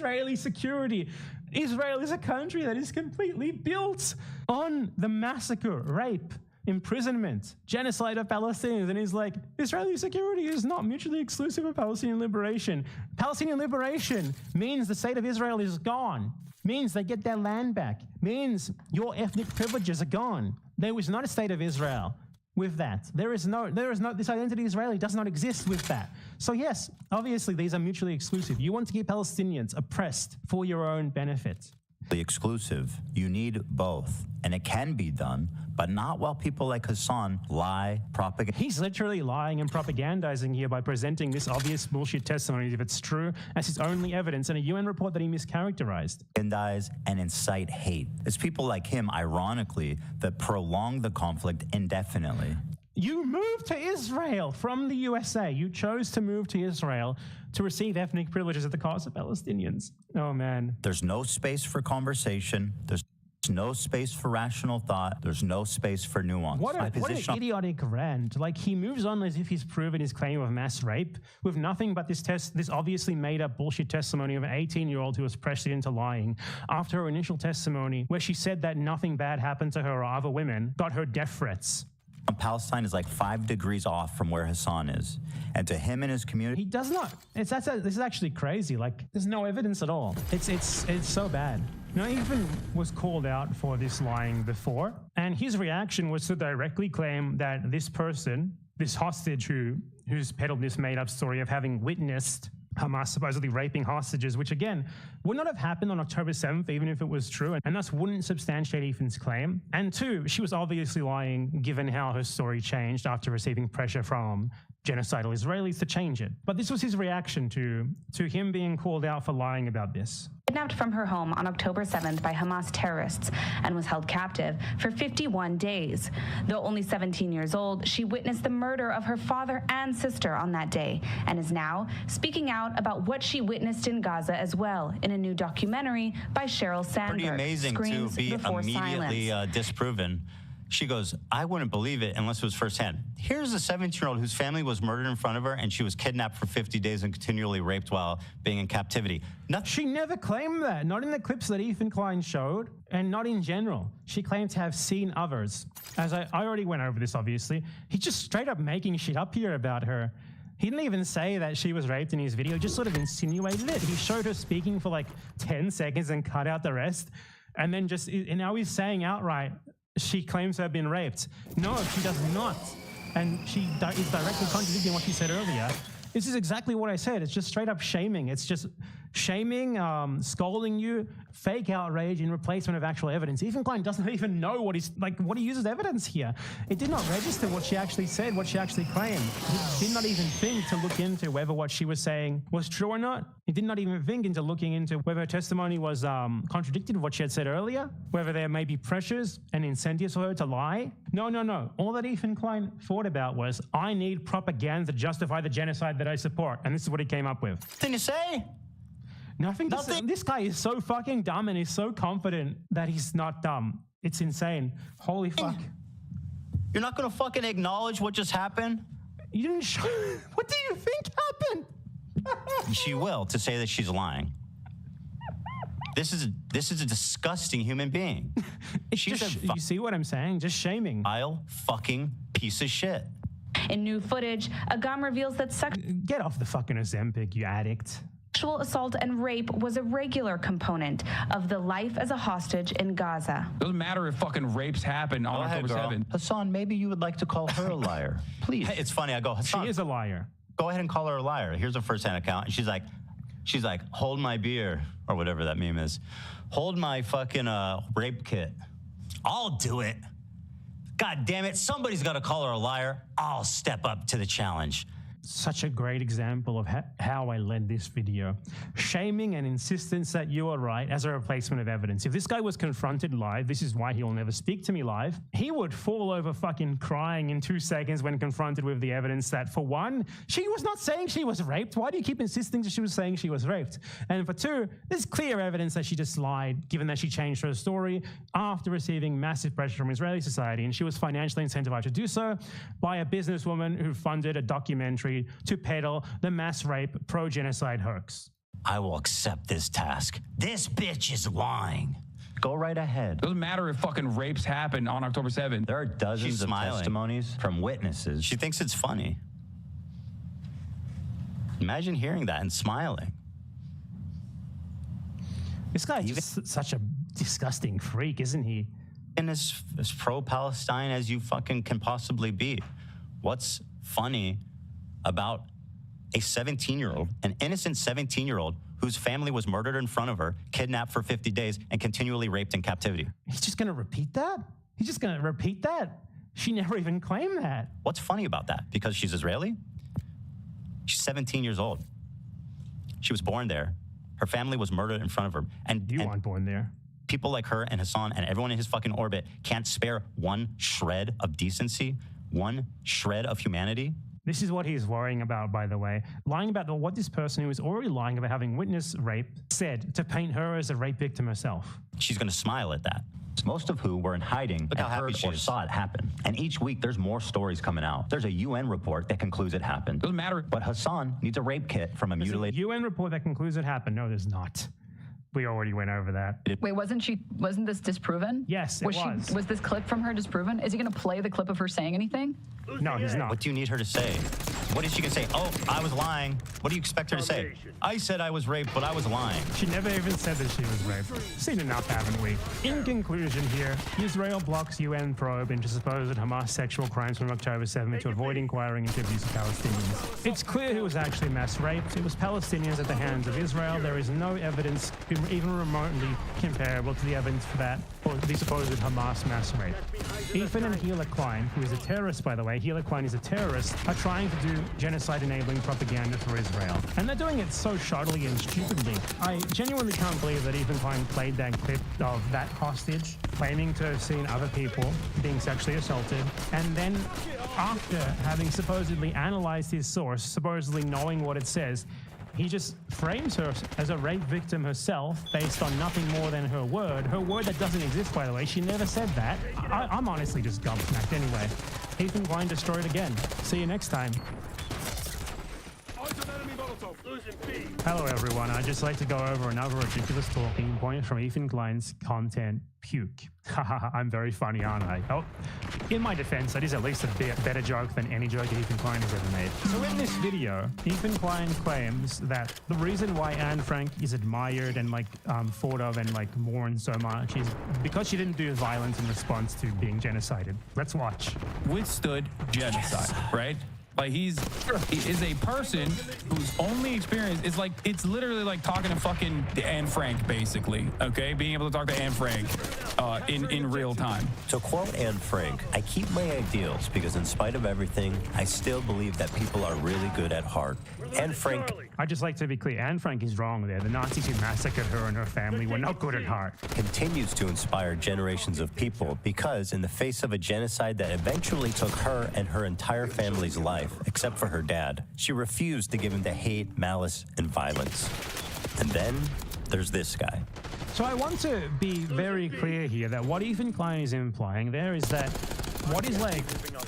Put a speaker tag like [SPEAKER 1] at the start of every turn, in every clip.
[SPEAKER 1] Israeli security. Israel is a country that is completely built on the massacre, rape, imprisonment, genocide of Palestinians. And he's like, Israeli security is not mutually exclusive of Palestinian liberation. Palestinian liberation means the state of Israel is gone, means they get their land back, means your ethnic privileges are gone. There was not a state of Israel with that. There is no, this identity Israeli does not exist with that. So yes, obviously these are mutually exclusive. You want to keep Palestinians oppressed for your own benefit.
[SPEAKER 2] Exclusive. You need both. And it can be done, but not while people like Hassan lie, propagate.
[SPEAKER 1] He's literally lying and propagandizing here by presenting this obvious bullshit testimony, if it's true, as his only evidence in a UN report that he mischaracterized.
[SPEAKER 2] And incite hate. It's people like him, ironically, that prolong the conflict indefinitely.
[SPEAKER 1] You moved to Israel from the USA. You chose to move to Israel to receive ethnic privileges at the cost of Palestinians. Oh, man.
[SPEAKER 2] There's no space for conversation. There's no space for rational thought. There's no space for nuance.
[SPEAKER 1] What an idiotic rant. Like, he moves on as if he's proven his claim of mass rape with nothing but this obviously made-up bullshit testimony of an 18-year-old who was pressured into lying after her initial testimony where she said that nothing bad happened to her or other women, got her death threats.
[SPEAKER 2] Palestine is like 5 degrees off from where Hassan is. And to him and his community...
[SPEAKER 1] He does not. This is actually crazy. Like, there's no evidence at all. It's so bad. You know, he even was called out for this lying before. And his reaction was to directly claim that this person, this hostage who's peddled this made-up story of having witnessed Hamas supposedly raping hostages, which again, would not have happened on October 7th, even if it was true, and thus wouldn't substantiate Ethan's claim. And 2, she was obviously lying given how her story changed after receiving pressure from genocidal Israelis to change it. But this was his reaction to him being called out for lying about this.
[SPEAKER 3] Kidnapped from her home on October 7th by Hamas terrorists and was held captive for 51 days. Though only 17 years old, she witnessed the murder of her father and sister on that day and is now speaking out about what she witnessed in Gaza as well in a new documentary by Sheryl Sandberg.
[SPEAKER 2] Pretty amazing to be immediately disproven. She goes, I wouldn't believe it unless it was firsthand. Here's a 17-year-old whose family was murdered in front of her and she was kidnapped for 50 days and continually raped while being in captivity.
[SPEAKER 1] She never claimed that, not in the clips that Ethan Klein showed, and not in general. She claimed to have seen others. As I already went over this, obviously. He's just straight up making shit up here about her. He didn't even say that she was raped in his video, just sort of insinuated it. He showed her speaking for like 10 seconds and cut out the rest. And then and now he's saying outright, she claims to have been raped. No, she does not. And she is directly contradicting what she said earlier. This is exactly what I said. It's just straight up shaming. It's just shaming, scolding you, fake outrage in replacement of actual evidence. Ethan Klein doesn't even know what he uses evidence here. It did not register what she actually said, what she actually claimed. He did not even think to look into whether what she was saying was true or not. He did not even think into looking into whether her testimony was contradicted with what she had said earlier, whether there may be pressures and incentives for her to lie. No. All that Ethan Klein thought about was, I need propaganda to justify the genocide that I support. And this is what he came up with.
[SPEAKER 2] Nothing to say?
[SPEAKER 1] Nothing to say. This guy is so fucking dumb and he's so confident that he's not dumb. It's insane. Holy fuck.
[SPEAKER 2] You're not going to fucking acknowledge what just happened?
[SPEAKER 1] You didn't show... What do you think happened?
[SPEAKER 2] She will, to say that she's lying. This is a disgusting human being.
[SPEAKER 1] You see what I'm saying? Just shaming.
[SPEAKER 2] Vile fucking piece of shit.
[SPEAKER 3] In new footage, Agam reveals that
[SPEAKER 1] Get off the fucking Ozempic, you addict.
[SPEAKER 3] Sexual assault and rape was a regular component of the life as a hostage in Gaza.
[SPEAKER 4] Doesn't matter if fucking rapes happen on October 7th.
[SPEAKER 2] Hassan, maybe you would like to call her a liar. Please. It's funny. I go, Hassan.
[SPEAKER 1] She is a liar.
[SPEAKER 2] Go ahead and call her a liar. Here's a first-hand account. And she's like, hold my beer, or whatever that meme is. Hold my fucking rape kit. I'll do it. God damn it. Somebody's got to call her a liar. I'll step up to the challenge.
[SPEAKER 1] Such a great example of how I led this video. Shaming and insistence that you are right as a replacement of evidence. If this guy was confronted live, this is why he'll never speak to me live, he would fall over fucking crying in 2 seconds when confronted with the evidence that, for one, she was not saying she was raped. Why do you keep insisting that she was saying she was raped? And for 2, there's clear evidence that she just lied, given that she changed her story after receiving massive pressure from Israeli society, and she was financially incentivized to do so by a businesswoman who funded a documentary to peddle the mass rape pro-genocide hoax.
[SPEAKER 2] I will accept this task. This bitch is lying.
[SPEAKER 5] Go right ahead.
[SPEAKER 4] Doesn't matter if fucking rapes happen on October 7th.
[SPEAKER 5] There are dozens of testimonies from witnesses.
[SPEAKER 2] She thinks it's funny. Imagine hearing that and smiling.
[SPEAKER 1] This guy is just such a disgusting freak, isn't he?
[SPEAKER 2] And as pro-Palestine as you fucking can possibly be. What's funny about a 17-year-old, an innocent 17-year-old whose family was murdered in front of her, kidnapped for 50 days, and continually raped in captivity?
[SPEAKER 1] He's just going to repeat that? He's just going to repeat that? She never even claimed that.
[SPEAKER 2] What's funny about that? Because she's Israeli? She's 17 years old. She was born there. Her family was murdered in front of her. And
[SPEAKER 1] you weren't born there.
[SPEAKER 2] People like her and Hassan and everyone in his fucking orbit can't spare one shred of decency, one shred of humanity.
[SPEAKER 1] This is what he's worrying about, by the way. Lying about what this person who is already lying about having witnessed rape said to paint her as a rape victim herself.
[SPEAKER 2] She's going to smile at that.
[SPEAKER 5] Most of who were in hiding and heard or saw it happen. And each week there's more stories coming out. There's a UN report that concludes it happened.
[SPEAKER 4] Doesn't matter.
[SPEAKER 5] But Hassan needs a rape kit from a mutilated...
[SPEAKER 1] UN report that concludes it happened. No, there's not. We already went over that.
[SPEAKER 6] Wait, wasn't this disproven?
[SPEAKER 1] Yes, it was.
[SPEAKER 6] Was this clip from her disproven? Is he going to play the clip of her saying anything?
[SPEAKER 1] No, he's not.
[SPEAKER 2] What do you need her to say? What is she going to say? Oh, I was lying. What do you expect her to say? I said I was raped, but I was lying.
[SPEAKER 1] She never even said that she was raped. Seen enough, haven't we? In conclusion here, Israel blocks UN probe into supposed Hamas sexual crimes from October 7th to avoid inquiring into abuse of Palestinians. It's clear who was actually mass raped. It was Palestinians at the hands of Israel. There is no evidence even remotely comparable to the evidence for that, or the supposed Hamas mass rape. Ethan and Gila Klein, who is a terrorist, by the way, Gila Klein is a terrorist, are trying to do genocide-enabling propaganda for Israel. And they're doing it so shoddily and stupidly. I genuinely can't believe that Ethan Klein played that clip of that hostage, claiming to have seen other people being sexually assaulted, and then after having supposedly analyzed his source, supposedly knowing what it says, he just frames her as a rape victim herself based on nothing more than her word that doesn't exist, by the way. She never said that. I'm honestly just gobsmacked anyway. Ethan Klein destroyed again. See you next time. Hello everyone, I'd just like to go over another ridiculous talking point from Ethan Klein's content, puke. Haha, I'm very funny, aren't I? Oh, in my defense, that is at least a better joke than any joke that Ethan Klein has ever made. So in this video, Ethan Klein claims that the reason why Anne Frank is admired and thought of and mourned so much is because she didn't do violence in response to being genocided. Let's watch.
[SPEAKER 4] Withstood genocide, right? Like he is a person whose only experience is it's literally like talking to fucking Anne Frank, basically. Okay, being able to talk to Anne Frank in real time.
[SPEAKER 7] To quote Anne Frank, I keep my ideals because in spite of everything, I still believe that people are really good at heart. Anne Frank.
[SPEAKER 1] I'd just like to be clear, Anne Frank is wrong there. The Nazis who massacred her and her family were not good at heart.
[SPEAKER 7] Continues to inspire generations of people because in the face of a genocide that eventually took her and her entire family's life, except for her dad, she refused to give in to hate, malice, and violence. And then there's this guy.
[SPEAKER 1] So I want to be very clear here that what Ethan Klein is implying there is that what is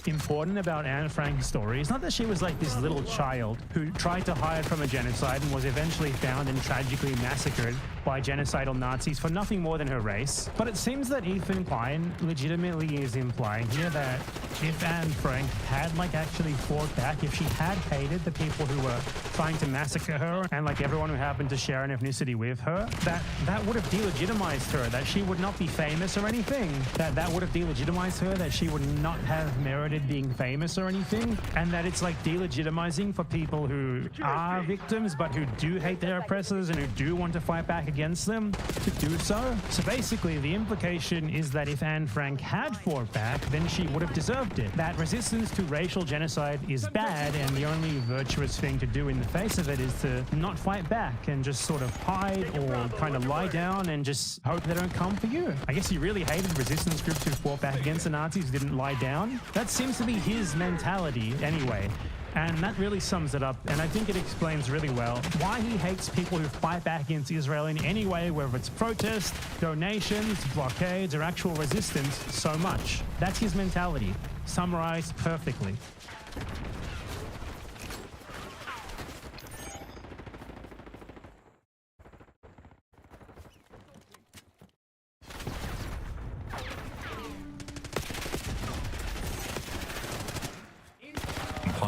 [SPEAKER 1] important about Anne Frank's story is not that she was this little child who tried to hide from a genocide and was eventually found and tragically massacred by genocidal Nazis for nothing more than her race. But it seems that Ethan Klein legitimately is implying here that if Anne Frank had actually fought back, if she had hated the people who were trying to massacre her and everyone who happened to share an ethnicity with her, that would have delegitimized her, that she would not be famous or anything, that would have delegitimized her, that she would not have merited being famous or anything, and that it's delegitimizing for people who are victims but who do hate their oppressors and who do want to fight back against them to do so. So basically the implication is that if Anne Frank had fought back, then she would have deserved it. That resistance to racial genocide is bad, and the only virtuous thing to do in the face of it is to not fight back and just sort of hide or kind of lie down and just hope they don't come for you. I guess he really hated resistance groups who fought back against the Nazis who didn't lie down. That seems to be his mentality anyway. And that really sums it up, and I think it explains really well why he hates people who fight back against Israel in any way, whether it's protest, donations, blockades, or actual resistance, so much. That's his mentality, summarized perfectly.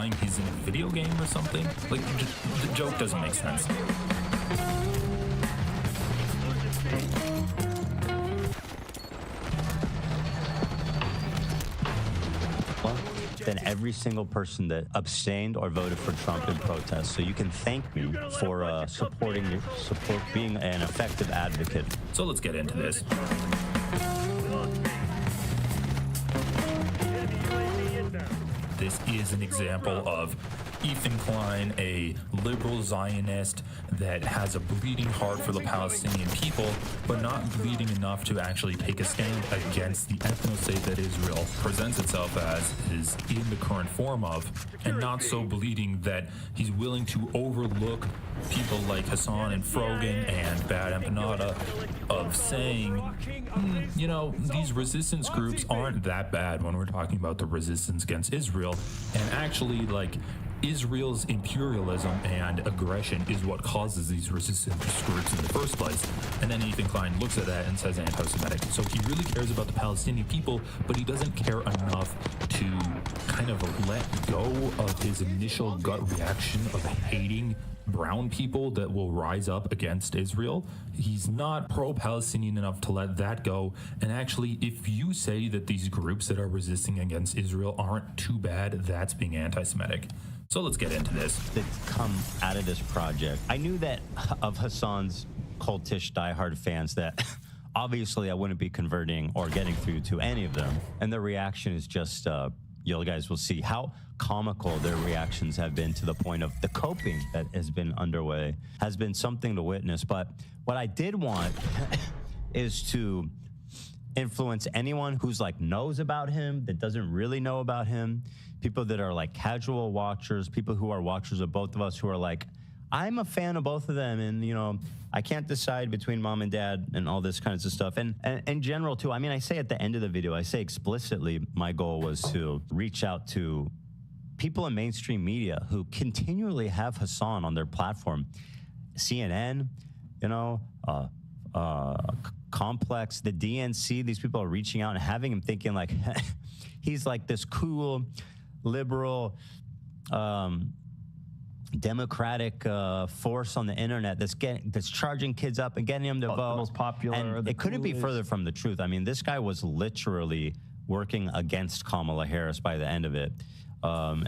[SPEAKER 8] implying he's in a video game or something? Like, the joke doesn't make sense.
[SPEAKER 2] Than every single person that abstained or voted for Trump in protest. So you can thank me for being an effective advocate.
[SPEAKER 8] So let's get into this. This is an example of Ethan Klein, a liberal Zionist that has a bleeding heart for the Palestinian people, but not bleeding enough to actually take a stand against the ethno-state that Israel presents itself as, is in the current form of, and not so bleeding that he's willing to overlook people like Hassan and Frogan and Bad Empanada of saying, you know, these resistance groups aren't that bad when we're talking about the resistance against Israel, and actually, like, Israel's imperialism and aggression is what causes these resistance groups in the first place. And then Ethan Klein looks at that and says anti-Semitic. So he really cares about the Palestinian people, but he doesn't care enough to kind of let go of his initial gut reaction of hating brown people that will rise up against Israel. He's not pro-Palestinian enough to let that go. And actually, if you say that these groups that are resisting against Israel aren't too bad, that's being anti-Semitic. So let's get into this.
[SPEAKER 2] That come out of this project. I knew that of Hassan's cultish diehard fans that obviously I wouldn't be converting or getting through to any of them. And the reaction is just, you guys will see how comical their reactions have been, to the point of the coping that has been underway has been something to witness. But what I did want is to influence anyone who's like knows about him, that doesn't really know about him, people that are like casual watchers, people who are watchers of both of us, who are like, I'm a fan of both of them, and you know, I can't decide between mom and dad and all this kinds of stuff. And in general too, I mean, I say at the end of the video, I say explicitly, my goal was to reach out to people in mainstream media who continually have Hassan on their platform. CNN, you know, Complex, the DNC, these people are reaching out and having him thinking like he's like this cool, liberal, democratic force on the internet that's charging kids up and getting them to vote.
[SPEAKER 9] The most popular.
[SPEAKER 2] And it couldn't be further from the truth. I mean, this guy was literally working against Kamala Harris by the end of it.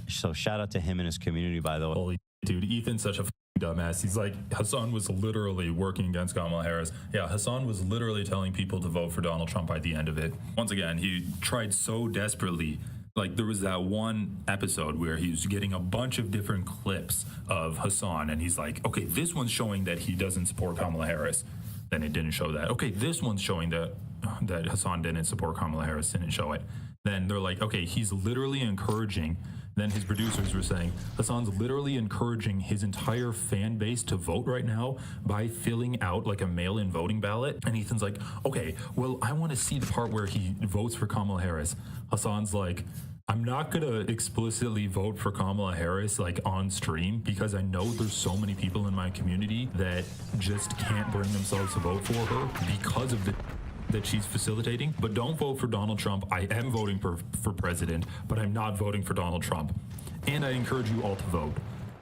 [SPEAKER 2] So shout out to him and his community, by the way.
[SPEAKER 8] Holy dude, Ethan's such a dumbass. He's like, Hassan was literally working against Kamala Harris. Yeah, Hassan was literally telling people to vote for Donald Trump by the end of it. Once again, he tried so desperately. Like, there was that one episode where he was getting a bunch of different clips of Hassan, and he's like, okay, this one's showing that he doesn't support Kamala Harris. Then it didn't show that. Okay, this one's showing that Hassan didn't support Kamala Harris, didn't show it. Then they're like, okay, he's literally encouraging. Then his producers were saying, Hassan's literally encouraging his entire fan base to vote right now by filling out like a mail-in voting ballot. And Ethan's like, okay, well, I want to see the part where he votes for Kamala Harris. Hassan's like, I'm not going to explicitly vote for Kamala Harris like on stream, because I know there's so many people in my community that just can't bring themselves to vote for her because of the that she's facilitating. But don't vote for Donald Trump. I am voting for president, but I'm not voting for Donald Trump. And I encourage you all to vote.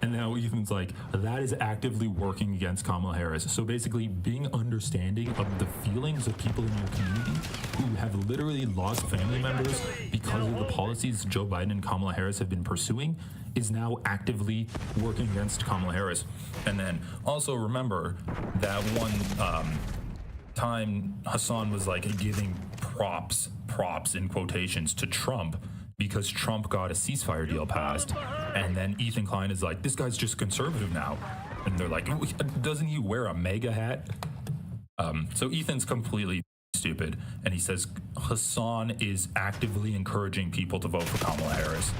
[SPEAKER 8] And now Ethan's like, that is actively working against Kamala Harris. So basically, being understanding of the feelings of people in your community who have literally lost family members because of the policies Joe Biden and Kamala Harris have been pursuing is now actively working against Kamala Harris. And then also remember that one time Hassan was like giving props in quotations to Trump because Trump got a ceasefire deal passed. And then Ethan Klein is like, this guy's just conservative now. And they're like, doesn't he wear a MAGA hat? So Ethan's completely stupid. And he says Hassan is actively encouraging people to vote for Kamala Harris.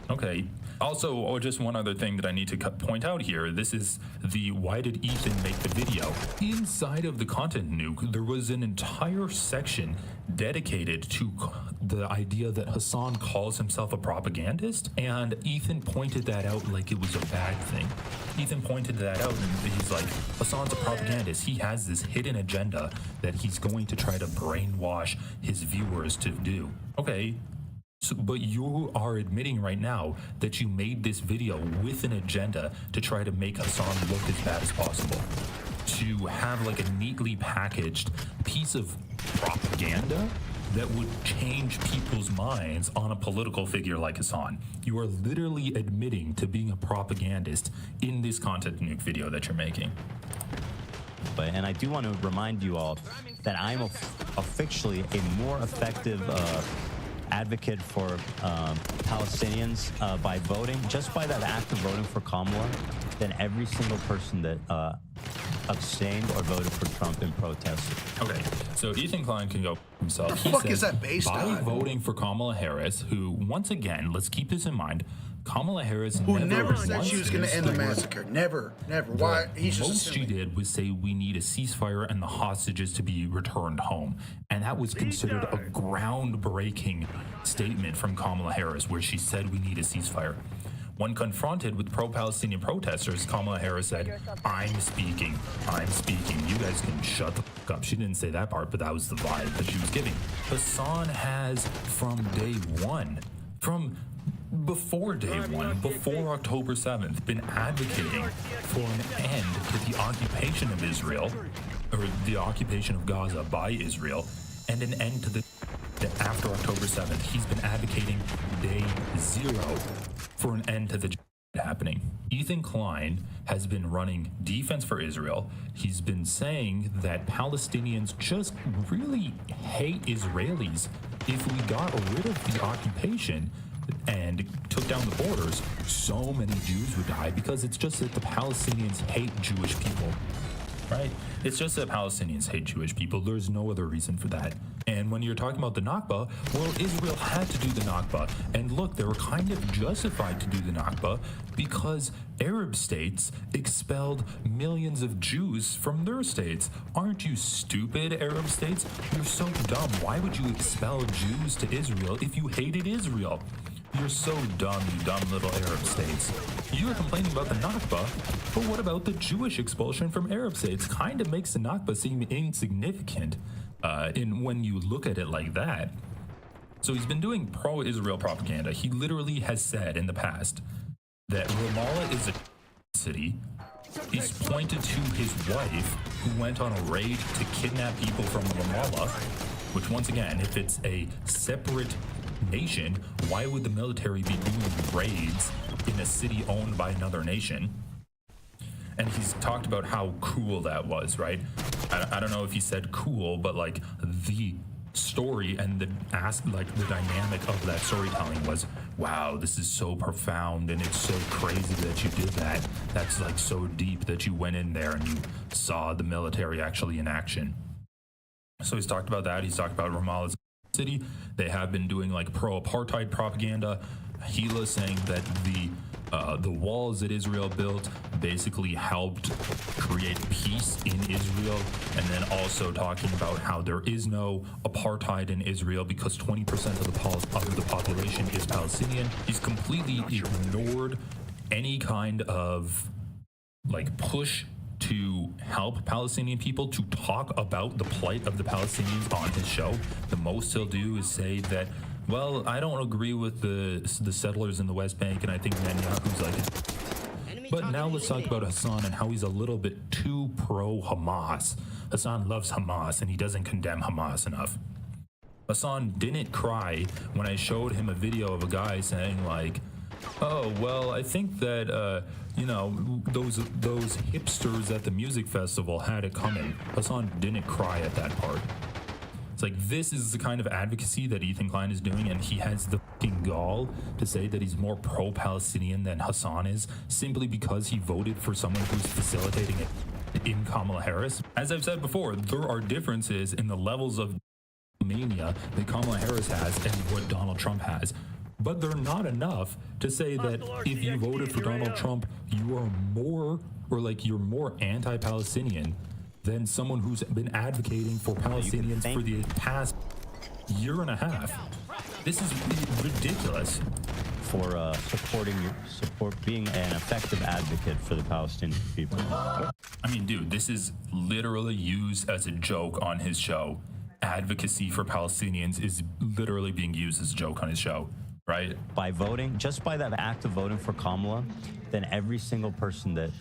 [SPEAKER 8] Okay. Also, just one other thing that I need to point out here. This is the why did Ethan make the video? Inside of the content nuke, there was an entire section dedicated to the idea that Hassan calls himself a propagandist, and Ethan pointed that out like it was a bad thing. Ethan pointed that out, and he's like, Hassan's a propagandist. He has this hidden agenda that he's going to try to brainwash his viewers to do. Okay. But you are admitting right now that you made this video with an agenda to try to make Hassan look as bad as possible. To have like a neatly packaged piece of propaganda that would change people's minds on a political figure like Hassan. You are literally admitting to being a propagandist in this content nuke video that you're making.
[SPEAKER 2] And I do want to remind you all that I'm officially a more effective advocate for Palestinians by voting, just by that act of voting for Kamala, than every single person that abstained or voted for Trump in protest.
[SPEAKER 8] Okay, so Ethan Klein can go himself.
[SPEAKER 9] What the fuck is that based
[SPEAKER 8] by
[SPEAKER 9] on?
[SPEAKER 8] Voting for Kamala Harris, who, once again, let's keep this in mind, Kamala Harris
[SPEAKER 9] Who never said
[SPEAKER 8] once
[SPEAKER 9] she was going to end the
[SPEAKER 8] used word.
[SPEAKER 9] massacre. Never. Why? He's just
[SPEAKER 8] Most she did was say we need a ceasefire and the hostages to be returned home. And that was considered a groundbreaking statement from Kamala Harris, where she said we need a ceasefire. When confronted with pro-Palestinian protesters, Kamala Harris said, I'm speaking. You guys can shut the fuck up. She didn't say that part, but that was the vibe that she was giving. Hassan has, from day one, from before day one, before October 7th, been advocating for an end to the occupation of Israel, or the occupation of Gaza by Israel, and an end to the after October 7th. He's been advocating day zero for an end to the happening. Ethan Klein has been running Defense for Israel. He's been saying that Palestinians just really hate Israelis. If we got rid of the occupation and took down the borders, so many Jews would die, because it's just that the Palestinians hate Jewish people, right? It's just that Palestinians hate Jewish people. There's no other reason for that. And when you're talking about the Nakba, well, Israel had to do the Nakba. And look, they were kind of justified to do the Nakba because Arab states expelled millions of Jews from their states. Aren't you stupid, Arab states? You're so dumb. Why would you expel Jews to Israel if you hated Israel? You're so dumb, you dumb little Arab states. You are complaining about the Nakba, but what about the Jewish expulsion from Arab states? Kind of makes the Nakba seem insignificant when you look at it like that. So he's been doing pro-Israel propaganda. He literally has said in the past that Ramallah is a city. He's pointed to his wife, who went on a raid to kidnap people from Ramallah, which, once again, if it's a separate nation, why would the military be doing raids in a city owned by another nation? And he's talked about how cool that was, right? I don't know if he said cool, but like the story and the dynamic of that storytelling was, wow, this is so profound and it's so crazy that you did that. That's like so deep that you went in there and you saw the military actually in action. So he's talked about that. He's talked about Ramallah's city. They have been doing like pro-apartheid propaganda. Gila saying that the walls that Israel built basically helped create peace in Israel, and then also talking about how there is no apartheid in Israel because 20% of the population is Palestinian. He's completely ignored any kind of like push to help Palestinian people, to talk about the plight of the Palestinians on his show. The most he'll do is say that, well, I don't agree with the settlers in the West Bank, and I think Netanyahu's like it. But now let's talk about Hassan and how he's a little bit too pro-Hamas. Hassan loves Hamas, and he doesn't condemn Hamas enough. Hassan didn't cry when I showed him a video of a guy saying like, oh, well, I think that, those hipsters at the music festival had it coming. Hassan didn't cry at that part. It's like, this is the kind of advocacy that Ethan Klein is doing, and he has the fucking gall to say that he's more pro-Palestinian than Hassan is, simply because he voted for someone who's facilitating it in Kamala Harris. As I've said before, there are differences in the levels of mania that Kamala Harris has and what Donald Trump has. But they're not enough to say that if you voted for Donald Trump, you are more, or like you're more anti-Palestinian than someone who's been advocating for Palestinians for the past year and a half. This is ridiculous.
[SPEAKER 2] For being an effective advocate for the Palestinian people.
[SPEAKER 8] I mean, dude, this is literally used as a joke on his show. advocacy for Palestinians is literally being used as a joke on his show, right?
[SPEAKER 2] By voting, just by that act of voting for Kamala, then every single person that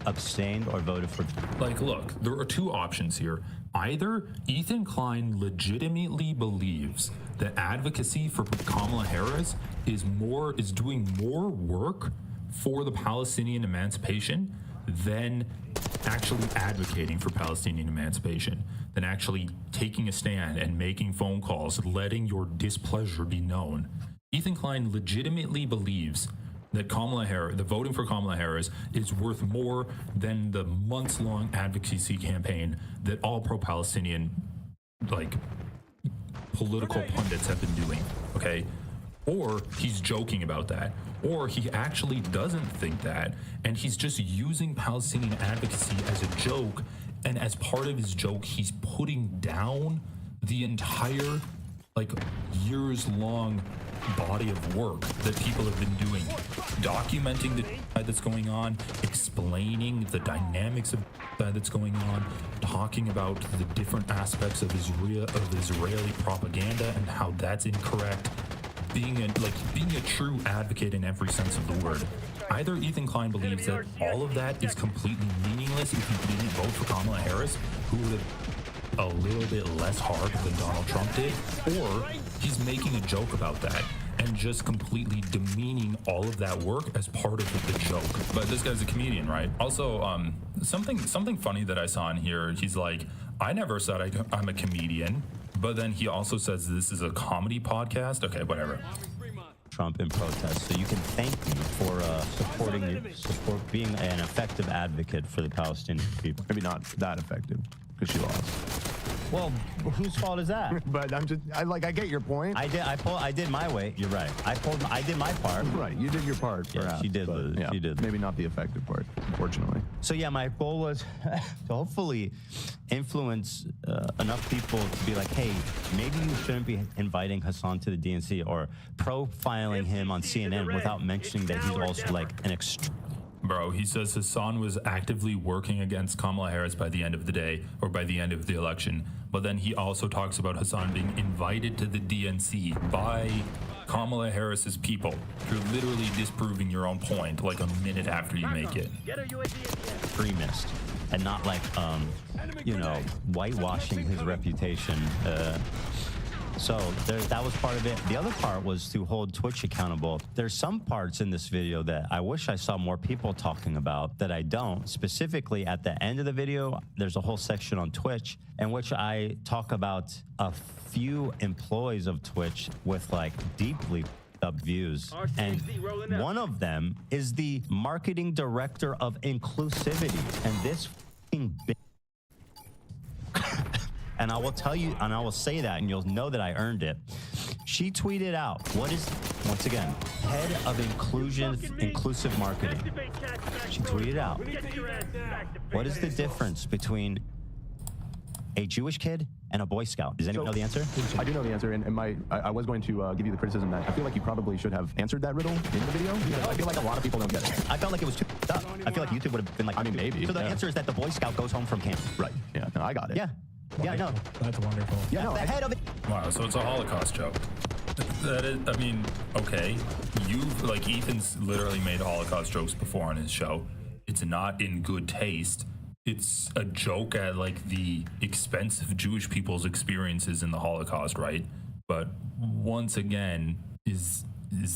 [SPEAKER 2] abstained or voted for.
[SPEAKER 8] Like, look, there are two options here. Either Ethan Klein legitimately believes that advocacy for Kamala Harris is doing more work for the Palestinian emancipation than actually advocating for Palestinian emancipation, than actually taking a stand and making phone calls, letting your displeasure be known. Ethan Klein legitimately believes that Kamala Harris, the voting for Kamala Harris, is worth more than the months-long advocacy campaign that all pro-Palestinian, like, political pundits have been doing, okay? Or he's joking about that, or he actually doesn't think that, and he's just using Palestinian advocacy as a joke, and as part of his joke, he's putting down the entire, like, years-long body of work that people have been doing, documenting the that's going on, explaining the dynamics of that's going on, talking about the different aspects of Israeli propaganda and how that's incorrect, being a true advocate in every sense of the word. Either Ethan Klein believes that all of that is completely meaningless if he didn't vote for Kamala Harris, who would have a little bit less hard than Donald Trump did, or he's making a joke about that and just completely demeaning all of that work as part of the joke. But this guy's a comedian, right? Also, something funny that I saw in here, he's like, I never said I'm a comedian, but then he also says this is a comedy podcast. Okay, whatever.
[SPEAKER 2] Trump in protest, so you can thank me for being an effective advocate for the Palestinian people.
[SPEAKER 10] Maybe not that effective, because she lost.
[SPEAKER 2] Well, whose fault is that?
[SPEAKER 10] But I get your point.
[SPEAKER 2] I did my way. You're right. I did my part.
[SPEAKER 10] Right, you did your part.
[SPEAKER 2] Yeah,
[SPEAKER 10] perhaps,
[SPEAKER 2] she did.
[SPEAKER 10] Yeah,
[SPEAKER 2] she did.
[SPEAKER 10] Maybe not the effective part, unfortunately.
[SPEAKER 2] So yeah, my goal was to hopefully influence enough people to be like, hey, maybe you shouldn't be inviting Hassan to the DNC or profiling him on CNN without mentioning that he's also like an extreme.
[SPEAKER 8] Bro, he says Hassan was actively working against Kamala Harris by the end of the day, or by the end of the election. But then he also talks about Hassan being invited to the DNC by Kamala Harris's people. You're literally disproving your own point like a minute after you make it.
[SPEAKER 2] Extremist, and not like, whitewashing his reputation. So that was part of it. The other part was to hold Twitch accountable. There's some parts in this video that I wish I saw more people talking about that I don't. Specifically, at the end of the video, there's a whole section on Twitch in which I talk about a few employees of Twitch with like deeply up views. And one of them is the marketing director of inclusivity. And this f***ing bitch. And I will tell you, and I will say that, and you'll know that I earned it. She tweeted out, what is, once again, head of inclusive marketing. She tweeted out, what is the difference between a Jewish kid and a Boy Scout? Does anyone know the answer?
[SPEAKER 10] I do know the answer, and I was going to give you the criticism that I feel like you probably should have answered that riddle in the video, because I feel like a lot of people don't get it.
[SPEAKER 2] I felt like it was too up. I feel like YouTube would have been like,
[SPEAKER 10] I mean, maybe.
[SPEAKER 2] So the answer is that the Boy Scout goes home from camp.
[SPEAKER 10] Right, yeah, no, I got it.
[SPEAKER 2] Yeah. Yeah, no.
[SPEAKER 1] That's wonderful.
[SPEAKER 10] Yeah, no,
[SPEAKER 2] The head of it.
[SPEAKER 8] Wow, so it's a Holocaust joke. That is, I mean, okay. Ethan's literally made Holocaust jokes before on his show. It's not in good taste. It's a joke at like the expense of Jewish people's experiences in the Holocaust, right? But once again, is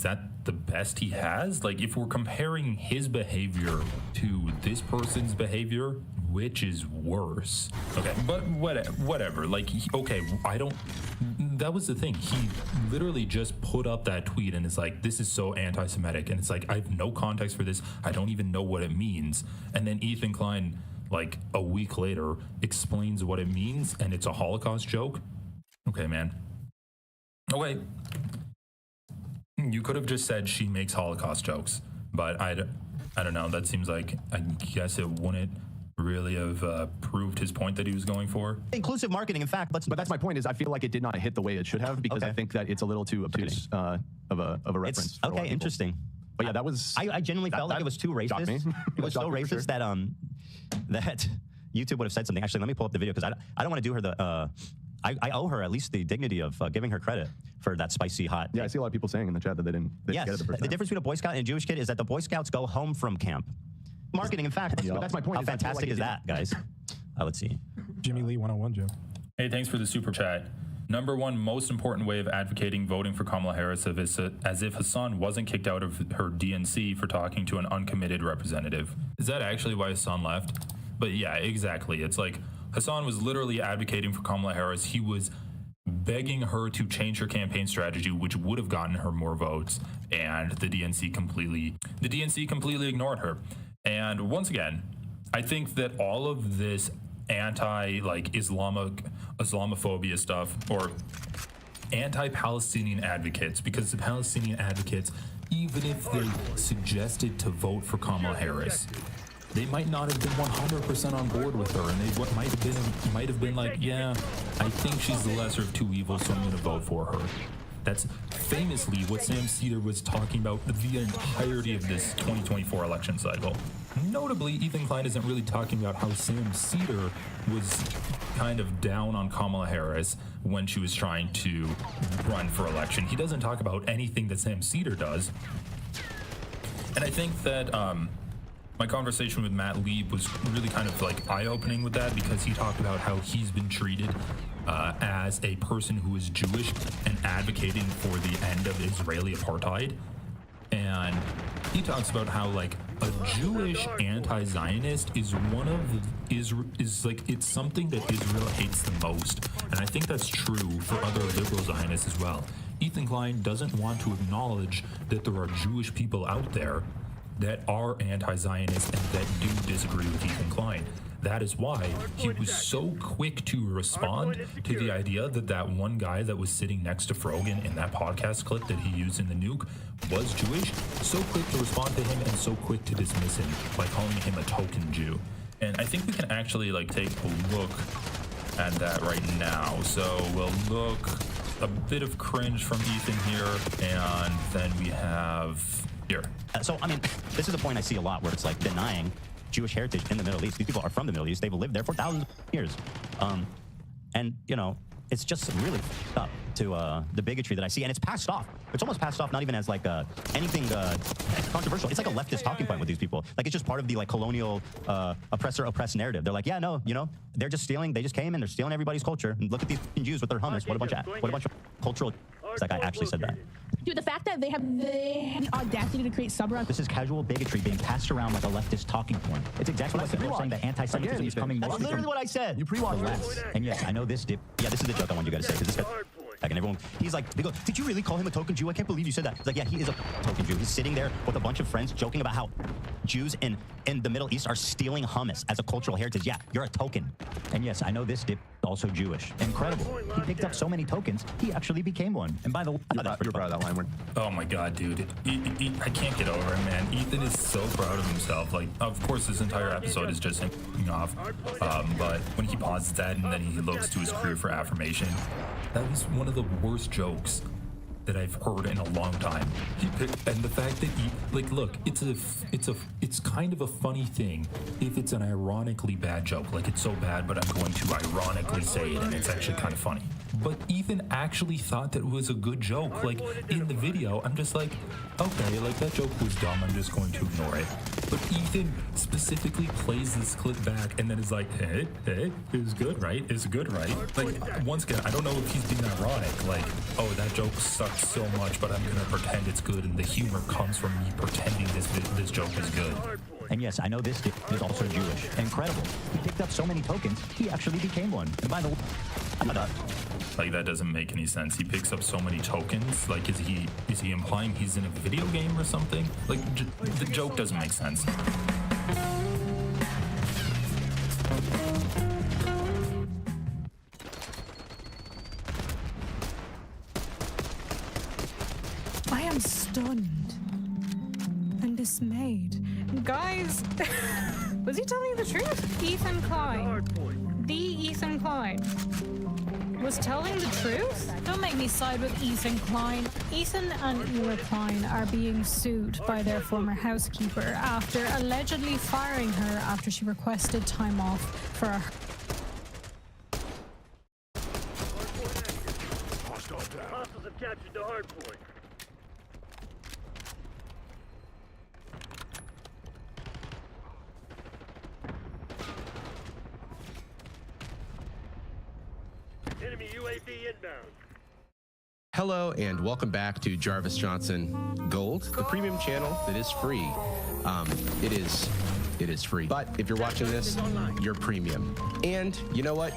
[SPEAKER 8] that the best he has? Like, if we're comparing his behavior to this person's behavior, which is worse? Okay, but whatever. Like, that was the thing. He literally just put up that tweet and it's like, this is so anti-Semitic. And it's like, I have no context for this. I don't even know what it means. And then Ethan Klein, like a week later, explains what it means, and it's a Holocaust joke. Okay, man. Okay. You could have just said she makes Holocaust jokes, but I don't know. That seems like, I guess it wouldn't really have proved his point that he was going for.
[SPEAKER 2] Inclusive marketing, in fact.
[SPEAKER 10] But that's my point, is I feel like it did not hit the way it should have, because I think that it's a little too obtuse of a reference.
[SPEAKER 2] Okay, interesting.
[SPEAKER 10] But yeah, that was...
[SPEAKER 2] I genuinely felt like it was too racist. It was so racist that that YouTube would have said something. Actually, let me pull up the video, because I don't want to do her I owe her at least the dignity of giving her credit for that spicy hot.
[SPEAKER 10] Yeah, I see a lot of people saying in the chat that they didn't
[SPEAKER 2] Yes,
[SPEAKER 10] get it the first time.
[SPEAKER 2] difference between a Boy Scout and a Jewish kid is that the Boy Scouts go home from camp. Marketing, in fact.
[SPEAKER 10] But that's my point.
[SPEAKER 2] How fantastic is that, guys? Let's see.
[SPEAKER 11] Jimmy Lee 101, Joe.
[SPEAKER 8] Hey, thanks for the super chat. Number one most important way of advocating voting for Kamala Harris is as if Hassan wasn't kicked out of her DNC for talking to an uncommitted representative. Is that actually why Hassan left? But yeah, exactly. It's like Hassan was literally advocating for Kamala Harris. He was begging her to change her campaign strategy, which would have gotten her more votes, and the DNC completely ignored her. And once again, I think that all of this Islamophobia stuff, or anti-Palestinian advocates, because the Palestinian advocates, even if they suggested to vote for Kamala Harris, they might not have been 100% on board with her, and they might have been like, yeah, I think she's the lesser of two evils, so I'm going to vote for her. That's famously what Sam Cedar was talking about the entirety of this 2024 election cycle. Notably, Ethan Klein isn't really talking about how Sam Cedar was kind of down on Kamala Harris when she was trying to run for election. He doesn't talk about anything that Sam Cedar does. And I think that my conversation with Matt Lieb was really kind of like eye-opening with that, because he talked about how he's been treated as a person who is Jewish and advocating for the end of Israeli apartheid. And he talks about how like a Jewish anti-Zionist is it's something that Israel hates the most. And I think that's true for other liberal Zionists as well. Ethan Klein doesn't want to acknowledge that there are Jewish people out there that are anti-Zionist and that do disagree with Ethan Klein. That is why he was so quick to respond to the idea that that one guy that was sitting next to Frogan in that podcast clip that he used in the nuke was Jewish. So quick to respond to him and so quick to dismiss him by calling him a token Jew. And I think we can actually like take a look at that right now. So we'll look a bit of cringe from Ethan here, and then we have here.
[SPEAKER 2] So, I mean, this is a point I see a lot where it's like denying Jewish heritage in the Middle East. These people are from the Middle East. They've lived there for thousands of years. And, you know, it's just really up to the bigotry that I see. And it's passed off. It's almost passed off not even as like anything controversial. It's like a leftist talking point with these people. Like it's just part of the like colonial oppressor-oppressed narrative. They're like, yeah, no, you know, they're just stealing. They just came and they're stealing everybody's culture. And look at these Jews with their hummus. What a bunch of cultural... That guy actually said that.
[SPEAKER 12] Dude, the fact that they have the audacity to create sub-reddits.
[SPEAKER 5] This is casual bigotry being passed around like a leftist talking point. It's exactly what people are saying, that anti-Semitism is coming mostly
[SPEAKER 2] That's literally
[SPEAKER 5] from
[SPEAKER 2] what I said.
[SPEAKER 10] You pre-watched
[SPEAKER 5] less. And yes, I know this dip.
[SPEAKER 2] Yeah, this is the joke I want you guys to say, because this guy... And everyone, he's like, they go, did you really call him a token Jew? I can't believe you said that. He's like, yeah, he is a token Jew. He's sitting there with a bunch of friends joking about how Jews in the Middle East are stealing hummus as a cultural heritage. Yeah, you're a token.
[SPEAKER 5] And yes, I know this dip is also Jewish. Incredible. He picked up so many tokens, he actually became one. And by the way,
[SPEAKER 10] you're proud of that line word.
[SPEAKER 8] Oh my God, dude. I can't get over it, man. Ethan is so proud of himself. Like, of course, this entire episode is just him off. But when he pauses that and then he looks to his career for affirmation, that was one of the worst jokes that I've heard in a long time. And the fact that look, it's kind of a funny thing if it's an ironically bad joke. Like, it's so bad, but I'm going to ironically say it, and it's actually kind of funny. But Ethan actually thought that it was a good joke. Like, in the video, I'm just like, okay, like, that joke was dumb, I'm just going to ignore it. But Ethan specifically plays this clip back and then is like, hey, it was good, right? It's good, right? Like, once again, I don't know if he's being ironic, like, oh, that joke sucks so much, but I'm gonna pretend it's good, and the humor comes from me pretending this joke is good.
[SPEAKER 5] And yes, I know this dip is also Jewish. Incredible. He picked up so many tokens, he actually became one. And by the way,
[SPEAKER 8] like, that doesn't make any sense. He picks up so many tokens. Like, is he implying he's in a video game or something? Like, the joke doesn't make sense.
[SPEAKER 13] I am stunned and dismayed. Guys, was he telling you the truth? Ethan Klein, the Ethan Klein, was telling the truth? Don't make me side with Ethan Klein. Ethan and Ela Klein are being sued by their former housekeeper after allegedly firing her after she requested time off for a
[SPEAKER 11] captured the hard point. Enemy UAV inbound.
[SPEAKER 14] Hello and welcome back to Jarvis Johnson Gold, the premium channel that is free. It is free. But if you're watching this, you're premium. And you know what?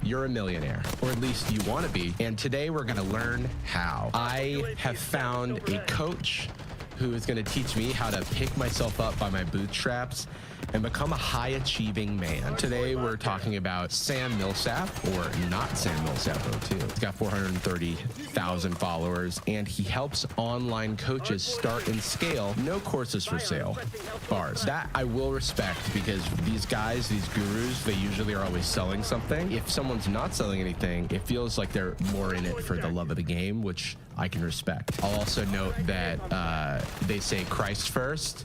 [SPEAKER 14] You're a millionaire, or at least you want to be. And today we're going to learn how. I have found a coach who is going to teach me how to pick myself up by my bootstraps and become a high-achieving man. Today, we're talking about Sam Millsap, or not Sam Millsap 02. He's got 430,000 followers, and he helps online coaches start and scale. No courses for sale. Bars. That I will respect, because these guys, these gurus, they usually are always selling something. If someone's not selling anything, it feels like they're more in it for the love of the game, which I can respect. I'll also note that they say Christ first.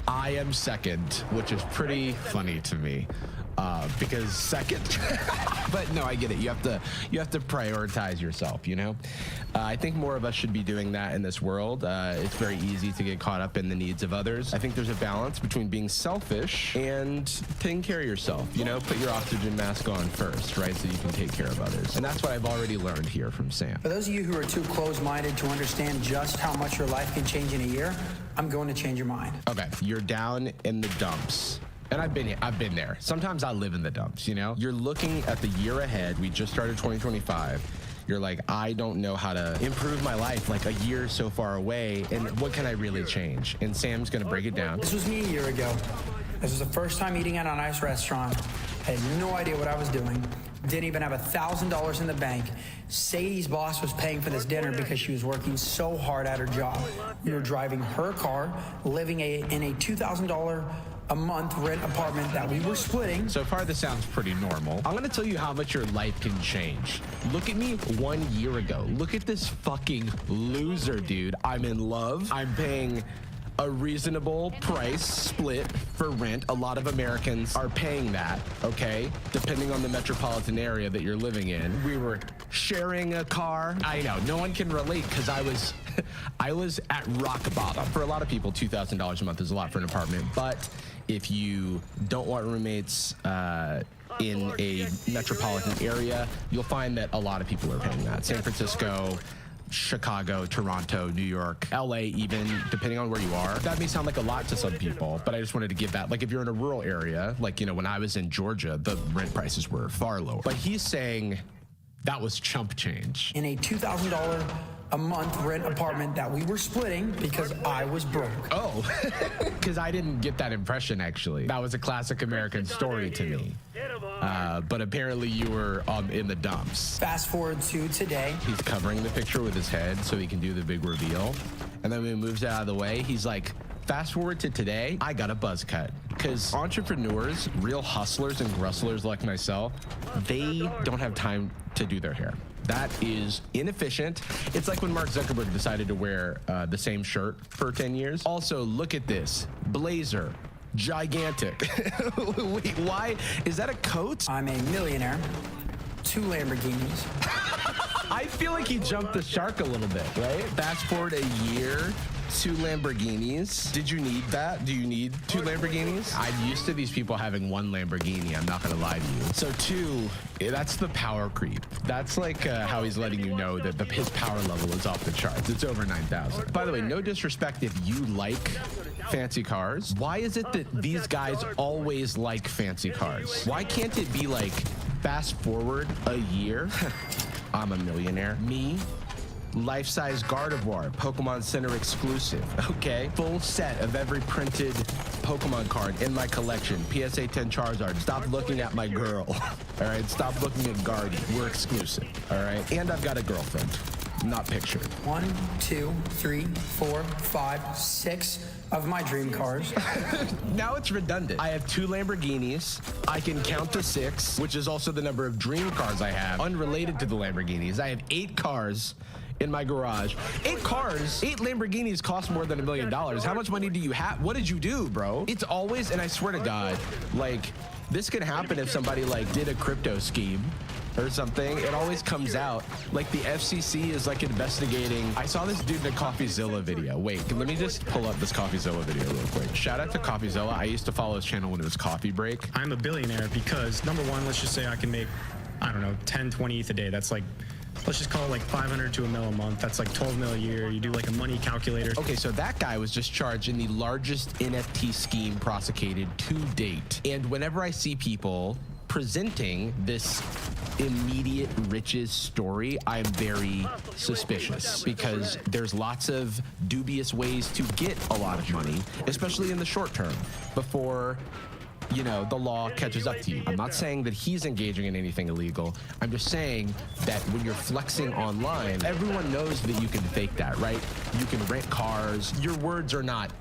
[SPEAKER 14] I am second, which is pretty funny to me, because second. But no, I get it. You have to prioritize yourself. You know, I think more of us should be doing that in this world. It's very easy to get caught up in the needs of others. I think there's a balance between being selfish and taking care of yourself. You know, put your oxygen mask on first, right, so you can take care of others. And that's what I've already learned here from Sam.
[SPEAKER 15] For those of you who are too closed-minded to understand just how much your life can change in a year, I'm going to change your mind.
[SPEAKER 14] Okay, you're down in the dumps. And I've been there. Sometimes I live in the dumps, you know? You're looking at the year ahead. We just started 2025. You're like, I don't know how to improve my life, like a year so far away, and what can I really change? And Sam's gonna break it down.
[SPEAKER 15] This was me a year ago. This was the first time eating at a nice restaurant. I had no idea what I was doing. Didn't even have $1,000 in the bank. Sadie's boss was paying for this dinner because she was working so hard at her job. We were driving her car, living in a $2,000 a month rent apartment that we were splitting.
[SPEAKER 14] So far, this sounds pretty normal. I'm gonna tell you how much your life can change. Look at me 1 year ago. Look at this fucking loser, dude. I'm in love. I'm paying a reasonable price split for rent. A lot of Americans are paying that, okay? Depending on the metropolitan area that you're living in. We were sharing a car. I know, no one can relate because I was at rock bottom. For a lot of people, $2,000 a month is a lot for an apartment, but if you don't want roommates in a metropolitan area, you'll find that a lot of people are paying that. San Francisco, Chicago, Toronto, New York, LA even, depending on where you are. That may sound like a lot to some people, but I just wanted to give that. Like if you're in a rural area, like, you know, when I was in Georgia, the rent prices were far lower. But he's saying that was chump change.
[SPEAKER 15] In a $2,000 a month rent apartment that we were splitting because I was broke.
[SPEAKER 14] Oh, because I didn't get that impression, actually. That was a classic American story to me. But apparently you were in the dumps.
[SPEAKER 15] Fast forward to today.
[SPEAKER 14] He's covering the picture with his head so he can do the big reveal. And then when he moves out of the way, he's like, fast forward to today, I got a buzz cut. Because entrepreneurs, real hustlers and grustlers like myself, they don't have time to do their hair. That is inefficient. It's like when Mark Zuckerberg decided to wear the same shirt for 10 years. Also, look at this. Blazer. Gigantic. Wait, why? Is that a coat?
[SPEAKER 15] I'm a millionaire. 2 Lamborghinis.
[SPEAKER 14] I feel like he jumped the shark a little bit, right? Fast forward a year, 2 Lamborghinis. Did you need that? Do you need 2 Lamborghinis? I'm used to these people having 1 Lamborghini. I'm not gonna lie to you. So 2, that's the power creep. That's like how he's letting you know that his power level is off the charts. It's over 9,000. By the way, no disrespect if you like fancy cars. Why is it that these guys always like fancy cars? Why can't it be like, fast forward a year, I'm a millionaire. Me, life-size Gardevoir, Pokemon Center exclusive, okay? Full set of every printed Pokemon card in my collection. PSA 10 Charizard. Stop looking at my girl, all right? Stop looking at Guardy. We're exclusive, all right? And I've got a girlfriend, not pictured.
[SPEAKER 15] 1, 2, 3, 4, 5, 6 of my dream cars.
[SPEAKER 14] Now it's redundant. I have 2 Lamborghinis. I can count to 6, which is also the number of dream cars I have, unrelated to the Lamborghinis. I have 8 cars in my garage. 8 cars, 8 Lamborghinis cost more than $1 million. How much money do you have? What did you do, bro? It's always, and I swear to God, like, This could happen if somebody like did a crypto scheme or something. It always comes out. Like the FCC is like investigating. I saw this dude in a CoffeeZilla video. Wait, let me just pull up this CoffeeZilla video real quick. Shout out to CoffeeZilla. I used to follow his channel when it was Coffee Break.
[SPEAKER 16] I'm a billionaire because number one, let's just say I can make, I don't know, 10, 20 ETH a day. That's like, let's just call it like 500 to $1 million a month. That's like 12 mil a year. You do like a money calculator.
[SPEAKER 14] Okay, so that guy was just charged in the largest NFT scheme prosecuted to date. And whenever I see people presenting this immediate riches story, I'm very suspicious because there's lots of dubious ways to get a lot of money, especially in the short term, before you know, the law catches up to you. I'm not saying that he's engaging in anything illegal. I'm just saying that when you're flexing online, everyone knows that you can fake that, right? You can rent cars. Your words are not,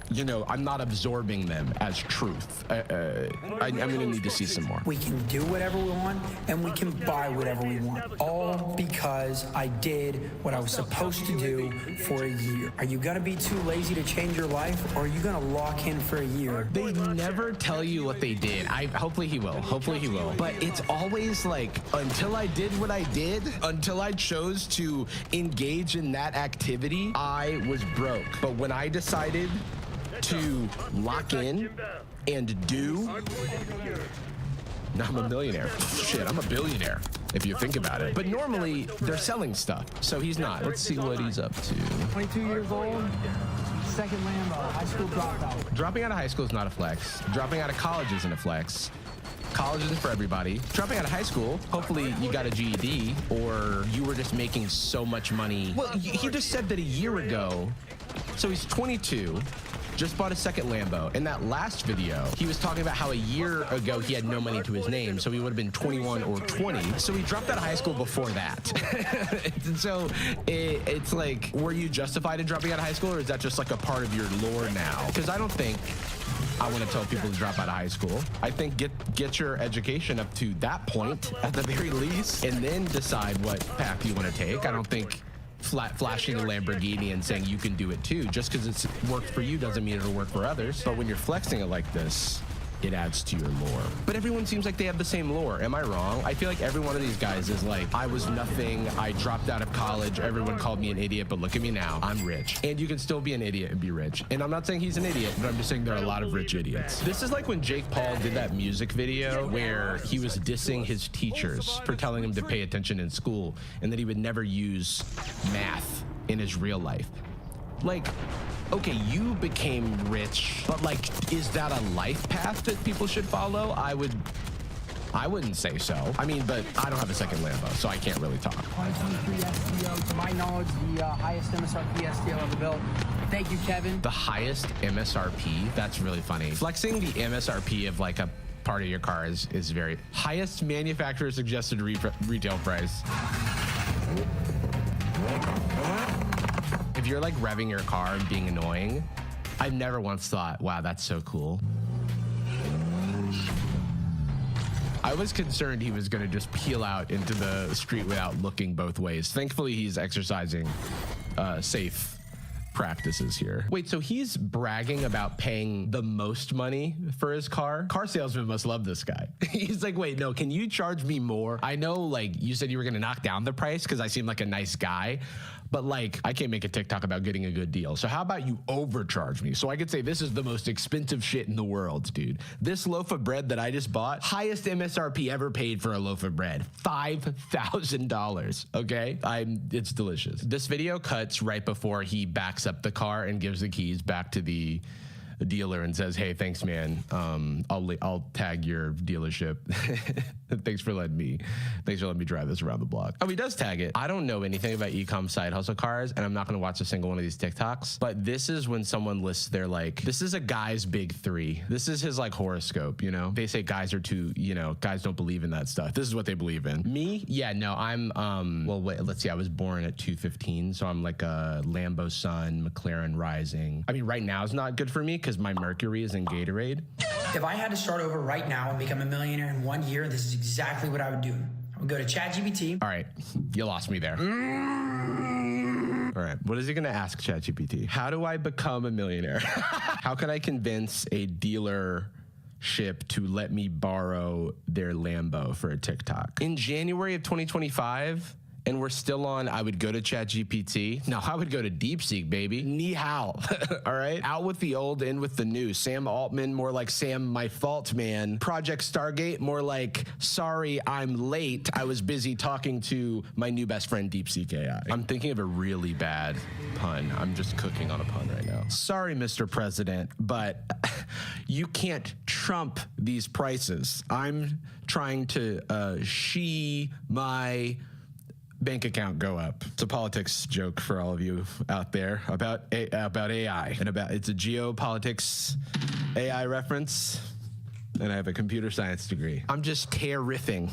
[SPEAKER 14] you know, I'm not absorbing them as truth. I'm gonna need to see some more.
[SPEAKER 15] We can do whatever we want and we can buy whatever we want. All because I did what I was supposed to do for a year. Are you gonna be too lazy to change your life, or are you gonna lock in for a year?
[SPEAKER 14] They never tell you what they did. Hopefully he will. Hopefully he will. But it's always like, until I did what I did, until I chose to engage in that activity, I was broke. But when I decided to lock in and do, now I'm a millionaire. Shit, I'm a billionaire if you think about it. But normally they're selling stuff, so he's not. Let's see what he's up to.
[SPEAKER 17] 22 years old, second Lambo, high school dropout.
[SPEAKER 14] Dropping out of high school is not a flex. Dropping out of college isn't a flex. College isn't for everybody. Dropping out of high school, hopefully you got a GED or you were just making so much money. Well, he just said that a year ago, so he's 22, just bought a second Lambo. In that last video, he was talking about how a year ago he had no money to his name, so he would have been 21 or 20. So he dropped out of high school before that. So it's like, were you justified in dropping out of high school, or is that just like a part of your lore now? Because I don't think I want to tell people to drop out of high school. I think get your education up to that point at the very least, and then decide what path you want to take. I don't think flashing a Lamborghini and saying you can do it too, just because it's worked for you doesn't mean it'll work for others. But when you're flexing it like this, it adds to your lore. But everyone seems like they have the same lore. Am I wrong? I feel like every one of these guys is like, I was nothing, I dropped out of college, everyone called me an idiot, but look at me now, I'm rich. And you can still be an idiot and be rich. And I'm not saying he's an idiot, but I'm just saying there are a lot of rich idiots. This is like when Jake Paul did that music video where he was dissing his teachers for telling him to pay attention in school and that he would never use math in his real life. Like, okay, you became rich, but like, is that a life path that people should follow? I wouldn't say so. I mean, but I don't have a second Lambo, so I can't really talk.
[SPEAKER 17] 2023 STO, to my knowledge, the highest MSRP STO ever built. Thank you, Kevin.
[SPEAKER 14] The highest MSRP? That's really funny. Flexing the MSRP of like a part of your car is very highest manufacturer suggested retail price. If you're like revving your car and being annoying, I've never once thought, wow, that's so cool. I was concerned he was gonna just peel out into the street without looking both ways. Thankfully, he's exercising safe practices here. Wait, so he's bragging about paying the most money for his car? Car salesman must love this guy. He's like, wait, no, can you charge me more? I know, like, you said you were gonna knock down the price because I seem like a nice guy, but like, I can't make a TikTok about getting a good deal. So how about you overcharge me? So I could say this is the most expensive shit in the world, dude. This loaf of bread that I just bought, highest MSRP ever paid for a loaf of bread, $5,000, okay? It's delicious. This video cuts right before he backs up the car and gives the keys back to the dealer and says, hey, thanks, man. I'll tag your dealership. Thanks for letting me drive this around the block. Oh, he does tag it. I don't know anything about e-com side hustle cars, and I'm not gonna watch a single one of these TikToks, but this is when someone lists their like, this is a guy's big three. This is his like horoscope, you know? They say guys are too, you know, guys don't believe in that stuff. This is what they believe in. Me? Yeah, no, I'm, well, wait, let's see. I was born at 215, so I'm like a Lambo Sun, McLaren Rising. I mean, right now is not good for me because my Mercury is in Gatorade.
[SPEAKER 15] If I had to start over right now and become a millionaire in 1 year, this is exactly what I would do. I would go to ChatGPT.
[SPEAKER 14] All right, you lost me there. All right, what is he gonna ask ChatGPT? How do I become a millionaire? How can I convince a dealer ship to let me borrow their Lambo for a TikTok. In January of 2025, and we're still on, I would go to ChatGPT. No, I would go to DeepSeek, baby. Ni hao, all right? Out with the old, in with the new. Sam Altman, more like Sam, my fault, man. Project Stargate, more like, sorry, I'm late. I was busy talking to my new best friend, DeepSeek AI. I'm thinking of a really bad pun. I'm just cooking on a pun right now. Sorry, Mr. President, but you can't trump these prices. I'm trying to my bank account go up. It's a politics joke for all of you out there about AI and it's a geopolitics AI reference, and I have a computer science degree. I'm just terrific.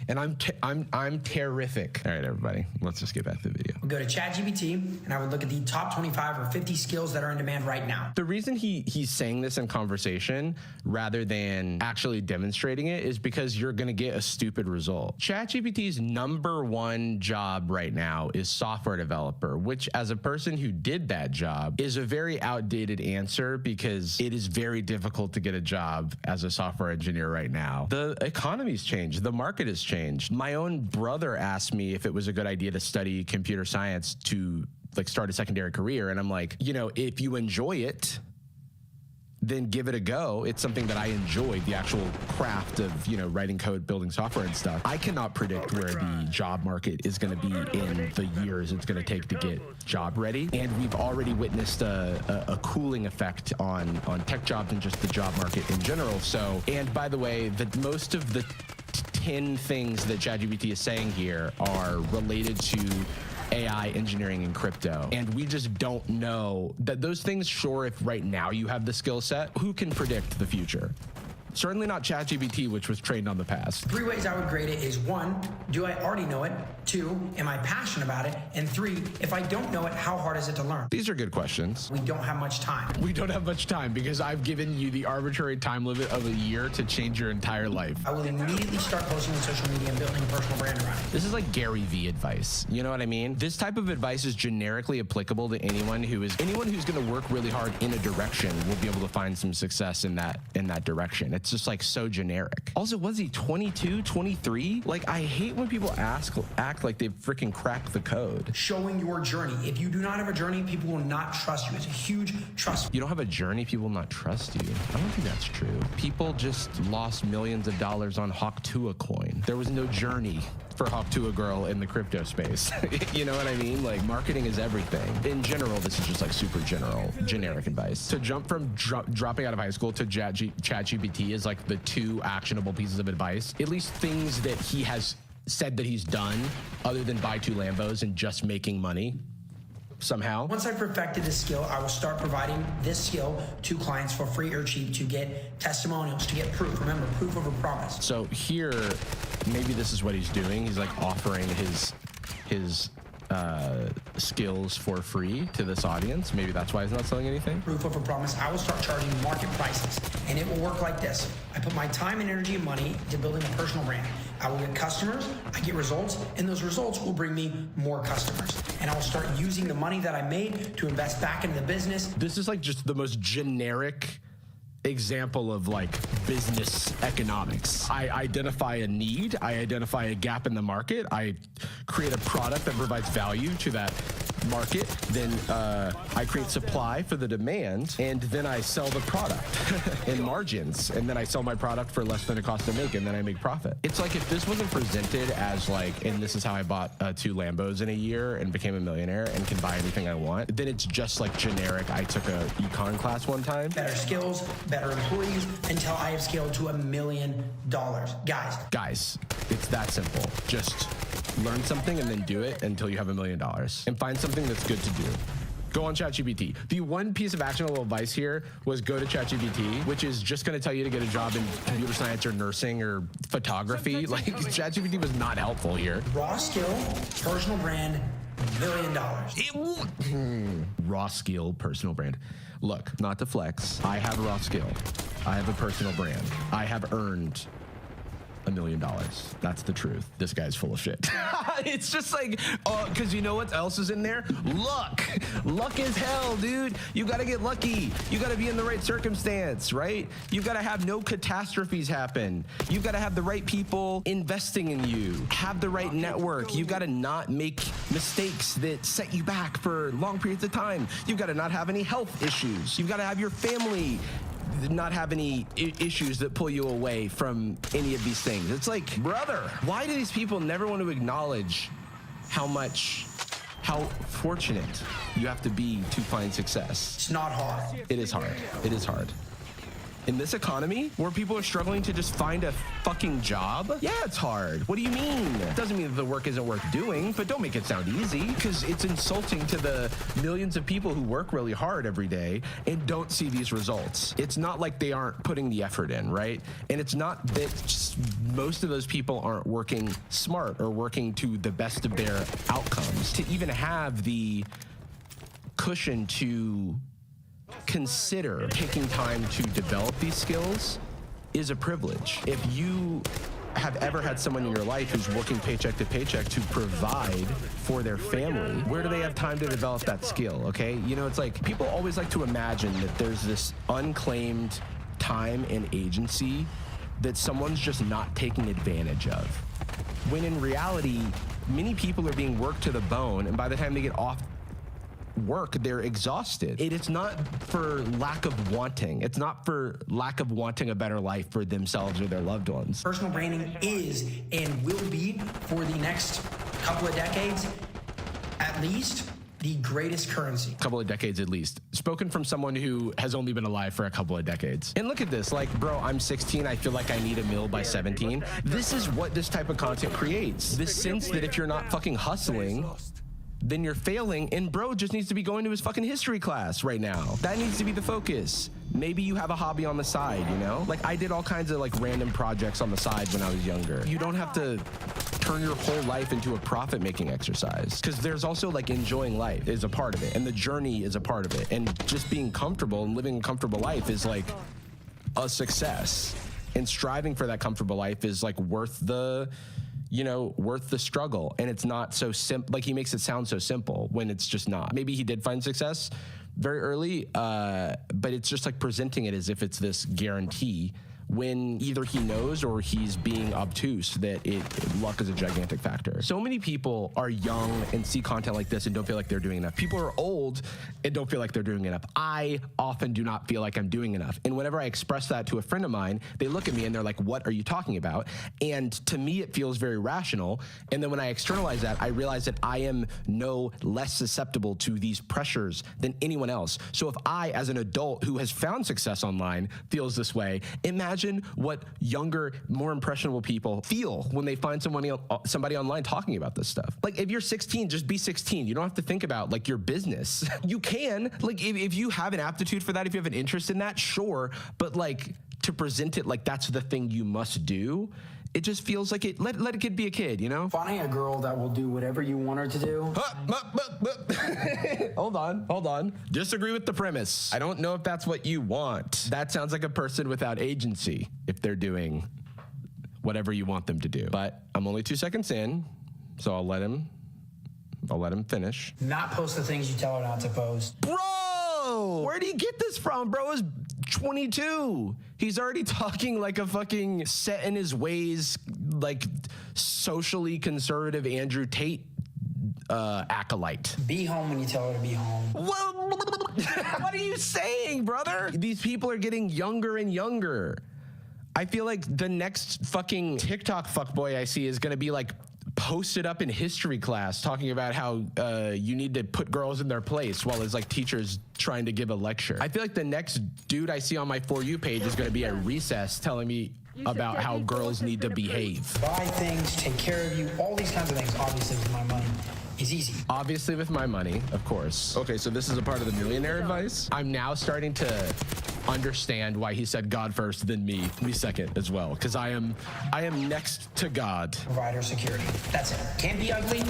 [SPEAKER 14] And I'm terrific. All right, everybody, let's just get back to the video.
[SPEAKER 15] We'll go to ChatGPT, and I would look at the top 25 or 50 skills that are in demand right now.
[SPEAKER 14] The reason he's saying this in conversation rather than actually demonstrating it is because you're going to get a stupid result. ChatGPT's #1 job right now is software developer, which, as a person who did that job, is a very outdated answer because it is very difficult to get a job as a software engineer right now. The economy's changed. The market has changed. My own brother asked me if it was a good idea to study computer science to start a secondary career. And I'm like, if you enjoy it, then give it a go. It's something that I enjoy, the actual craft of, writing code, building software and stuff. I cannot predict where the job market is going to be in the years it's going to take to get job ready. And we've already witnessed a cooling effect on tech jobs and just the job market in general. So, and by the way, that most of the 10 things that ChatGPT is saying here are related to AI, engineering, and crypto. And we just don't know that those things, sure, if right now you have the skill set, who can predict the future? Certainly not ChatGPT, which was trained on the past.
[SPEAKER 15] 3 ways I would grade it is 1, do I already know it? 2, am I passionate about it? And 3, if I don't know it, how hard is it to learn?
[SPEAKER 14] These are good questions.
[SPEAKER 15] We don't have much time.
[SPEAKER 14] We don't have much time because I've given you the arbitrary time limit of a year to change your entire life.
[SPEAKER 15] I will immediately start posting on social media and building a personal brand around it.
[SPEAKER 14] This is like Gary Vee advice. You know what I mean? This type of advice is generically applicable to anyone who's going to work really hard in a direction will be able to find some success in that direction. It's just so generic. Also, was he 22, 23? I hate when people act like they've freaking cracked the code.
[SPEAKER 15] Showing your journey. If you do not have a journey, people will not trust you. It's a huge trust.
[SPEAKER 14] You don't have a journey, people will not trust you. I don't think that's true. People just lost millions of dollars on Hawk Tuah coin. There was no journey for Hawk Tuah girl in the crypto space. You know what I mean? Marketing is everything. In general, this is just super generic advice. To jump from dropping out of high school to ChatGPT is the 2 actionable pieces of advice. At least things that he has said that he's done other than buy 2 Lambos and just making money somehow.
[SPEAKER 15] Once I've perfected this skill, I will start providing this skill to clients for free or cheap to get testimonials, to get proof. Remember, proof over promise.
[SPEAKER 14] So here, maybe this is what he's doing. He's offering his skills for free to this audience. Maybe that's why he's not selling anything.
[SPEAKER 15] Proof over promise. I will start charging market prices, and it will work like this. I put my time and energy and money into building a personal brand. I will get customers, I get results, and those results will bring me more customers. And I will start using the money that I made to invest back into the business.
[SPEAKER 14] This is just the most generic example of business economics. I identify a need, I identify a gap in the market, I create a product that provides value to that market, then I create supply for the demand, and then I sell the product in margins, and then I sell my product for less than it costs to make, and then I make profit. It's if this wasn't presented as and this is how I bought 2 Lambos in a year and became a millionaire and can buy anything I want, then it's just generic. I took a econ class one time.
[SPEAKER 15] Better skills, better employees, until I have scaled to $1 million. Guys,
[SPEAKER 14] it's that simple. Just learn something and then do it until you have $1 million, and find something that's good to do. Go on ChatGPT. The one piece of actionable advice here was go to ChatGPT, which is just going to tell you to get a job in computer science or nursing or photography. ChatGPT was not helpful here.
[SPEAKER 15] Raw skill, personal brand, $1 million.
[SPEAKER 14] Raw skill, personal brand. Look, not to flex, I have a raw skill. I have a personal brand. I have earned $1 $1 million. That's the truth. This guy's full of shit. It's just like, because you know what else is in there? Luck. Luck is hell, dude. You got to get lucky. You got to be in the right circumstance, right? You got to have no catastrophes happen. You got to have the right people investing in you. Have the right network. You got to not make mistakes that set you back for long periods of time. You got to not have any health issues. You've got to have your family not have any issues that pull you away from any of these things. It's like, brother, why do these people never want to acknowledge how fortunate you have to be to find success?
[SPEAKER 15] It's not hard.
[SPEAKER 14] It is hard. It is hard. In this economy, where people are struggling to just find a fucking job, yeah, it's hard. What do you mean? It doesn't mean that the work isn't worth doing, but don't make it sound easy, because it's insulting to the millions of people who work really hard every day and don't see these results. It's not like they aren't putting the effort in, right? And it's not that just most of those people aren't working smart or working to the best of their outcomes. To even have the cushion to consider taking time to develop these skills is a privilege. If you have ever had someone in your life who's working paycheck to paycheck to provide for their family, where do they have time to develop that skill, okay? You know, it's like people always like to imagine that there's this unclaimed time and agency that someone's just not taking advantage of. When in reality, many people are being worked to the bone, and by the time they get off work, they're exhausted. It's not for lack of wanting. It's not for lack of wanting a better life for themselves or their loved ones.
[SPEAKER 15] Personal branding is and will be, for the next couple of decades, at least, the greatest currency.
[SPEAKER 14] Couple of decades at least. Spoken from someone who has only been alive for a couple of decades. And look at this, like, bro, I'm 16, I feel like I need a meal by 17. This is what this type of content creates. This sense that if you're not fucking hustling, then you're failing, and bro just needs to be going to his fucking history class right now. That needs to be the focus. Maybe you have a hobby on the side, you know? Like, I did all kinds of like random projects on the side when I was younger. You don't have to turn your whole life into a profit-making exercise, because there's also like enjoying life is a part of it, and the journey is a part of it, and just being comfortable and living a comfortable life is like a success, and striving for that comfortable life is like worth the struggle. And it's not so simple. Like, he makes it sound so simple when it's just not. Maybe he did find success very early, but it's just like presenting it as if it's this guarantee, when either he knows or he's being obtuse that luck is a gigantic factor. So many people are young and see content like this and don't feel like they're doing enough. People are old and don't feel like they're doing enough. I often do not feel like I'm doing enough. And whenever I express that to a friend of mine, they look at me and they're like, what are you talking about? And to me, it feels very rational. And then when I externalize that, I realize that I am no less susceptible to these pressures than anyone else. So if I, as an adult who has found success online, feels this way, imagine what younger, more impressionable people feel when they find somebody online talking about this stuff. Like, if you're 16, just be 16. You don't have to think about like your business. You can, like, if you have an aptitude for that, if you have an interest in that, sure. But like, to present it like that's the thing you must do, it just feels like let a kid be a kid, you know?
[SPEAKER 15] Finding a girl that will do whatever you want her to do.
[SPEAKER 14] Hold on. Disagree with the premise. I don't know if that's what you want. That sounds like a person without agency if they're doing whatever you want them to do. But I'm only 2 seconds in, so I'll let him finish.
[SPEAKER 15] Not post the things you tell her not to post.
[SPEAKER 14] Bro, where do you get this from? Bro is 22. He's already talking like a fucking set in his ways, like socially conservative Andrew Tate acolyte.
[SPEAKER 15] Be home when you tell her to be home.
[SPEAKER 14] What are you saying, brother? These people are getting younger and younger. I feel like the next fucking TikTok fuckboy I see is gonna be like posted up in history class talking about how you need to put girls in their place while his like teacher's trying to give a lecture. I feel like the next dude I see on my For You page is going to be at recess telling me about how girls need to behave.
[SPEAKER 15] Buy things, take care of you, all these kinds of things, obviously with my money.
[SPEAKER 14] He's easy. Obviously with my money, of course. Okay, so this is a part of the millionaire advice. I'm now starting to understand why he said God first, then me second as well. Because I am next to God.
[SPEAKER 15] Provide her security. That's it. Can't be ugly.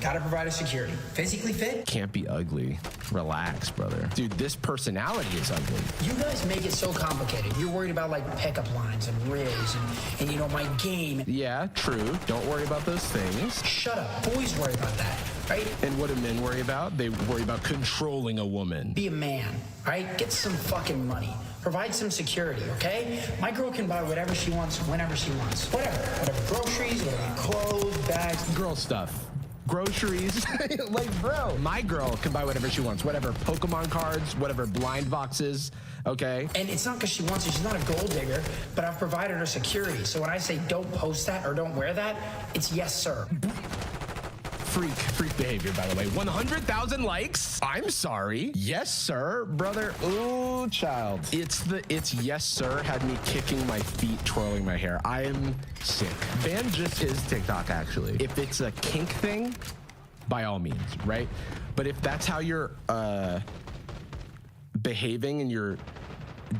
[SPEAKER 15] Gotta provide her security. Physically fit.
[SPEAKER 14] Can't be ugly. Relax, brother. Dude, this personality is ugly.
[SPEAKER 15] You guys make it so complicated. You're worried about like pickup lines and riz and you know my game.
[SPEAKER 14] Yeah, true. Don't worry about those things.
[SPEAKER 15] Shut up. Boys worry about that, right?
[SPEAKER 14] And what do men worry about? They worry about controlling a woman.
[SPEAKER 15] Be a man, right? Get some fucking money. Provide some security, okay? My girl can buy whatever she wants, whenever she wants. Whatever groceries, whatever clothes, bags.
[SPEAKER 14] Girl stuff. Groceries. Like, bro, my girl can buy whatever she wants. Whatever Pokemon cards, whatever blind boxes, okay?
[SPEAKER 15] And it's not because she wants it. She's not a gold digger, but I've provided her security. So when I say don't post that or don't wear that, it's yes, sir.
[SPEAKER 14] Freak behavior, by the way. 100,000 likes? I'm sorry. Yes, sir, brother. Ooh, child. It's yes, sir had me kicking my feet, twirling my hair. I am sick. Ban just his TikTok, actually. If it's a kink thing, by all means, right? But if that's how you're behaving in your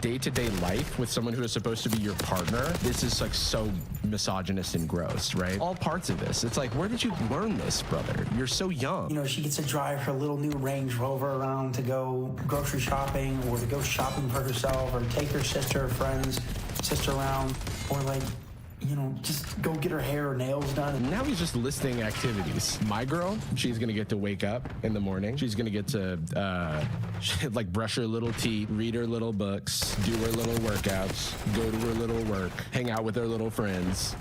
[SPEAKER 14] day-to-day life with someone who is supposed to be your partner, this is like so misogynist and gross, right? All parts of this. It's like, where did you learn this, brother? You're so young.
[SPEAKER 15] You know, she gets to drive her little new Range Rover around to go grocery shopping or to go shopping for herself or take her sister or sister around or like, you know, just go get her hair or nails done.
[SPEAKER 14] And now he's just listing activities. My girl, she's gonna get to wake up in the morning. She's gonna get to like brush her little teeth, read her little books, do her little workouts, go to her little work, hang out with her little friends,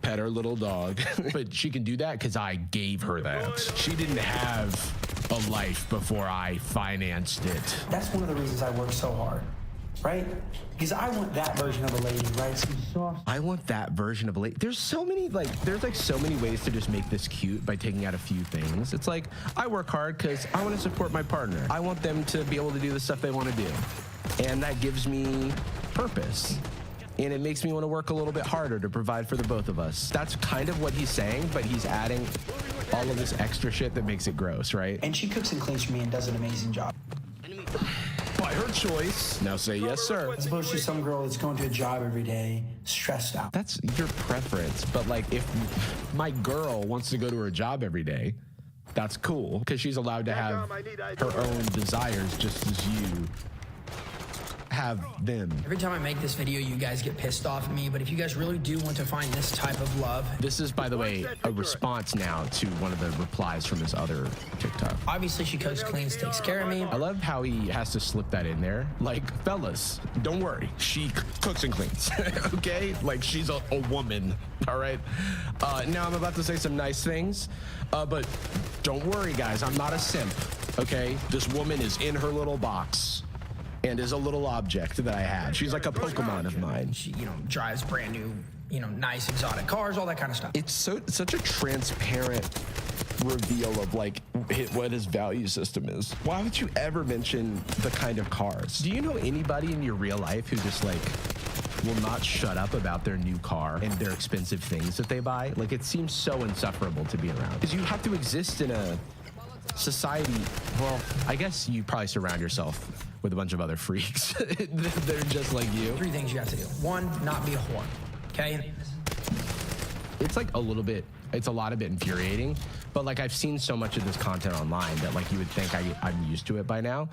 [SPEAKER 14] pet her little dog. But she can do that because I gave her that. She didn't have a life before I financed it.
[SPEAKER 15] That's one of the reasons I work so hard. Right? Because I want that version of a lady, right? Some soft.
[SPEAKER 14] I want that version of a lady. There's so many ways to just make this cute by taking out a few things. It's like, I work hard because I want to support my partner. I want them to be able to do the stuff they want to do. And that gives me purpose. And it makes me want to work a little bit harder to provide for the both of us. That's kind of what he's saying, but he's adding all of this extra shit that makes it gross, right?
[SPEAKER 15] And she cooks and cleans for me and does an amazing job.
[SPEAKER 14] By her choice. Now say yes, sir.
[SPEAKER 15] As opposed to some girl that's going to a job every day, stressed out.
[SPEAKER 14] That's your preference. But like, if my girl wants to go to her job every day, that's cool. Because she's allowed to have her own desires just as you have them.
[SPEAKER 15] Every time I make this video, you guys get pissed off at me, but if you guys really do want to find this type of love...
[SPEAKER 14] This is, by the way, a response now to one of the replies from his other TikTok.
[SPEAKER 15] Obviously, she cooks, cleans, takes care of me.
[SPEAKER 14] I love how he has to slip that in there. Like, fellas, don't worry. She cooks and cleans, okay? Like, she's a woman, all right? Now, I'm about to say some nice things, but don't worry, guys. I'm not a simp, okay? This woman is in her little box and is a little object that I have. She's like a Pokemon of mine.
[SPEAKER 15] She, drives brand new, nice exotic cars, all that kind of stuff.
[SPEAKER 14] It's such a transparent reveal of like what his value system is. Why would you ever mention the kind of cars? Do you know anybody in your real life who just like will not shut up about their new car and their expensive things that they buy? Like, it seems so insufferable to be around. Because you have to exist in a society, well, I guess you probably surround yourself with a bunch of other freaks. They're just like you.
[SPEAKER 15] 3 things you have to do. 1, not be a whore, okay?
[SPEAKER 14] It's like it's a lot of bit infuriating, but like I've seen so much of this content online that like you would think I'm used to it by now,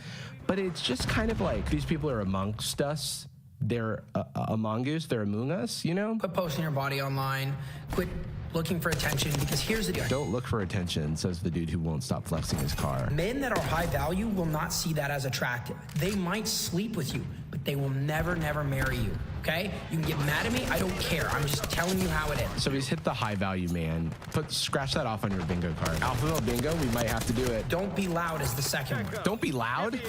[SPEAKER 14] but it's just kind of like these people are amongst us. They're among us, they're among us,
[SPEAKER 15] Quit posting your body online, quit looking for attention, because here's the deal.
[SPEAKER 14] Don't look for attention, says the dude who won't stop flexing his car.
[SPEAKER 15] Men that are high value will not see that as attractive. They might sleep with you, but they will never marry you, okay? You can get mad at me, I don't care. I'm just telling you how it is.
[SPEAKER 14] So he's hit the high value man. Scratch that off on your bingo card. Alphaville bingo, we might have to do it.
[SPEAKER 15] Don't be loud is the second one.
[SPEAKER 14] Don't be loud?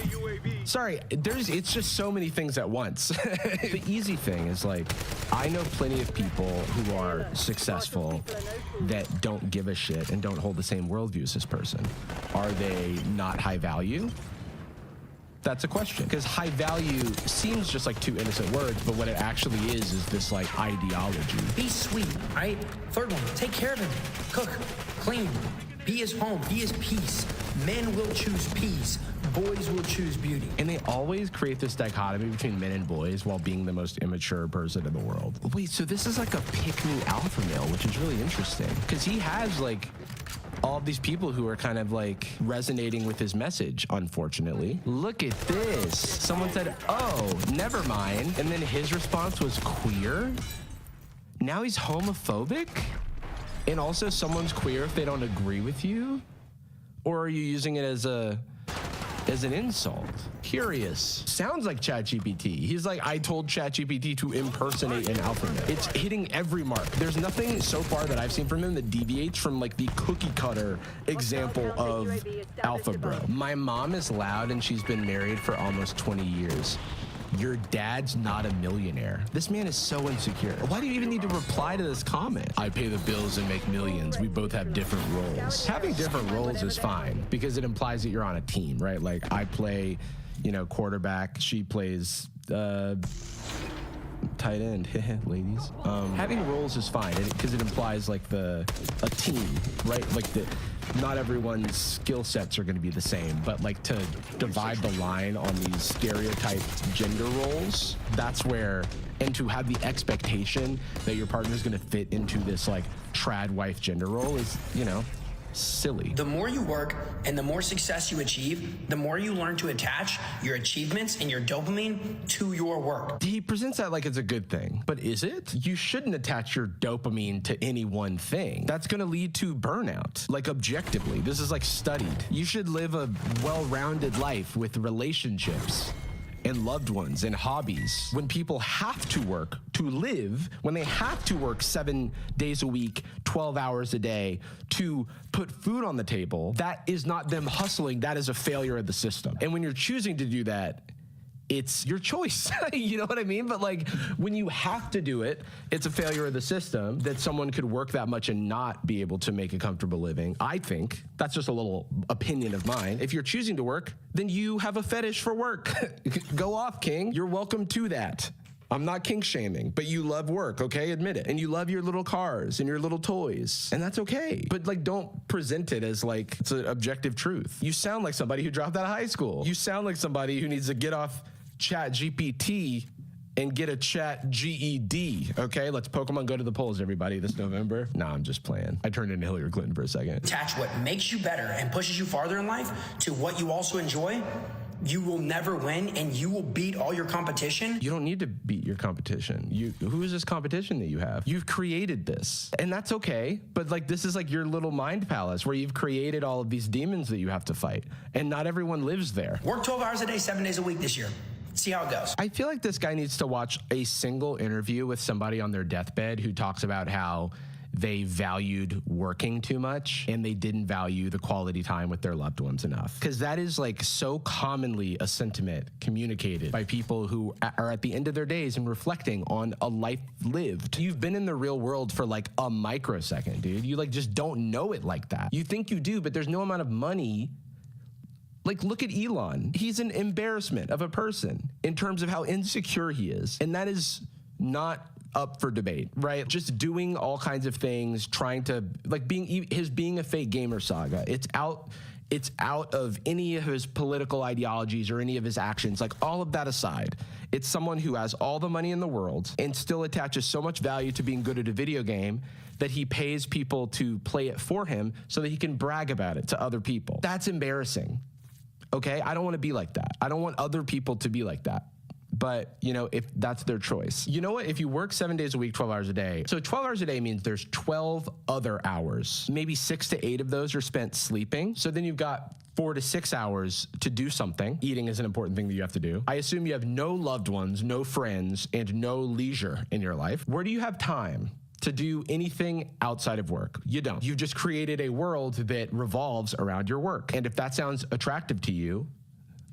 [SPEAKER 14] Sorry, it's just so many things at once. The easy thing is like, I know plenty of people who are successful that don't give a shit and don't hold the same worldview as this person. Are they not high value? That's a question. Because high value seems just like 2 innocent words, but what it actually is this like ideology.
[SPEAKER 15] Be sweet, right? 3rd one, take care of him. Cook, clean, He is home. He is peace. Men will choose peace. Boys will choose beauty.
[SPEAKER 14] And they always create this dichotomy between men and boys while being the most immature person in the world. Wait, so this is like a pick-me alpha male, which is really interesting. Because he has like all of these people who are kind of like resonating with his message, unfortunately. Look at this. Someone said, oh, never mind. And then his response was queer. Now he's homophobic? And also someone's queer if they don't agree with you? Or are you using it as an insult? Curious. Sounds like ChatGPT. He's like, I told ChatGPT to impersonate an alpha male. It's hitting every mark. There's nothing so far that I've seen from him that deviates from like the cookie cutter example of alpha bro. My mom is loud and she's been married for almost 20 years. Your dad's not a millionaire. This man is so insecure. Why do you even need to reply to this comment? I pay the bills and make millions. We both have different roles. Having different roles is fine because it implies that you're on a team, right? Like I play, you know, quarterback. She plays tight end, ladies. Having roles is fine because it implies like a team, right? Like not everyone's skill sets are going to be the same, but like to divide the line on these stereotyped gender roles, that's where, and to have the expectation that your partner is going to fit into this like trad wife gender role is, you know, silly.
[SPEAKER 15] The more you work and the more success you achieve, the more you learn to attach your achievements and your dopamine to your work.
[SPEAKER 14] He presents that like it's a good thing, but is it? You shouldn't attach your dopamine to any one thing. That's going to lead to burnout. Like objectively, this is like studied. You should live a well-rounded life with relationships and loved ones and hobbies. When people have to work to live, when they have to work 7 days a week, 12 hours a day to put food on the table, that is not them hustling, that is a failure of the system. And when you're choosing to do that, it's your choice. You know what I mean? But like when you have to do it, it's a failure of the system that someone could work that much and not be able to make a comfortable living. I think that's just a little opinion of mine. If you're choosing to work, then you have a fetish for work. Go off, king. You're welcome to that. I'm not kink shaming, but you love work, okay? Admit it. And you love your little cars and your little toys, and that's okay. But like, don't present it as like it's an objective truth. You sound like somebody who dropped out of high school. You sound like somebody who needs to get off ChatGPT and get a Chat GED, okay? Let's Pokemon go to the polls, everybody, this November. Nah, I'm just playing. I turned into Hillary Clinton for a second.
[SPEAKER 15] Attach what makes you better and pushes you farther in life to what you also enjoy. You will never win, and you will beat all your competition.
[SPEAKER 14] You don't need to beat your competition. Who is this competition that you have? You've created this, and that's okay. But like, this is like your little mind palace where you've created all of these demons that you have to fight, and not everyone lives there.
[SPEAKER 15] Work 12 hours a day, 7 days a week this year. See how it goes.
[SPEAKER 14] I feel like this guy needs to watch a single interview with somebody on their deathbed who talks about how they valued working too much and they didn't value the quality time with their loved ones enough. Because that is like so commonly a sentiment communicated by people who are at the end of their days and reflecting on a life lived. You've been in the real world for like a microsecond, dude. You like just don't know it like that. You think you do, but there's no amount of money. Like, look at Elon. He's an embarrassment of a person in terms of how insecure he is. And that is not up for debate, right? Just doing all kinds of things, trying to, like, being a fake gamer saga. It's out of any of his political ideologies or any of his actions. Like, all of that aside, it's someone who has all the money in the world and still attaches so much value to being good at a video game that he pays people to play it for him so that he can brag about it to other people. That's embarrassing. Okay, I don't want to be like that. I don't want other people to be like that. But, you know, if that's their choice. You know what? If you work 7 days a week, 12 hours a day. So 12 hours a day means there's 12 other hours. Maybe 6 to 8 of those are spent sleeping. So then you've got 4 to 6 hours to do something. Eating is an important thing that you have to do. I assume you have no loved ones, no friends, and no leisure in your life. Where do you have time to do anything outside of work? You don't. You've just created a world that revolves around your work. And if that sounds attractive to you,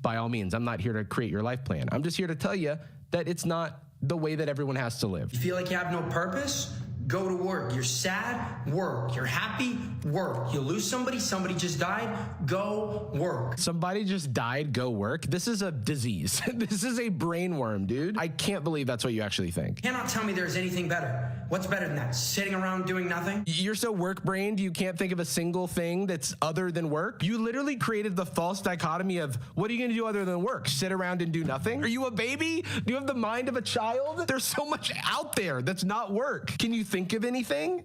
[SPEAKER 14] by all means, I'm not here to create your life plan. I'm just here to tell you that it's not the way that everyone has to live.
[SPEAKER 15] You feel like you have no purpose? Go to work. You're sad? Work. You're happy? Work. You lose somebody? Somebody just died? Go work.
[SPEAKER 14] Somebody just died? Go work? This is a disease. This is a brain worm, dude. I can't believe that's what you actually think.
[SPEAKER 15] Cannot tell me there's anything better. What's better than that? Sitting around doing nothing?
[SPEAKER 14] You're so work-brained you can't think of a single thing that's other than work? You literally created the false dichotomy of, what are you gonna do other than work? Sit around and do nothing? Are you a baby? Do you have the mind of a child? There's so much out there that's not work. Can you think of anything?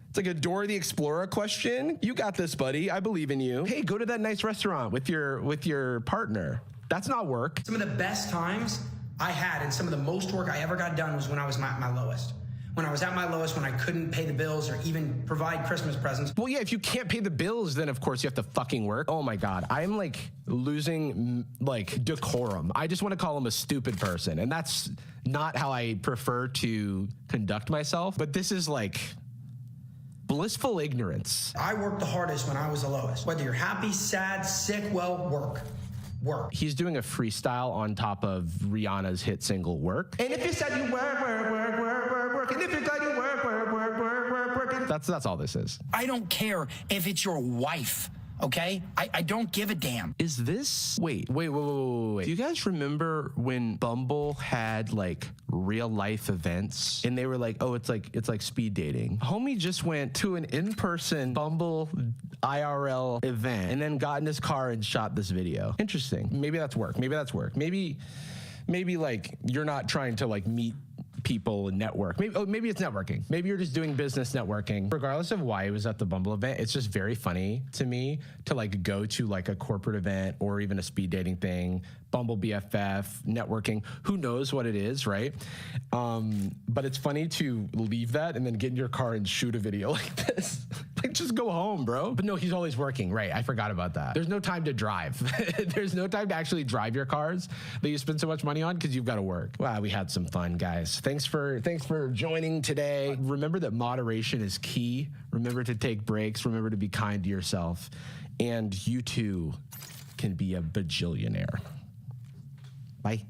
[SPEAKER 14] It's like a Dora the Explorer question. You got this, buddy. I believe in you. Hey, go to that nice restaurant with your partner. That's not work.
[SPEAKER 15] Some of the best times I had and some of the most work I ever got done was when I was my lowest. When I was at my lowest, when I couldn't pay the bills or even provide Christmas presents.
[SPEAKER 14] Well, yeah, if you can't pay the bills, then of course you have to fucking work. Oh my God, I'm like losing like decorum. I just want to call him a stupid person. And that's not how I prefer to conduct myself. But this is like blissful ignorance.
[SPEAKER 15] I worked the hardest when I was the lowest. Whether you're happy, sad, sick, well, work.
[SPEAKER 14] He's doing a freestyle on top of Rihanna's hit single Work. And if you said you work, and if you got you work. That's all this is.
[SPEAKER 18] I don't care if it's your wife, okay? I don't give a damn.
[SPEAKER 14] Is this, wait. Do you guys remember when Bumble had like real life events and they were like, oh, it's like speed dating? Homie just went to an in-person Bumble IRL event and then got in his car and shot this video. Interesting. Maybe that's work. Maybe like you're not trying to like meet people and network. Maybe it's networking. Maybe you're just doing business networking. Regardless of why it was at the Bumble event, it's just very funny to me to like go to like a corporate event or even a speed dating thing, Bumble BFF, networking, who knows what it is, right? But it's funny to leave that and then get in your car and shoot a video like this. Like, just go home, bro. But no, he's always working, right? I forgot about that. There's no time to drive. There's no time to actually drive your cars that you spend so much money on because you've got to work. Wow, we had some fun, guys. Thanks for joining today. Remember that moderation is key. Remember to take breaks. Remember to be kind to yourself. And you too can be a bajillionaire. Bye.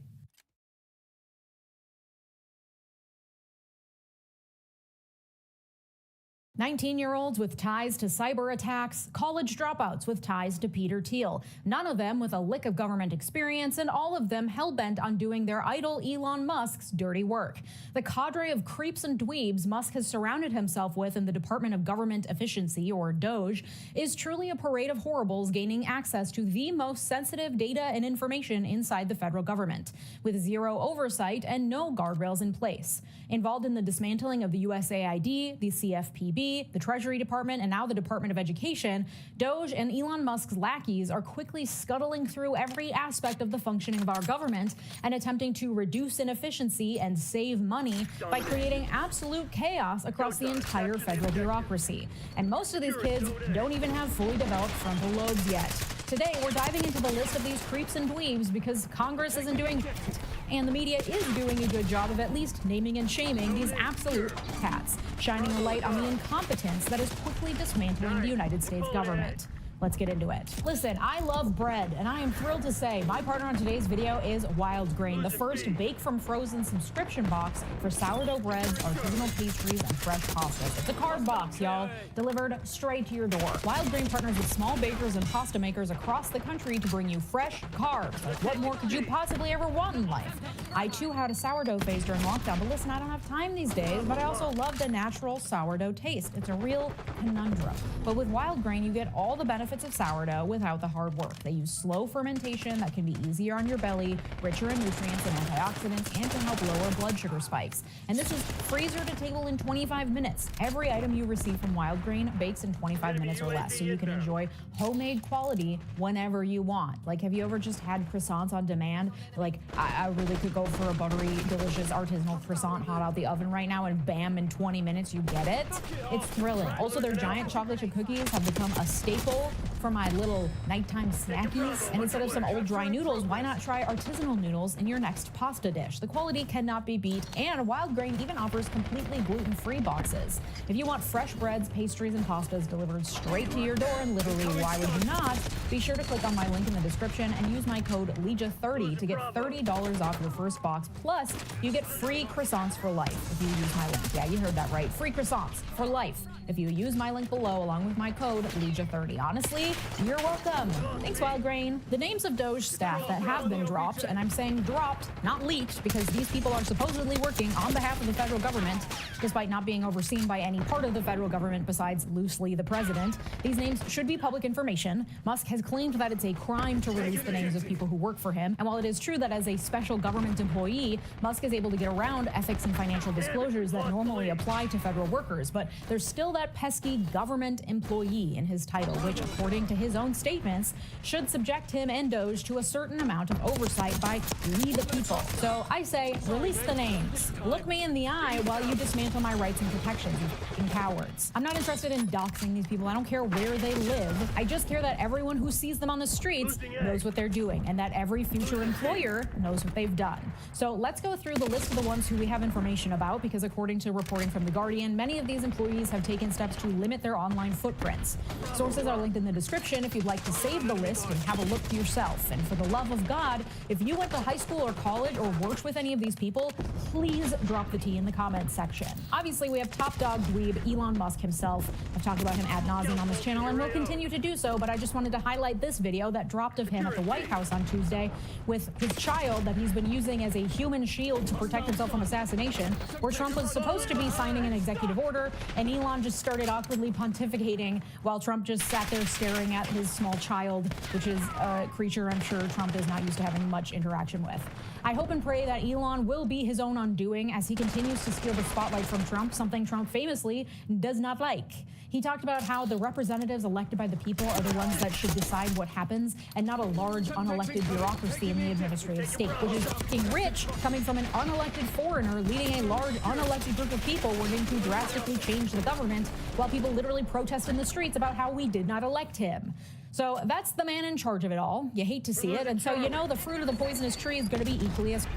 [SPEAKER 19] 19-year-olds with ties to cyber attacks, college dropouts with ties to Peter Thiel, none of them with a lick of government experience, and all of them hell-bent on doing their idol Elon Musk's dirty work. The cadre of creeps and dweebs Musk has surrounded himself with in the Department of Government Efficiency, or DOGE, is truly a parade of horribles gaining access to the most sensitive data and information inside the federal government, with zero oversight and no guardrails in place. Involved in the dismantling of the USAID, the CFPB, the Treasury Department, and now the Department of Education, DOGE and Elon Musk's lackeys are quickly scuttling through every aspect of the functioning of our government and attempting to reduce inefficiency and save money by creating absolute chaos across the entire federal bureaucracy. And most of these kids don't even have fully developed frontal lobes yet. Today, we're diving into the list of these creeps and dweebs because Congress isn't doing it, and the media is doing a good job of at least naming and shaming these absolute cats, shining a light on the incompetence that is quickly dismantling the United States government. Let's get into it. Listen, I love bread, and I am thrilled to say my partner on today's video is Wild Grain, the first bake from frozen subscription box for sourdough breads, artisanal pastries, and fresh pastas. It's a card box, y'all, delivered straight to your door. Wild Grain partners with small bakers and pasta makers across the country to bring you fresh carbs. Like, what more could you possibly ever want in life? I too had a sourdough phase during lockdown, but listen, I don't have time these days, but I also love the natural sourdough taste. It's a real conundrum. But with Wild Grain, you get all the benefits of sourdough without the hard work. They use slow fermentation that can be easier on your belly, richer in nutrients and antioxidants, and can help lower blood sugar spikes. And this is freezer to table in 25 minutes. Every item you receive from Wild Grain bakes in 25 minutes or less, so you can enjoy homemade quality whenever you want. Like, have you ever just had croissants on demand? Like, I really could go for a buttery, delicious artisanal croissant hot out the oven right now, and bam, in 20 minutes you get it. It's thrilling. Also, their giant chocolate chip cookies have become a staple for my little nighttime snackies. And instead of some old dry noodles, why not try artisanal noodles in your next pasta dish? The quality cannot be beat, and Wild Grain even offers completely gluten-free boxes. If you want fresh breads, pastries, and pastas delivered straight to your door, and literally, why would you not? Be sure to click on my link in the description and use my code LEJA30 to get $30 off your first box. Plus, you get free croissants for life if you use my link. Yeah, you heard that right. Free croissants for life if you use my link below along with my code LEJA30. Honestly, You're welcome. Thanks, Wild Grain. The names of Doge staff that have been dropped, and I'm saying dropped, not leaked, because these people are supposedly working on behalf of the federal government, despite not being overseen by any part of the federal government besides loosely the president. These names should be public information. Musk has claimed that it's a crime to release the names of people who work for him. And while it is true that as a special government employee, Musk is able to get around ethics and financial disclosures that normally apply to federal workers, but there's still that pesky government employee in his title, which, according to his own statements, should subject him and Doge to a certain amount of oversight by we the people. So I say, release the names. Look me in the eye while you dismantle my rights and protections, you f***ing cowards. I'm not interested in doxing these people. I don't care where they live. I just care that everyone who sees them on the streets knows what they're doing, and that every future employer knows what they've done. So let's go through the list of the ones who we have information about, because according to reporting from The Guardian, many of these employees have taken steps to limit their online footprints. Sources are linked in the description if you'd like to save the list and have a look for yourself. And for the love of God, if you went to high school or college or worked with any of these people, please drop the tea in the comments section. Obviously, we have top dog dweeb Elon Musk himself. I've talked about him ad nauseum on this channel and will continue to do so, but I just wanted to highlight this video that dropped of him at the White House on Tuesday with his child that he's been using as a human shield to protect himself from assassination, where Trump was supposed to be signing an executive order, and Elon just started awkwardly pontificating while Trump just sat there staring at his small child, which is a creature I'm sure Trump is not used to having much interaction with. I hope and pray that Elon will be his own undoing as he continues to steal the spotlight from Trump, something Trump famously does not like. He talked about how the representatives elected by the people are the ones that should decide what happens, and not a large unelected bureaucracy in the administrative state, which is fucking rich coming from an unelected foreigner leading a large unelected group of people working to drastically change the government while people literally protest in the streets about how we did not elect him. So that's the man in charge of it all. You hate to see it, and so you know the fruit of the poisonous tree is going to be equally as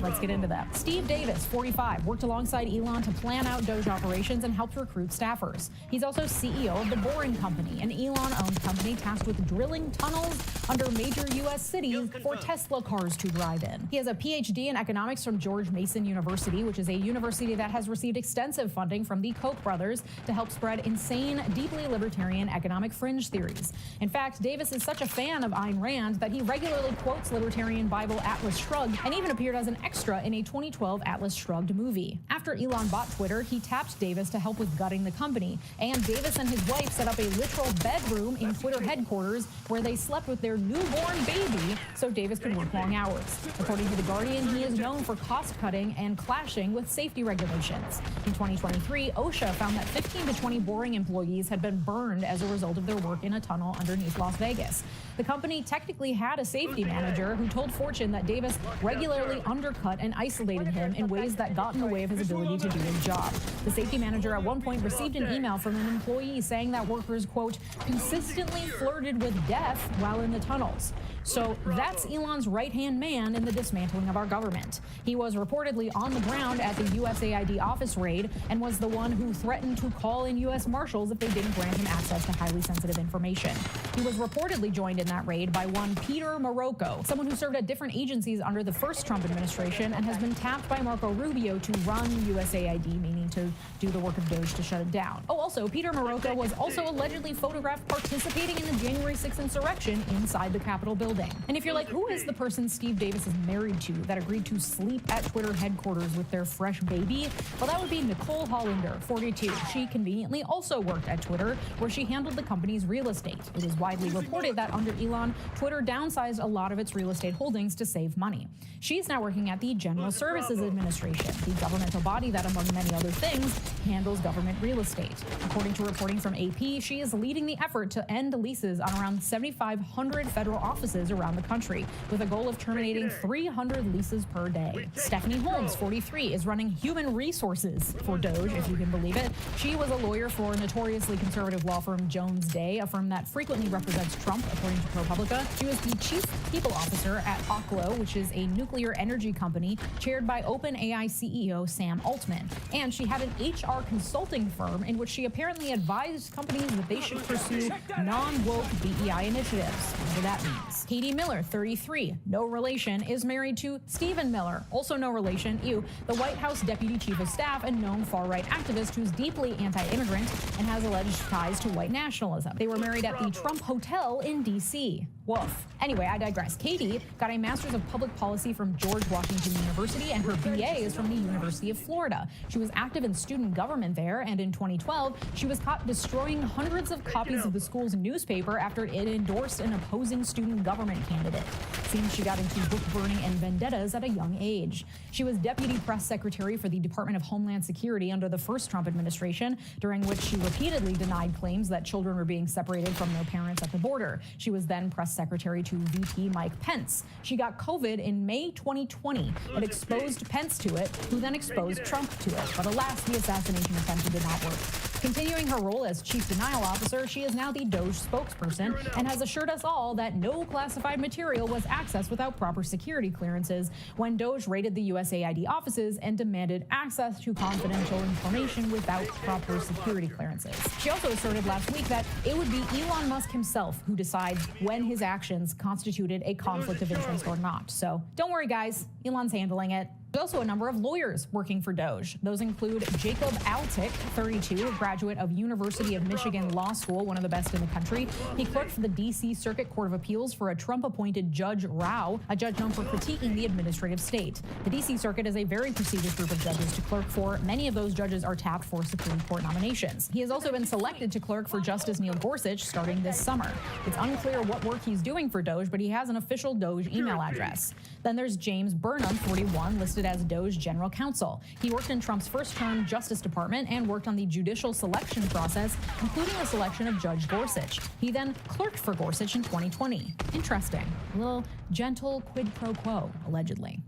[SPEAKER 19] Let's get into that. Steve Davis, 45, worked alongside Elon to plan out Doge operations and helped recruit staffers. He's also CEO of The Boring Company, an Elon-owned company tasked with drilling tunnels under major U.S. cities for Tesla cars to drive in. He has a PhD in economics from George Mason University, which is a university that has received extensive funding from the Koch brothers to help spread insane, deeply libertarian economic fringe theories. In fact, Davis is such a fan of Ayn Rand that he regularly quotes libertarian Bible Atlas Shrugged and even appeared as an extra in a 2012 Atlas Shrugged movie. After Elon bought Twitter, he tapped Davis to help with gutting the company, and Davis and his wife set up a literal bedroom in Twitter headquarters where they slept with their newborn baby so Davis could work long hours. According to The Guardian, he is known for cost-cutting and clashing with safety regulations. In 2023, OSHA found that 15 to 20 Boring employees had been burned as a result of their work in a tunnel underneath Las Vegas. The company technically had a safety manager who told Fortune that Davis regularly undercut and isolated him in ways that got in the way of his ability to do his job. The safety manager at one point received an email from an employee saying that workers, quote, consistently flirted with death while in the tunnels. So that's Elon's right-hand man in the dismantling of our government. He was reportedly on the ground at the USAID office raid and was the one who threatened to call in U.S. Marshals if they didn't grant him access to highly sensitive information. He was reportedly joined in that raid by one Peter Marocco, someone who served at different agencies under the first Trump administration and has been tapped by Marco Rubio to run USAID, meaning to do the work of Doge to shut it down. Oh, also, Peter Marocco was also allegedly photographed participating in the January 6th insurrection inside the Capitol building. And if you're like, who is the person Steve Davis is married to that agreed to sleep at Twitter headquarters with their fresh baby? Well, that would be Nicole Hollander, 42. She conveniently also worked at Twitter, where she handled the company's real estate. It is widely reported that under Elon, Twitter downsized a lot of its real estate holdings to save money. She's now working at the General Services Administration, the governmental body that, among many other things, handles government real estate. According to reporting from AP, she is leading the effort to end leases on around 7,500 federal offices around the country, with a goal of terminating 300 leases per day. Stephanie Holmes, 43, is running human resources for Doge, if you can believe it. She was a lawyer for notoriously conservative law firm Jones Day, a firm that frequently represents Trump, according to ProPublica. She was the chief people officer at Oklo, which is a nuclear energy company chaired by OpenAI CEO Sam Altman. And she had an HR consulting firm in which she apparently advised companies that they should pursue non-woke DEI initiatives, whatever that means. Katie Miller, 33, no relation, is married to Stephen Miller, also no relation, the White House Deputy Chief of Staff and known far-right activist who's deeply anti-immigrant and has alleged ties to white nationalism. They were married at the Trump hotel in D.C. Woof. Anyway, I digress. Katie got a Master's of Public Policy from George Washington University, and her BA is from the University of Florida. She was active in student government there, and in 2012, she was caught destroying hundreds of copies of the school's newspaper after it endorsed an opposing student government candidate. Seems she got into book burning and vendettas at a young age. She was deputy press secretary for the Department of Homeland Security under the first Trump administration, during which she repeatedly denied claims that children were being separated from their parents at the border. She was then press secretary to VP Mike Pence. She got COVID in May 2020 and exposed Pence to it, who then exposed Trump to it. But alas, the assassination attempt did not work. Continuing her role as chief denial officer, she is now the Doge spokesperson and has assured us all that no classified material was accessed without proper security clearances when Doge raided the USAID offices and demanded access to confidential information without proper security clearances. She also asserted last week that it would be Elon Musk himself who decides when his actions constituted a conflict of interest or not. So don't worry, guys. Elon's handling it. There's also a number of lawyers working for Doge. Those include Jacob Altick, 32, a graduate of University of Michigan Law School, one of the best in the country. He clerked for the D.C. Circuit Court of Appeals for a Trump-appointed Judge Rao, a judge known for critiquing the administrative state. The D.C. Circuit is a very prestigious group of judges to clerk for. Many of those judges are tapped for Supreme Court nominations. He has also been selected to clerk for Justice Neil Gorsuch starting this summer. It's unclear what work he's doing for Doge, but he has an official Doge email address. Then there's James Burnham, 41, listed as Doge General Counsel. He worked in Trump's first-term Justice Department and worked on the judicial selection process, including the selection of Judge Gorsuch. He then clerked for Gorsuch in 2020. Interesting. A little gentle quid pro quo, allegedly.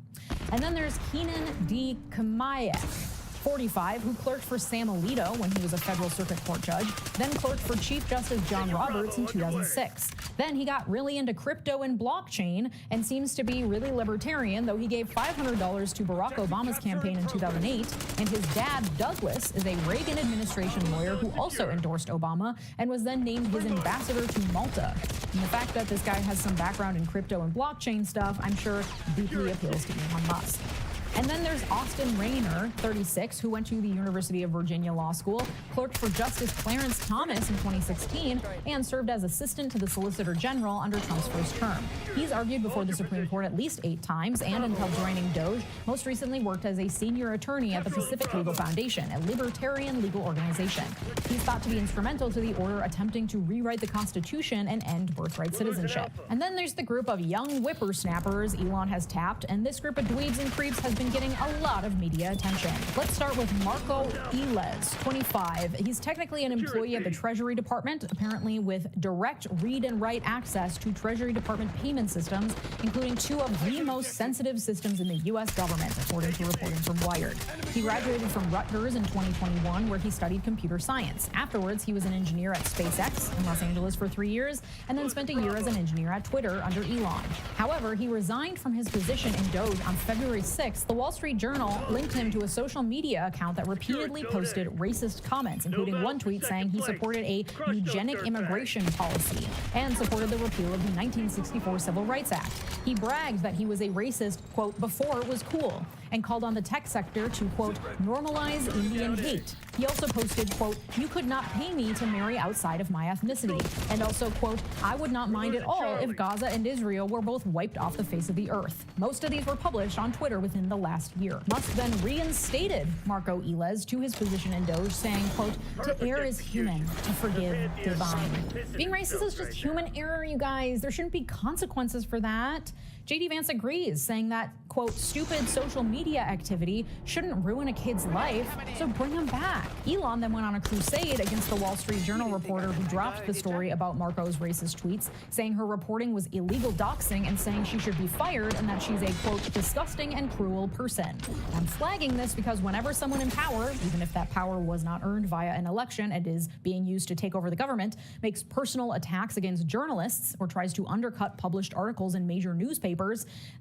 [SPEAKER 19] And then there's Keenan D. Kamayev, 45, who clerked for Sam Alito when he was a federal circuit court judge, then clerked for Chief Justice John Roberts in 2006. Then he got really into crypto and blockchain and seems to be really libertarian, though he gave $500 to Barack Obama's campaign in 2008. And his dad, Douglas, is a Reagan administration lawyer who also endorsed Obama and was then named his ambassador to Malta. And the fact that this guy has some background in crypto and blockchain stuff, I'm sure deeply appeals to Elon Musk. And then there's Austin Rayner, 36, who went to the University of Virginia Law School, clerked for Justice Clarence Thomas in 2016, and served as assistant to the Solicitor General under Trump's first term. He's argued before the Supreme Court at least 8 times, and until joining Doge, most recently worked as a senior attorney at the Pacific Legal Foundation, a libertarian legal organization. He's thought to be instrumental to the order attempting to rewrite the Constitution and end birthright citizenship. And then there's the group of young whippersnappers Elon has tapped, and this group of dweebs and creeps has been getting a lot of media attention. Let's start with Marco Iles, 25. He's technically an employee at the Treasury Department, apparently with direct read and write access to Treasury Department payment systems, including 2 of the most sensitive systems in the U.S. government, according to reporting from Wired. He graduated from Rutgers in 2021, where he studied computer science. Afterwards, he was an engineer at SpaceX in Los Angeles for 3 years, and then spent a year as an engineer at Twitter under Elon. However, he resigned from his position in Doge on February 6th. The Wall Street Journal linked him to a social media account that repeatedly posted racist comments, including one tweet saying he supported a eugenic immigration policy and supported the repeal of the 1964 Civil Rights Act. He bragged that he was a racist, quote, before it was cool, and called on the tech sector to, quote, normalize Indian hate. He also posted, quote, you could not pay me to marry outside of my ethnicity, and also, quote, I would not mind at all if Gaza and Israel were both wiped off the face of the earth. Most of these were published on Twitter within the last year. Musk then reinstated Marco Iles to his position in Doge, saying, quote, to err is human, to forgive divine. Being racist is just human error, you guys. There shouldn't be consequences for that. J.D. Vance agrees, saying that, quote, stupid social media activity shouldn't ruin a kid's life, so bring him back. Elon then went on a crusade against the Wall Street Journal reporter who dropped the story about Marco's racist tweets, saying her reporting was illegal doxing and saying she should be fired and that she's a, quote, disgusting and cruel person. I'm flagging this because whenever someone in power, even if that power was not earned via an election and is being used to take over the government, makes personal attacks against journalists or tries to undercut published articles in major newspapers,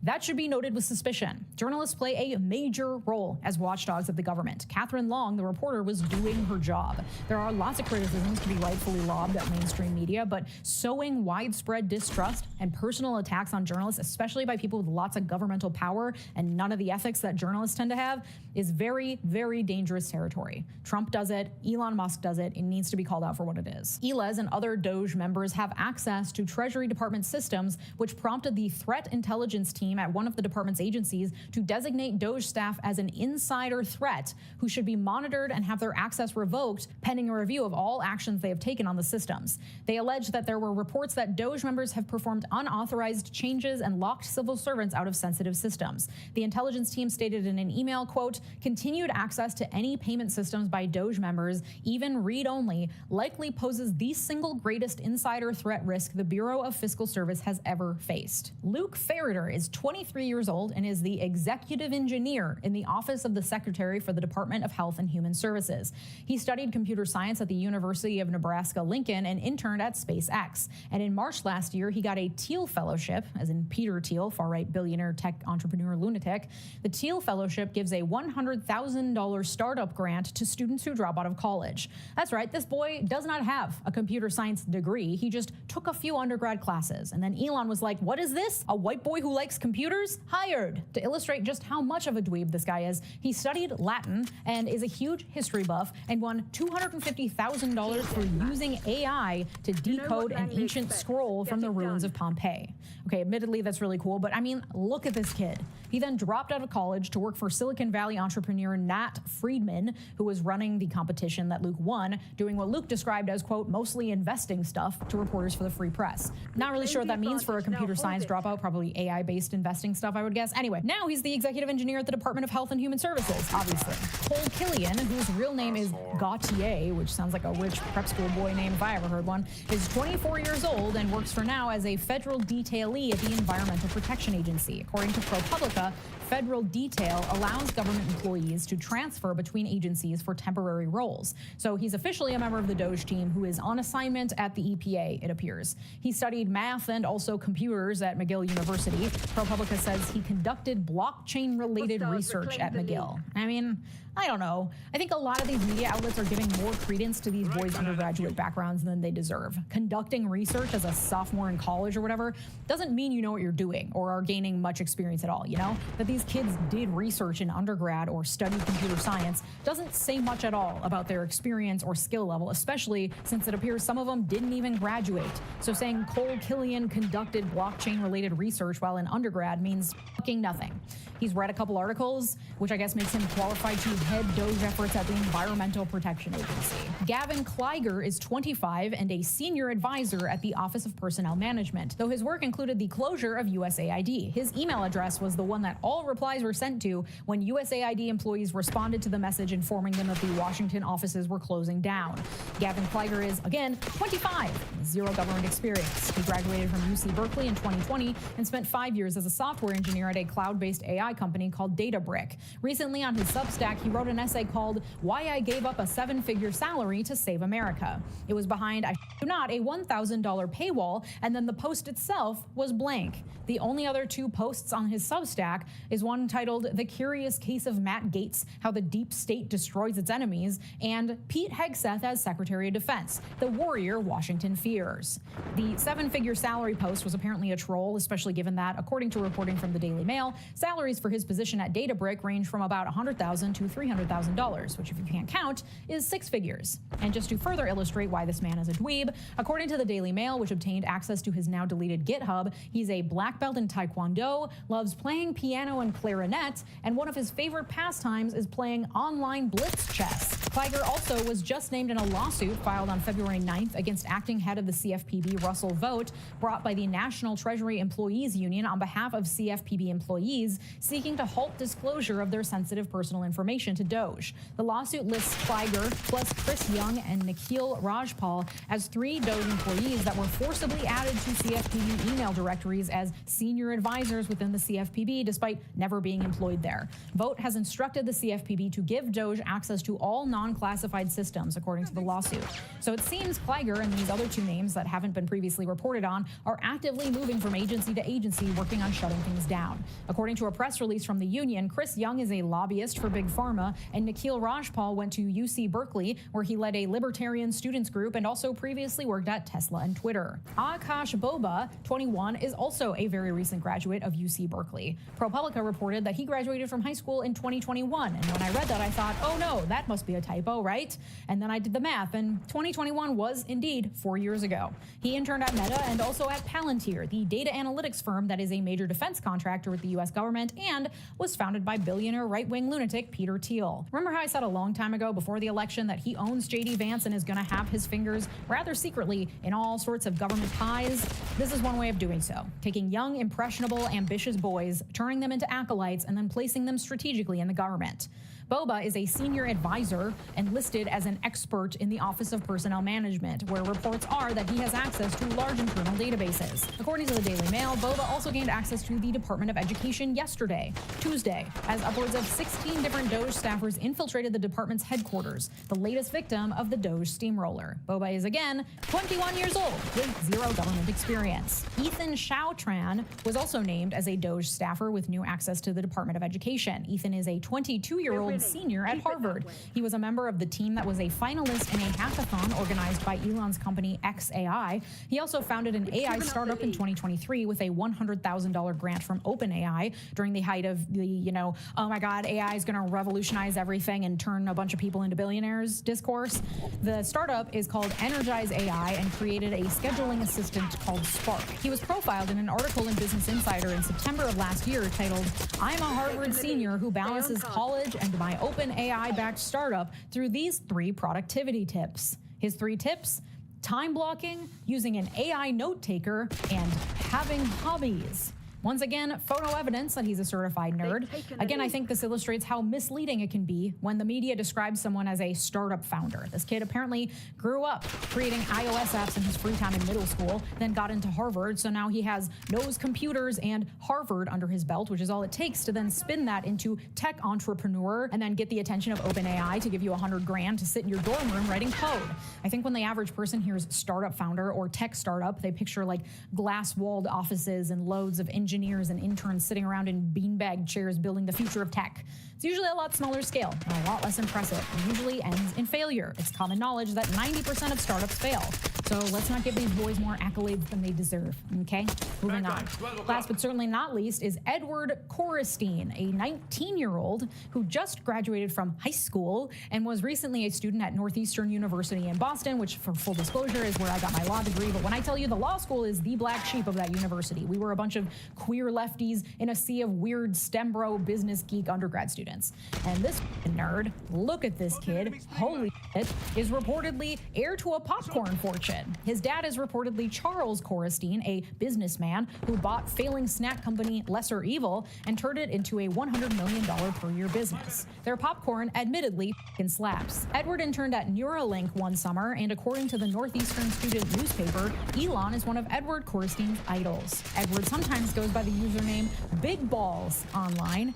[SPEAKER 19] that should be noted with suspicion. Journalists play a major role as watchdogs of the government. Catherine Long, the reporter, was doing her job. There are lots of criticisms to be rightfully lobbed at mainstream media, but sowing widespread distrust and personal attacks on journalists, especially by people with lots of governmental power and none of the ethics that journalists tend to have, is very, very dangerous territory. Trump does it. Elon Musk does it. It needs to be called out for what it is. Eliz and other Doge members have access to Treasury Department systems, which prompted the threat intelligence team at one of the department's agencies to designate Doge staff as an insider threat who should be monitored and have their access revoked pending a review of all actions they have taken on the systems. They allege that there were reports that Doge members have performed unauthorized changes and locked civil servants out of sensitive systems. The intelligence team stated in an email, quote, "Continued access to any payment systems by Doge members, even read-only, likely poses the single greatest insider threat risk the Bureau of Fiscal Service has ever faced." Luke Ferreter is 23 years old and is the executive engineer in the Office of the Secretary for the Department of Health and Human Services. He studied computer science at the University of Nebraska-Lincoln and interned at SpaceX. And in March last year, he got a Thiel Fellowship, as in Peter Thiel, far-right billionaire tech entrepreneur lunatic. The Thiel Fellowship gives a $100,000 startup grant to students who drop out of college. That's right, this boy does not have a computer science degree. He just took a few undergrad classes. And then Elon was like, what is this? A white boy who likes computers? Hired. To illustrate just how much of a dweeb this guy is, he studied Latin and is a huge history buff and won $250,000 for using AI to decode an ancient scroll from the ruins of Pompeii. Okay, admittedly, that's really cool, but I mean, look at this kid. He then dropped out of college to work for Silicon Valley entrepreneur Nat Friedman, who was running the competition that Luke won, doing what Luke described as, quote, mostly investing stuff to reporters for the Free Press. Not really sure what that means for a computer science dropout, probably AI-based investing stuff, I would guess. Anyway, now he's the executive engineer at the Department of Health and Human Services, obviously. Cole Killian, whose real name is Gautier, which sounds like a rich prep school boy name if I ever heard one, is 24 years old and works for now as a federal detailee at the Environmental Protection Agency. According to ProPublica, federal detail allows government employees to transfer between agencies for temporary roles. So he's officially a member of the Doge team who is on assignment at the EPA, it appears. He studied math and also computers at McGill University. ProPublica says he conducted blockchain-related research at McGill. I mean, I don't know. I think a lot of these media outlets are giving more credence to these boys' undergraduate backgrounds than they deserve. Conducting research as a sophomore in college or whatever doesn't mean you know what you're doing or are gaining much experience at all, you know? That these kids did research in undergrad or studied computer science doesn't say much at all about their experience or skill level, especially since it appears some of them didn't even graduate. So saying Cole Killian conducted blockchain-related research while in undergrad means fucking nothing. He's read a couple articles, which I guess makes him qualified to head Doge efforts at the Environmental Protection Agency. Gavin Kleiger is 25 and a senior advisor at the Office of Personnel Management. Though his work included the closure of USAID, his email address was the one that all replies were sent to when USAID employees responded to the message informing them that the Washington offices were closing down. Gavin Kleiger is, again, 25, zero government experience. He graduated from UC Berkeley in 2020 and spent 5 years as a software engineer at a cloud-based AI company called Databricks. Recently on his Substack, he wrote an essay called Why I Gave Up a Seven-Figure Salary to Save America. It was behind, I do not, a $1,000 paywall, and then the post itself was blank. The only other two posts on his Substack is one titled The Curious Case of Matt Gaetz, How the Deep State Destroys Its Enemies, and Pete Hegseth as Secretary of Defense, The Warrior Washington Fears. The seven-figure salary post was apparently a troll, especially given that, according to reporting from the Daily Mail, salaries for his position at Databricks range from about $100,000 to $300,000, which if you can't count, is six figures. And just to further illustrate why this man is a dweeb, according to the Daily Mail, which obtained access to his now deleted GitHub, he's a black belt in Taekwondo, loves playing piano and clarinet, and one of his favorite pastimes is playing online blitz chess. Kleiger also was just named in a lawsuit filed on February 9th against acting head of the CFPB, Russell Vogt, brought by the National Treasury Employees Union on behalf of CFPB employees seeking to halt disclosure of their sensitive personal information to Doge. The lawsuit lists Kleiger plus Chris Young and Nikhil Rajpal as 3 Doge employees that were forcibly added to CFPB email directories as senior advisors within the CFPB despite never being employed there. Vogt has instructed the CFPB to give Doge access to all non non-classified systems, according to the lawsuit. So it seems Kleiger and these other two names that haven't been previously reported on are actively moving from agency to agency, working on shutting things down. According to a press release from the union, Chris Young is a lobbyist for Big Pharma, and Nikhil Rajpal went to UC Berkeley, where he led a libertarian students group and also previously worked at Tesla and Twitter. Akash Boba, 21, is also a very recent graduate of UC Berkeley. ProPublica reported that he graduated from high school in 2021, and when I read that, I thought, oh no, that must be a typo, right? And then I did the math, and 2021 was indeed 4 years ago. He interned at Meta and also at Palantir, the data analytics firm that is a major defense contractor with the U.S. government and was founded by billionaire right-wing lunatic Peter Thiel. Remember how I said a long time ago before the election that he owns J.D. Vance and is going to have his fingers rather secretly in all sorts of government pies? This is one way of doing so, taking young, impressionable, ambitious boys, turning them into acolytes, and then placing them strategically in the government. Boba is a senior advisor and listed as an expert in the Office of Personnel Management, where reports are that he has access to large internal databases. According to the Daily Mail, Boba also gained access to the Department of Education yesterday, Tuesday, as upwards of 16 different DOGE staffers infiltrated the department's headquarters, the latest victim of the DOGE steamroller. Boba is again 21 years old with zero government experience. Ethan Chautran was also named as a DOGE staffer with new access to the Department of Education. Ethan is a 22-year-old senior at Harvard. He was a member of the team that was a finalist in a hackathon organized by Elon's company XAI. He also founded an AI startup in 2023 with a $100,000 grant from OpenAI during the height of the, oh my God, AI is going to revolutionize everything and turn a bunch of people into billionaires discourse. The startup is called Energize AI and created a scheduling assistant called Spark. He was profiled in an article in Business Insider in September of last year titled, "I'm a Harvard senior who balances college and my open AI-backed startup through these 3 productivity tips." His 3 tips: time blocking, using an AI note taker, and having hobbies. Once again, photo evidence that he's a certified nerd. Again, I think this illustrates how misleading it can be when the media describes someone as a startup founder. This kid apparently grew up creating iOS apps in his free time in middle school, then got into Harvard, so now he knows computers and Harvard under his belt, which is all it takes to then spin that into tech entrepreneur and then get the attention of OpenAI to give you $100,000 to sit in your dorm room writing code. I think when the average person hears startup founder or tech startup, they picture like glass-walled offices and loads of engineers and interns sitting around in beanbag chairs building the future of tech. It's usually a lot smaller scale and a lot less impressive, and usually ends in failure. It's common knowledge that 90% of startups fail. So let's not give these boys more accolades than they deserve, okay? Moving on. Last but certainly not least is Edward Korestein, a 19-year-old who just graduated from high school and was recently a student at Northeastern University in Boston, which, for full disclosure, is where I got my law degree. But when I tell you the law school is the black sheep of that university, we were a bunch of queer lefties in a sea of weird STEM bro business geek undergrad students. And this nerd, look at this kid, holy shit, is reportedly heir to a popcorn fortune. His dad is reportedly Charles Korestein, a businessman who bought failing snack company Lesser Evil and turned it into a $100 million per year business. Their popcorn admittedly f***ing slaps. Edward interned at Neuralink one summer, and according to the Northeastern Student newspaper, Elon is one of Edward Korestein's idols. Edward sometimes goes by the username Big Balls online,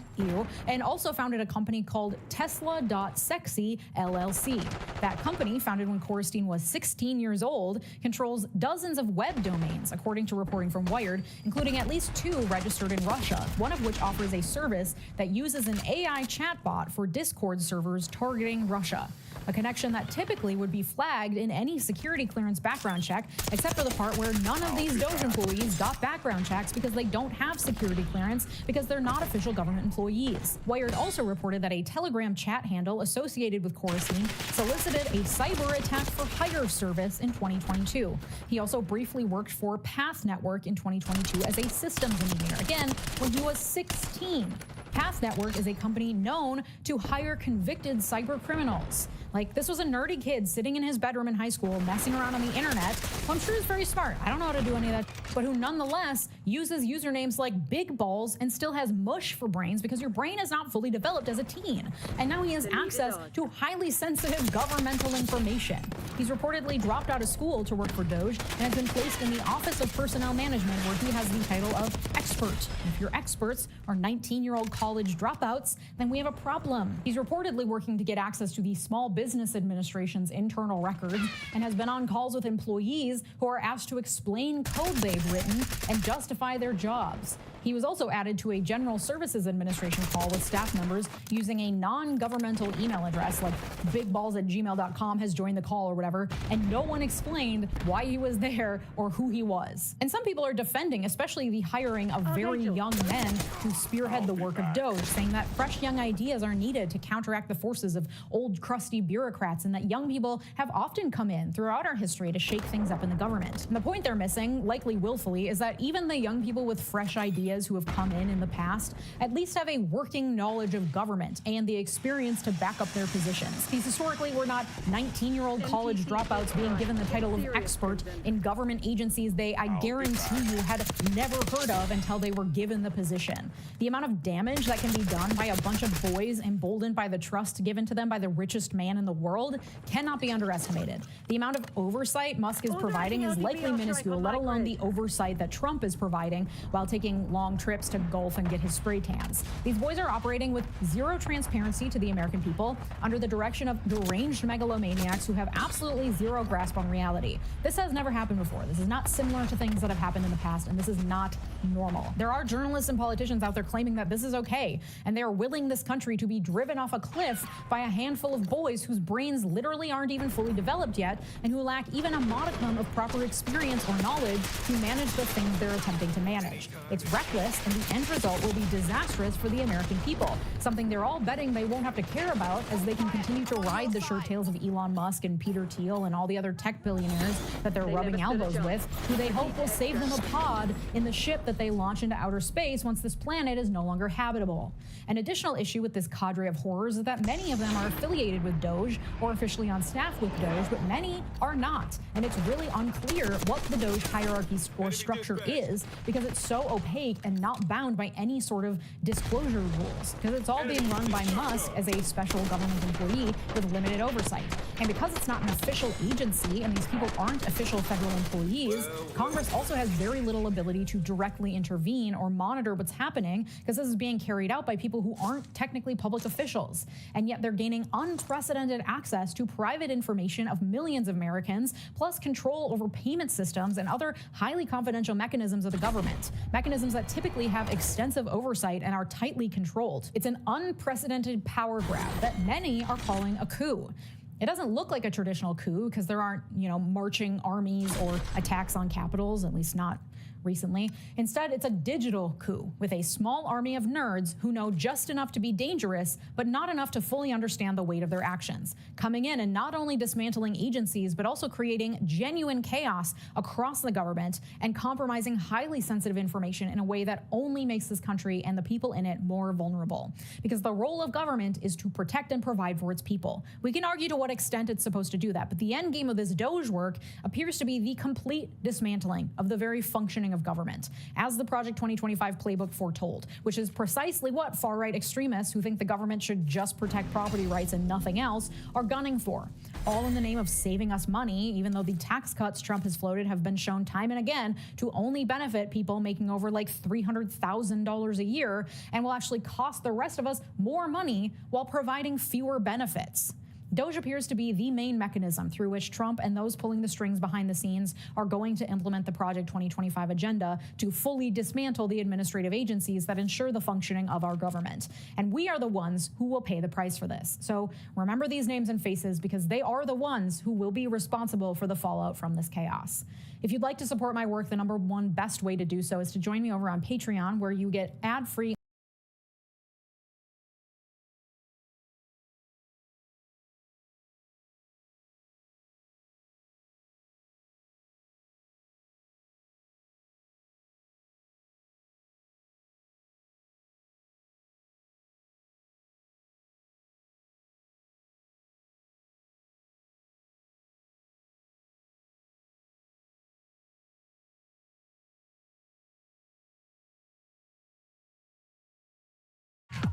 [SPEAKER 19] and also founded a company called Tesla.Sexy LLC. That company, founded when Korestein was 16 years old, controls dozens of web domains, according to reporting from Wired, including at least 2 registered in Russia, one of which offers a service that uses an AI chatbot for Discord servers targeting Russia. A connection that typically would be flagged in any security clearance background check, except for the part where none of these DOGE employees got background checks because they don't have security clearance because they're not official government employees. Wired also reported that a Telegram chat handle associated with Korestein solicited a cyber attack for hire service in 2022. He also briefly worked for Path Network in 2022 as a systems engineer, again, when he was 16. Path Network is a company known to hire convicted cyber criminals. Like, this was a nerdy kid sitting in his bedroom in high school messing around on the internet, who I'm sure is very smart. I don't know how to do any of that, but who nonetheless uses usernames like Big Balls and still has mush for brains because your brain is not fully developed as a teen. And now he has access to highly sensitive governmental information. He's reportedly dropped out of school to work for DOGE and has been placed in the Office of Personnel Management, where he has the title of expert. And if your experts are 19-year-old college dropouts, then we have a problem. He's reportedly working to get access to the Small Business Administration's internal records and has been on calls with employees who are asked to explain code they've written and justify their jobs. He was also added to a General Services Administration call with staff members using a non-governmental email address like bigballs@gmail.com has joined the call or whatever, and no one explained why he was there or who he was. And some people are defending, especially the hiring of very young men who spearhead the work of Doge, saying that fresh young ideas are needed to counteract the forces of old crusty bureaucrats, and that young people have often come in throughout our history to shake things up in the government. And the point they're missing, likely willfully, is that even the young people with fresh ideas who have come in the past at least have a working knowledge of government and the experience to back up their positions. These historically were not 19-year-old college dropouts being given the title of expert in government agencies they, I guarantee you, had never heard of until they were given the position. The amount of damage that can be done by a bunch of boys emboldened by the trust given to them by the richest man in the world cannot be underestimated. The amount of oversight Musk is providing is likely minuscule, let alone the oversight that Trump is providing while taking long trips to golf and get his spray tans. These boys are operating with zero transparency to the American people under the direction of deranged megalomaniacs who have absolutely zero grasp on reality. This has never happened before. This is not similar to things that have happened in the past, and this is not normal. There are journalists and politicians out there claiming that this is okay, and they are willing this country to be driven off a cliff by a handful of boys whose brains literally aren't even fully developed yet and who lack even a modicum of proper experience or knowledge to manage the things they're attempting to manage. It's reckless, and the end result will be disastrous for the American people, something they're all betting they won't have to care about as they can continue to ride the shirt tails of Elon Musk and Peter Thiel and all the other tech billionaires that they're rubbing elbows with, who they hope will save them a pod in the ship that they launch into outer space once this planet is no longer habitable. An additional issue with this cadre of horrors is that many of them are affiliated with Doge or officially on staff with Doge, but many are not, and it's really unclear what the Doge hierarchy or structure is because it's so opaque and not bound by any sort of disclosure rules, because it's all being run by Musk as a special government employee with limited oversight. And because it's not an official agency and these people aren't official federal employees, Congress also has very little ability to directly intervene or monitor what's happening because this is being carried out by people who aren't technically public officials. And yet they're gaining unprecedented access to private information of millions of Americans, plus control over payment systems and other highly confidential mechanisms of the government, mechanisms that typically have extensive oversight and are tightly controlled. It's an unprecedented power grab that many are calling a coup. It doesn't look like a traditional coup because there aren't, marching armies or attacks on capitals, at least not recently. Instead, it's a digital coup with a small army of nerds who know just enough to be dangerous, but not enough to fully understand the weight of their actions, coming in and not only dismantling agencies, but also creating genuine chaos across the government and compromising highly sensitive information in a way that only makes this country and the people in it more vulnerable. Because the role of government is to protect and provide for its people. We can argue to what extent it's supposed to do that, but the end game of this Doge work appears to be the complete dismantling of the very functioning of government, as the Project 2025 playbook foretold, which is precisely what far-right extremists who think the government should just protect property rights and nothing else are gunning for, all in the name of saving us money, even though the tax cuts Trump has floated have been shown time and again to only benefit people making over like $300,000 a year and will actually cost the rest of us more money while providing fewer benefits. Doge appears to be the main mechanism through which Trump and those pulling the strings behind the scenes are going to implement the Project 2025 agenda to fully dismantle the administrative agencies that ensure the functioning of our government. And we are the ones who will pay the price for this. So remember these names and faces because they are the ones who will be responsible for the fallout from this chaos. If you'd like to support my work, the #1 best way to do so is to join me over on Patreon, where you get ad-free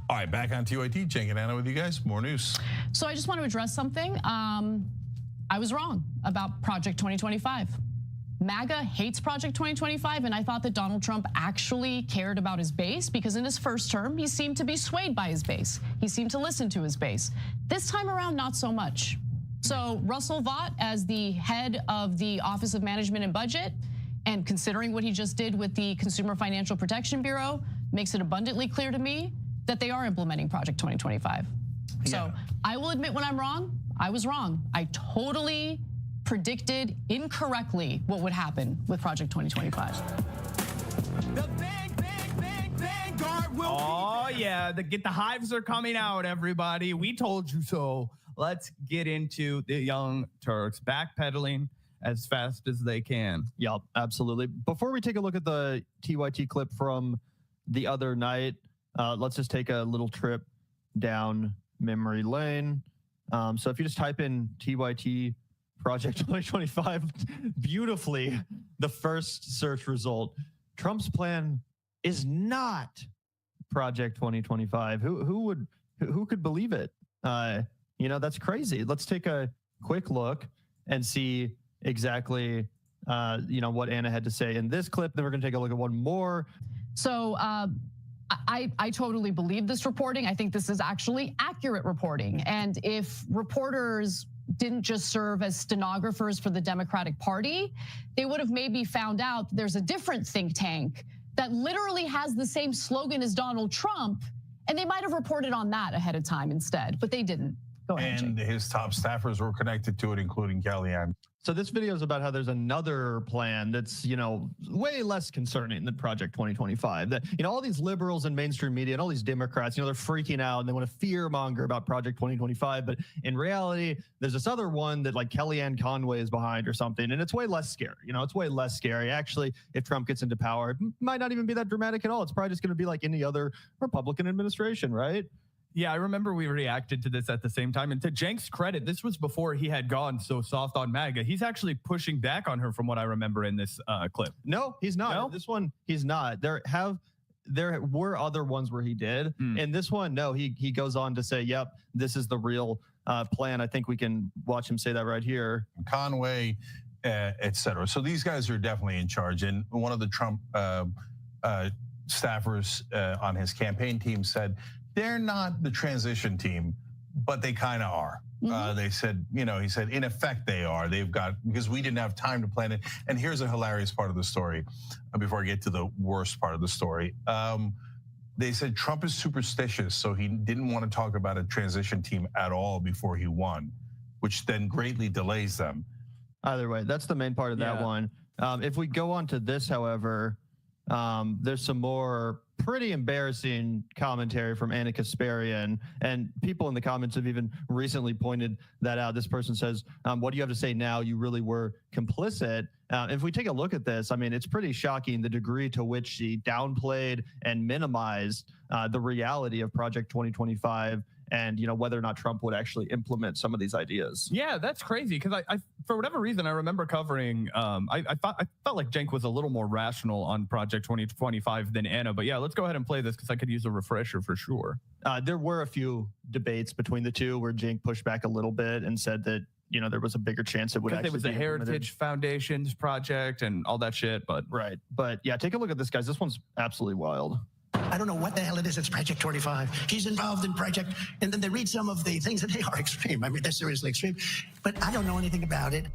[SPEAKER 20] All right, back on TYT, Cenk and Anna with you guys. More news.
[SPEAKER 21] So I just want to address something. I was wrong about Project 2025. MAGA hates Project 2025, and I thought that Donald Trump actually cared about his base because in his first term, he seemed to be swayed by his base. He seemed to listen to his base. This time around, not so much. So Russell Vought, as the head of the Office of Management and Budget, and considering what he just did with the Consumer Financial Protection Bureau, makes it abundantly clear to me that they are implementing Project 2025. So I will admit when I'm wrong, I was wrong. I totally predicted incorrectly what would happen with Project 2025.
[SPEAKER 22] The big guard will. Oh yeah, the hives are coming out, everybody. We told you so. Let's get into the Young Turks backpedaling as fast as they can.
[SPEAKER 23] Yep, absolutely. Before we take a look at the TYT clip from the other night, let's just take a little trip down memory lane. So if you just type in TYT Project 2025, beautifully, the first search result, Trump's plan is not Project 2025. Who could believe it? That's crazy. Let's take a quick look and see exactly, what Anna had to say in this clip. Then we're going to take a look at one more.
[SPEAKER 21] So I totally believe this reporting. I think this is actually accurate reporting. And if reporters didn't just serve as stenographers for the Democratic Party, they would have maybe found out there's a different think tank that literally has the same slogan as Donald Trump, and they might have reported on that ahead of time instead, but they didn't. Go ahead,
[SPEAKER 20] and
[SPEAKER 21] Jake.
[SPEAKER 20] his top staffers were connected to it, including Kellyanne.
[SPEAKER 23] So this video is about how there's another plan that's, way less concerning than Project 2025. That, all these liberals in mainstream media and all these Democrats, they're freaking out and they want to fear monger about Project 2025. But in reality, there's this other one that like Kellyanne Conway is behind or something. And it's way less scary. It's way less scary. Actually, if Trump gets into power, it might not even be that dramatic at all. It's probably just going to be like any other Republican administration, right?
[SPEAKER 22] Yeah, I remember we reacted to this at the same time. And to Cenk's credit, this was before he had gone so soft on MAGA. He's actually pushing back on her from what I remember in this clip.
[SPEAKER 23] No, he's not.
[SPEAKER 22] No?
[SPEAKER 23] This one, he's not. There were other ones where he did. And this one, no, he goes on to say, yep, this is the real plan. I think we can watch him say that right here.
[SPEAKER 20] Conway, et cetera. So these guys are definitely in charge. And one of the Trump staffers on his campaign team said, they're not the transition team, but they kind of are. They said, he said, in effect, they are. They've got, because we didn't have time to plan it. And here's a hilarious part of the story before I get to the worst part of the story. They said Trump is superstitious, so he didn't want to talk about a transition team at all before he won, which then greatly delays them.
[SPEAKER 23] Either way, that's the main part of that one. If we go on to this, however, there's some more pretty embarrassing commentary from Anna Kasparian, and people in the comments have even recently pointed that out. This person says, what do you have to say now? You really were complicit. If we take a look at this, it's pretty shocking the degree to which she downplayed and minimized the reality of Project 2025 and whether or not Trump would actually implement some of these ideas.
[SPEAKER 22] Yeah, that's crazy because I for whatever reason I remember covering. I felt like Cenk was a little more rational on Project 2025 than Anna. But yeah, let's go ahead and play this because I could use a refresher for sure.
[SPEAKER 23] There were a few debates between the two where Cenk pushed back a little bit and said that there was a bigger chance it would actually
[SPEAKER 22] be implemented. It was the Heritage Foundation's project and all that shit. But
[SPEAKER 23] yeah, take a look at this, guys. This one's absolutely wild.
[SPEAKER 24] I don't know what the hell it is. It's Project 25. He's involved in Project, and then they read some of the things, and they are extreme. They're seriously extreme. But I don't know anything about it.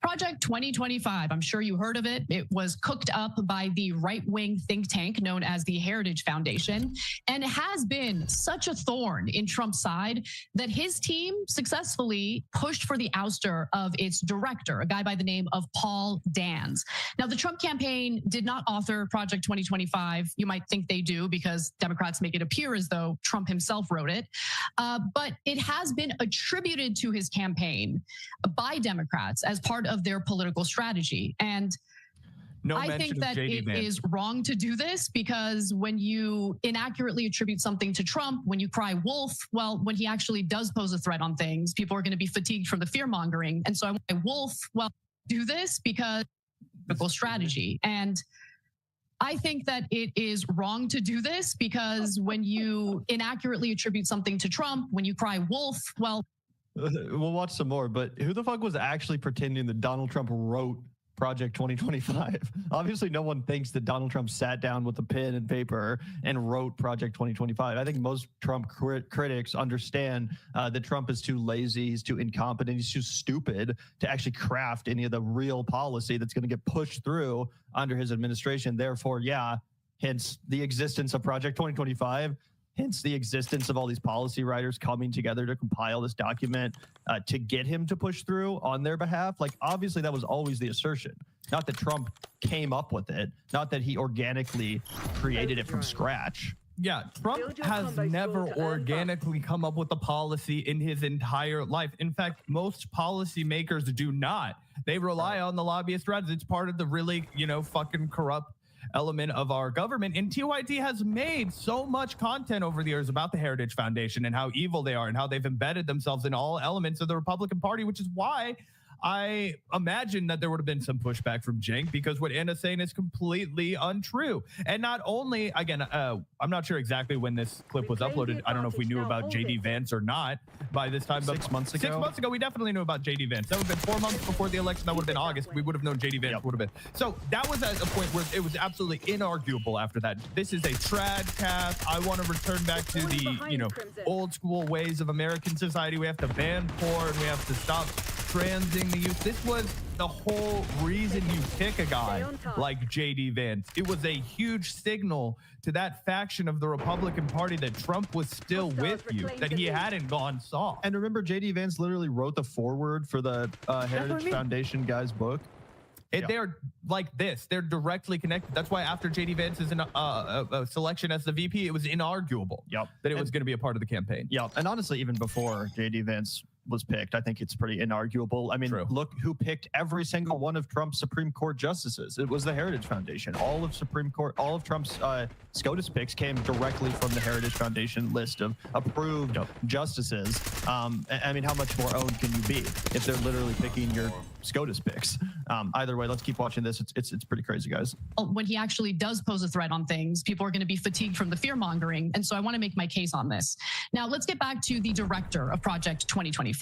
[SPEAKER 21] Project 2025, I'm sure you heard of it. It was cooked up by the right-wing think tank known as the Heritage Foundation, and it has been such a thorn in Trump's side that his team successfully pushed for the ouster of its director, a guy by the name of Paul Dans. Now, the Trump campaign did not author Project 2025. You might think they do because Democrats make it appear as though Trump himself wrote it, but it has been attributed to his campaign by Democrats as part of their political strategy. And I think that it is wrong to do this because when you inaccurately attribute something to Trump, when you cry wolf, well, when he actually does pose a threat on things, people are going to be fatigued from the fear mongering. And so I want to wolf, well, do this because political strategy. And I think that it is wrong to do this because when you inaccurately attribute something to Trump, when you cry wolf, well,
[SPEAKER 23] We'll watch some more, but who the fuck was actually pretending that Donald Trump wrote Project 2025? Obviously, no one thinks that Donald Trump sat down with a pen and paper and wrote Project 2025. I think most Trump critics understand that Trump is too lazy, he's too incompetent, he's too stupid to actually craft any of the real policy that's going to get pushed through under his administration. Therefore, yeah, hence the existence of Project 2025. Hence the existence of all these policy writers coming together to compile this document to get him to push through on their behalf. Like, obviously, that was always the assertion. Not that Trump came up with it, not that he organically created it from scratch.
[SPEAKER 22] Yeah, Trump has never organically come up with a policy in his entire life. In fact, most policymakers do not. They rely on the lobbyist threads. It's part of the really, fucking corrupt element of our government. And TYT has made so much content over the years about the Heritage Foundation and how evil they are and how they've embedded themselves in all elements of the Republican Party, which is why I imagine that there would have been some pushback from Cenk, because what Anna's saying is completely untrue. And not only, again, I'm not sure exactly when this clip was uploaded. I don't know if we knew about JD Vance or not by this time. But
[SPEAKER 23] 6 months ago?
[SPEAKER 22] 6 months ago, we definitely knew about JD Vance. That would have been 4 months before the election. That would have been August. We would have known JD Vance would have been. So that was at a point where it was absolutely inarguable after that. This is a trad cast. I want to return back to the, old school ways of American society. We have to ban porn. We have to stop transing the youth. This was the whole reason you pick a guy like JD Vance. It was a huge signal to that faction of the Republican Party that Trump was still with you, that he hadn't gone soft.
[SPEAKER 23] And remember, JD Vance literally wrote the foreword for the Heritage Foundation guy's book.
[SPEAKER 22] They're like this. They're directly connected. That's why after JD Vance's selection as the VP, it was inarguable that it was going to be a part of the campaign.
[SPEAKER 23] Yeah, and honestly, even before JD Vance was picked, I think it's pretty inarguable. I mean, look who picked every single one of Trump's Supreme Court justices. It was the Heritage Foundation. All of Trump's SCOTUS picks came directly from the Heritage Foundation list of approved justices. I mean, how much more owned can you be if they're literally picking your SCOTUS picks? Either way, let's keep watching this. It's pretty crazy, guys.
[SPEAKER 21] When he actually does pose a threat on things, people are going to be fatigued from the fear mongering. And so I want to make my case on this. Now, let's get back to the director of Project 2025.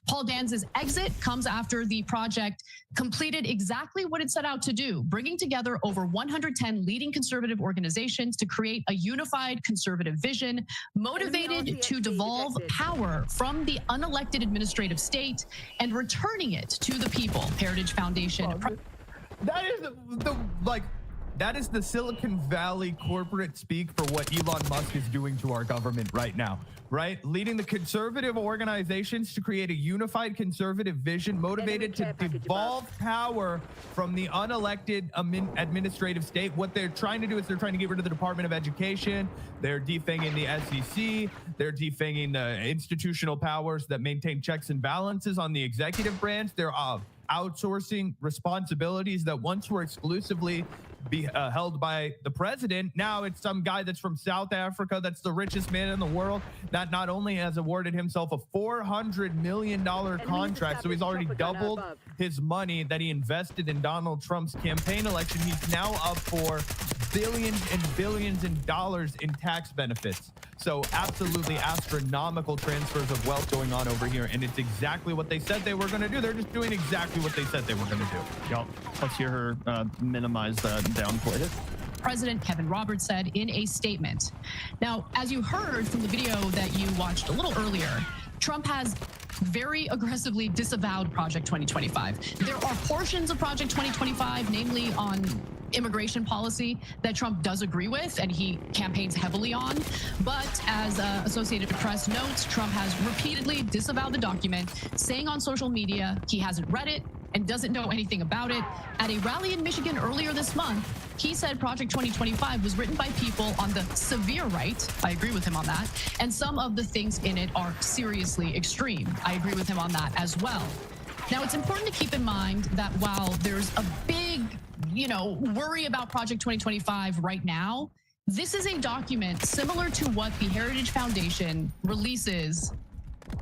[SPEAKER 21] Paul Danz's exit comes after the project completed exactly what it set out to do, bringing together over 110 leading conservative organizations to create a unified conservative vision, motivated to devolve power from the unelected administrative state and returning it to the people. Heritage Foundation.
[SPEAKER 22] That is the Silicon Valley corporate speak for what Elon Musk is doing to our government right now, right? Leading the conservative organizations to create a unified conservative vision motivated to devolve power from the unelected administrative state. What they're trying to do is they're trying to get rid of the Department of Education. They're defanging the SEC. They're defanging the institutional powers that maintain checks and balances on the executive branch. They're outsourcing responsibilities that once were exclusively held by the president. Now it's some guy that's from South Africa that's the richest man in the world that not only has awarded himself a $400 million contract, so he's already doubled his money that he invested in Donald Trump's campaign election. He's now up for billions and billions in dollars in tax benefits. So absolutely astronomical transfers of wealth going on over here. And it's exactly what they said they were going to do. They're just doing exactly what they said they were going to do.
[SPEAKER 23] Yep. Let's hear her minimize that and downplay it.
[SPEAKER 21] President Kevin Roberts said in a statement. Now, as you heard from the video that you watched a little earlier, Trump has very aggressively disavowed Project 2025. There are portions of Project 2025, namely on immigration policy, that Trump does agree with and he campaigns heavily on. But as Associated Press notes, Trump has repeatedly disavowed the document, saying on social media he hasn't read it and doesn't know anything about it. At a rally in Michigan earlier this month, he said Project 2025 was written by people on the severe right. I agree with him on that. And some of the things in it are seriously extreme. I agree with him on that as well. Now, it's important to keep in mind that while there's a big, worry about Project 2025 right now, this is a document similar to what the Heritage Foundation releases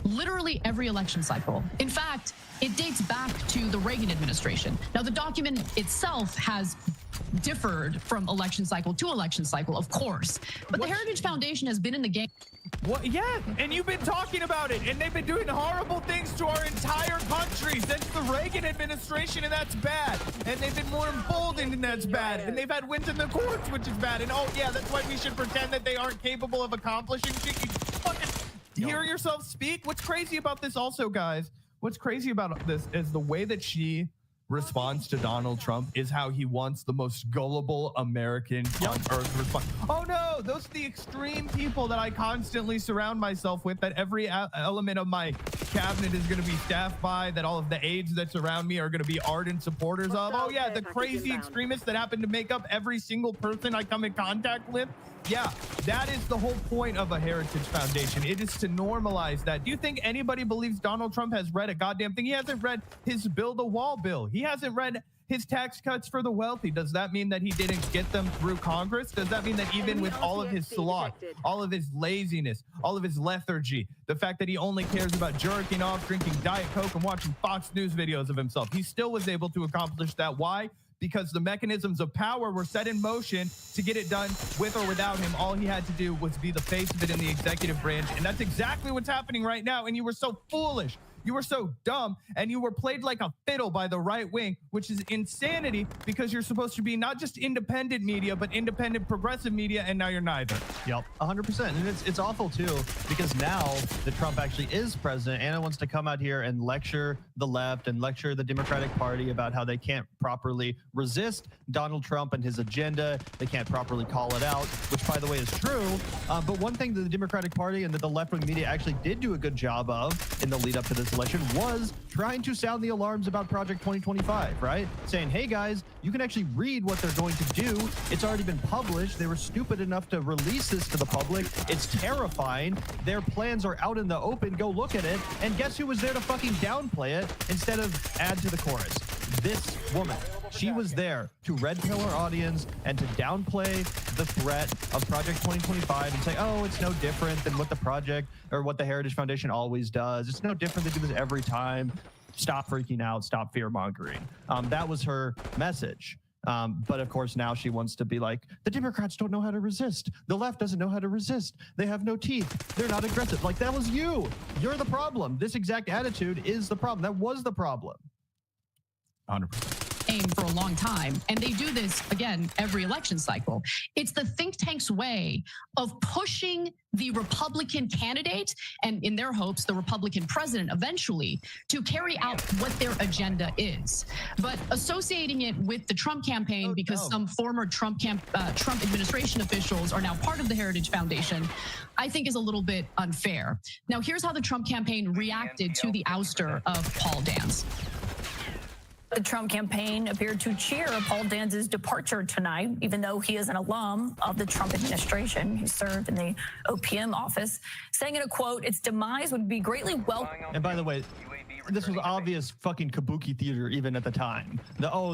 [SPEAKER 21] literally every election cycle. In fact, it dates back to the Reagan administration. Now, the document itself has differed from election cycle to election cycle, of course. But the Heritage Foundation has been in the game.
[SPEAKER 22] What? Yeah, and you've been talking about it, and they've been doing horrible things to our entire country since the Reagan administration, and that's bad. And they've been more emboldened, and that's bad. And they've had wins in the courts, which is bad. And oh yeah, that's why we should pretend that they aren't capable of accomplishing shit. You fucking hear yourself speak. What's crazy about this also, guys? What's crazy about this is the way that she response to Donald Trump is how he wants the most gullible American on earth respond. Oh no, those are the extreme people that I constantly surround myself with, that every element of my cabinet is going to be staffed by, that all of the aides that surround me are going to be ardent supporters of. Oh yeah, the crazy extremists that happen to make up every single person I come in contact with. Yeah, that is the whole point of a Heritage Foundation. It is to normalize that. Do you think anybody believes Donald Trump has read a goddamn thing? He hasn't read his Build a Wall bill. He hasn't read his tax cuts for the wealthy. Does that mean that he didn't get them through Congress? Does that mean that even with all of his sloth, all of his laziness, all of his lethargy, the fact that he only cares about jerking off, drinking Diet Coke, and watching Fox News videos of himself, he still was able to accomplish that? Why? Because the mechanisms of power were set in motion to get it done with or without him. All he had to do was be the face of it in the executive branch. And that's exactly what's happening right now. And you were so foolish. You were so dumb, and you were played like a fiddle by the right wing, which is insanity, because you're supposed to be not just independent media, but independent progressive media, and now you're neither.
[SPEAKER 23] Yep, 100%. And it's awful, too, because now that Trump actually is president, Anna wants to come out here and lecture the left and lecture the Democratic Party about how they can't properly resist Donald Trump and his agenda. They can't properly call it out, which, by the way, is true. But one thing that the Democratic Party and that the left-wing media actually did do a good job of in the lead up to this election was trying to sound the alarms about Project 2025, right? Saying, hey guys, you can actually read what they're going to do. It's already been published. They were stupid enough to release this to the public. It's terrifying. Their plans are out in the open. Go look at it. And guess who was there to fucking downplay it instead of add to the chorus? This woman. She was there to red pill our audience and to downplay the threat of Project 2025 and say, oh, it's no different than what the project or what the Heritage Foundation always does. It's no different. They do this every time. Stop freaking out. Stop fear mongering. That was her message. But of course, now she wants to be like, the Democrats don't know how to resist. The left doesn't know how to resist. They have no teeth. They're not aggressive. Like, that was you. You're the problem. This exact attitude is the problem. That was the problem.
[SPEAKER 22] 100%.
[SPEAKER 21] For a long time, and they do this again every election cycle. It's the think tank's way of pushing the Republican candidate, and in their hopes, the Republican president eventually, to carry out what their agenda is. But associating it with the Trump campaign because some former Trump administration officials are now part of the Heritage Foundation, I think is a little bit unfair. Now, here's how the Trump campaign reacted to the ouster of Paul Dance.
[SPEAKER 3] The Trump campaign appeared to cheer Paul Danz's departure tonight, even though he is an alum of the Trump administration. He served in the OPM office, saying in a quote, its demise would be greatly welcome.
[SPEAKER 23] And by the way, this was obvious fucking kabuki theater even at the time.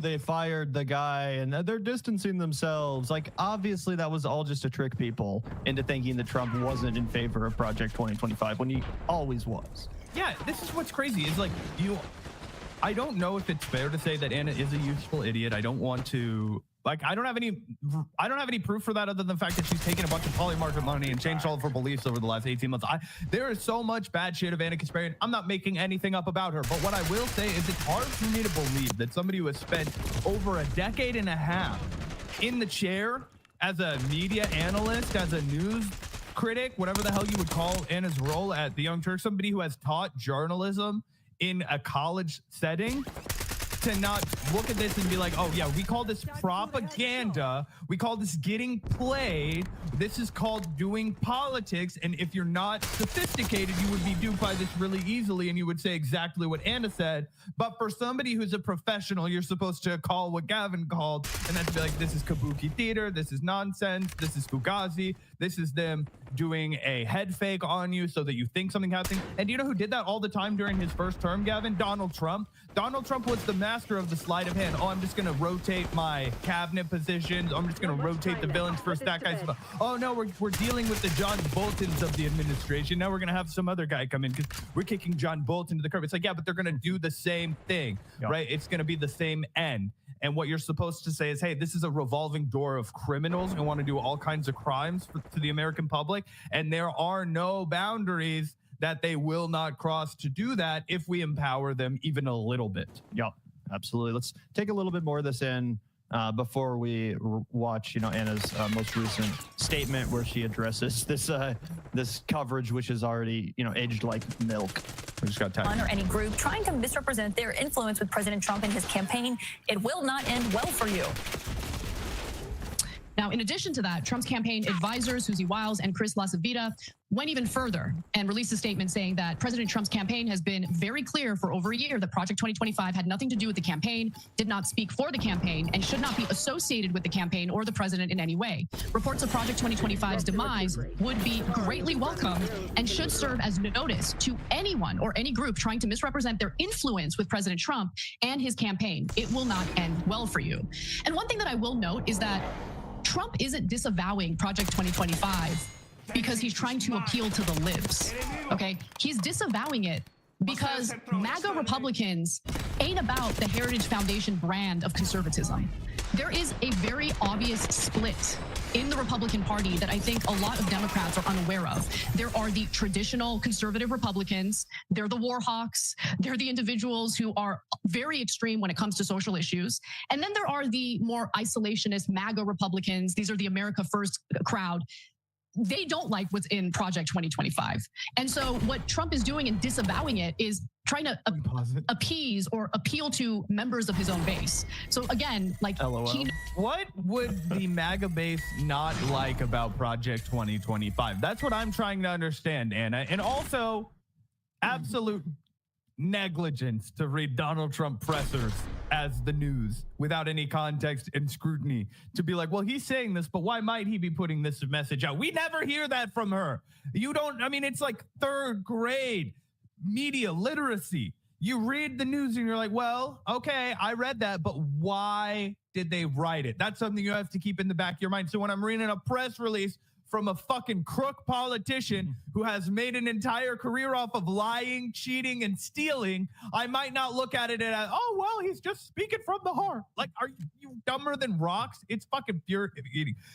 [SPEAKER 23] They fired the guy and they're distancing themselves. Like, obviously that was all just to trick people into thinking that Trump wasn't in favor of Project 2025 when he always was.
[SPEAKER 22] Yeah, this is what's crazy. Is like, I don't know if it's fair to say that Anna is a useful idiot. I don't want to, like, I don't have any proof for that other than the fact that she's taken a bunch of poly market money and changed all of her beliefs over the last 18 months. There is so much bad shit of Anna Kasparian. I'm not making anything up about her, but what I will say is it's hard for me to believe that somebody who has spent over a decade and a half in the chair as a media analyst, as a news critic, whatever the hell you would call Anna's role at the Young Turks, somebody who has taught journalism in a college setting, to not look at this and be like, oh yeah, we call this propaganda, we call this getting played, this is called doing politics, and if you're not sophisticated, you would be duped by this really easily, and you would say exactly what Anna said. But for somebody who's a professional, you're supposed to call what Gavin called, and that's be like, this is kabuki theater, this is nonsense, this is fugazi, this is them doing a head fake on you so that you think something happening. And do you know who did that all the time during his first term, Gavin? Donald Trump. Donald Trump was the master of the sleight of hand. Oh, I'm just going to rotate my cabinet positions. I'm just going to rotate the villains first. That guy's. Oh, no, we're dealing with the John Boltons of the administration. Now we're going to have some other guy come in because we're kicking John Bolton to the curb. It's like, yeah, but they're going to do the same thing, right? It's going to be the same end. And what you're supposed to say is, hey, this is a revolving door of criminals who want to do all kinds of crimes to the American public. And there are no boundaries that they will not cross to do that if we empower them even a little bit.
[SPEAKER 23] Yep, absolutely. Let's take a little bit more of this in before we watch, Anna's most recent statement where she addresses this coverage, which is already, aged like milk. We just got time.
[SPEAKER 3] Or any group trying to misrepresent their influence with President Trump and his campaign, it will not end well for you.
[SPEAKER 21] Now, in addition to that, Trump's campaign advisors, Susie Wiles and Chris LaCivita, went even further and released a statement saying that President Trump's campaign has been very clear for over a year that Project 2025 had nothing to do with the campaign, did not speak for the campaign, and should not be associated with the campaign or the president in any way. Reports of Project 2025's demise would be greatly welcome and should serve as notice to anyone or any group trying to misrepresent their influence with President Trump and his campaign. It will not end well for you. And one thing that I will note is that Trump isn't disavowing Project 2025 because he's trying to appeal to the libs, okay? He's disavowing it because MAGA Republicans ain't about the Heritage Foundation brand of conservatism. There is a very obvious split in the Republican Party that I think a lot of Democrats are unaware of. There are the traditional conservative Republicans, they're the war hawks, they're the individuals who are very extreme when it comes to social issues. And then there are the more isolationist MAGA Republicans. These are the America First crowd. They don't like what's in Project 2025. And so what Trump is doing in disavowing it is trying to appease or appeal to members of his own base. So again, like,
[SPEAKER 22] what would the MAGA base not like about Project 2025? That's what I'm trying to understand, Anna. And also, absolute negligence to read Donald Trump pressers as the news without any context and scrutiny, to be like, well, he's saying this, but why might he be putting this message out? We never hear that from her. It's like third grade media literacy. You read the news and you're like, well, okay, I read that, but why did they write it? That's something you have to keep in the back of your mind. So when I'm reading a press release from a fucking crook politician who has made an entire career off of lying, cheating, and stealing, I might not look at it as, oh, well, he's just speaking from the heart. Like, are you dumber than rocks? It's fucking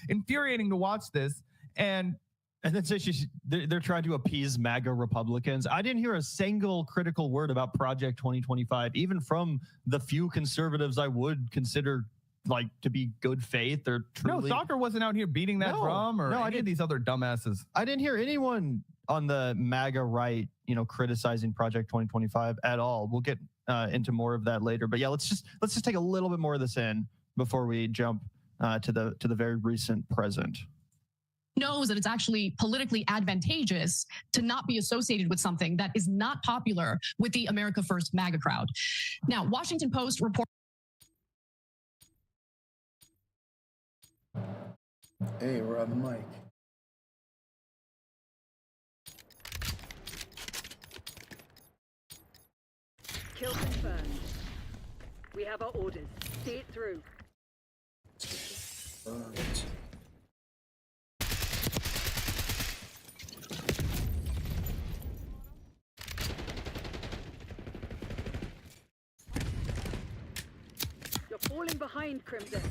[SPEAKER 22] infuriating to watch this. And
[SPEAKER 23] then say they're trying to appease MAGA Republicans. I didn't hear a single critical word about Project 2025, even from the few conservatives I would consider like to be good faith or truly.
[SPEAKER 22] No, Soccer wasn't out here beating that drum or any of these other dumbasses.
[SPEAKER 23] I didn't hear anyone on the MAGA right, criticizing Project 2025 at all. We'll get into more of that later. But yeah, let's just take a little bit more of this in before we jump to the very recent present.
[SPEAKER 21] Knows that it's actually politically advantageous to not be associated with something that is not popular with the America First MAGA crowd. Now, Washington Post report.
[SPEAKER 4] Hey, we're on the mic.
[SPEAKER 6] Kill confirmed. We have our orders. See it through. You're falling behind, Crimson.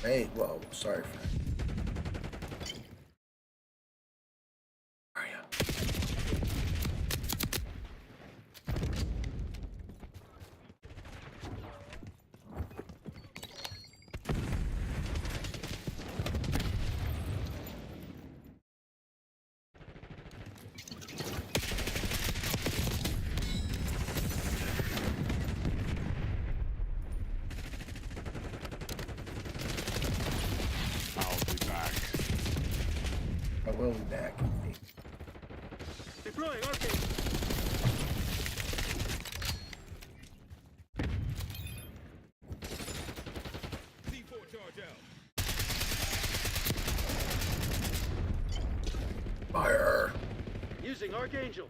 [SPEAKER 4] Hey, well, sorry, friend. we'll be back.
[SPEAKER 11] Deploying arcade. C4 charge out.
[SPEAKER 4] Fire.
[SPEAKER 11] Using Archangel.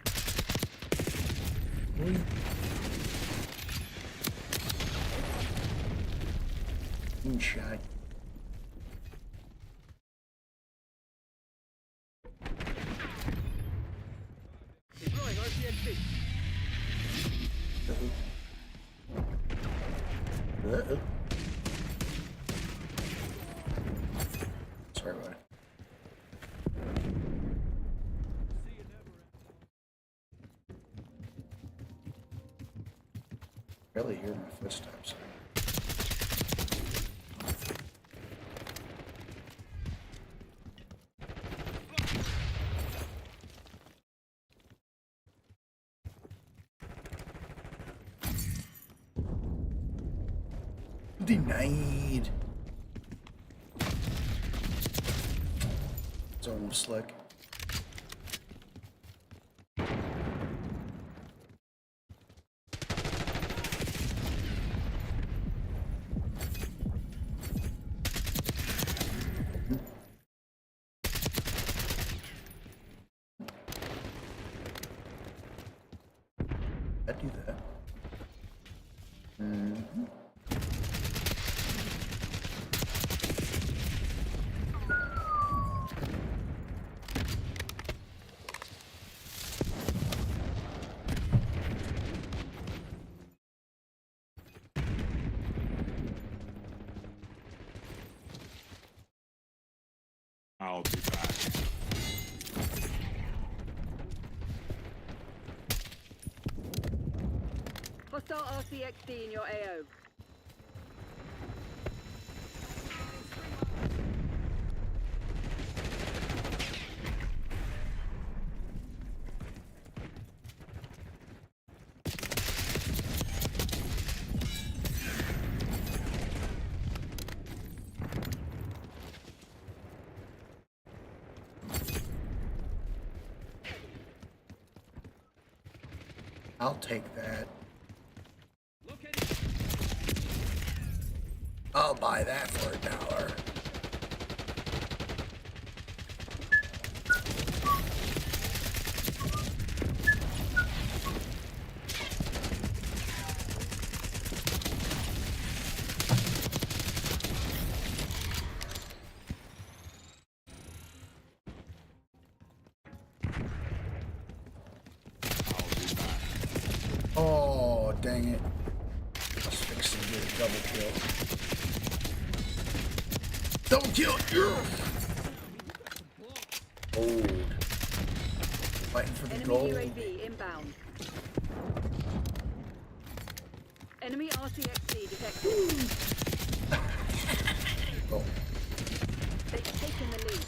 [SPEAKER 4] Moonshine.
[SPEAKER 11] Deploying RCXD.
[SPEAKER 4] Sorry about it. Barely hear my footsteps. Denied. It's almost slick. I'd do that. Mm-hmm.
[SPEAKER 1] I'll be back.
[SPEAKER 6] Hostile RCXD in your AO.
[SPEAKER 4] I'll take that. I'll buy that for $1. Oh, dang it. I was fixing to get a double kill. Double kill! Yeah. Old. Fighting for the
[SPEAKER 6] Enemy
[SPEAKER 4] gold.
[SPEAKER 6] UAV inbound. Enemy RCXD detected.
[SPEAKER 4] Oh.
[SPEAKER 6] They've taken the lead.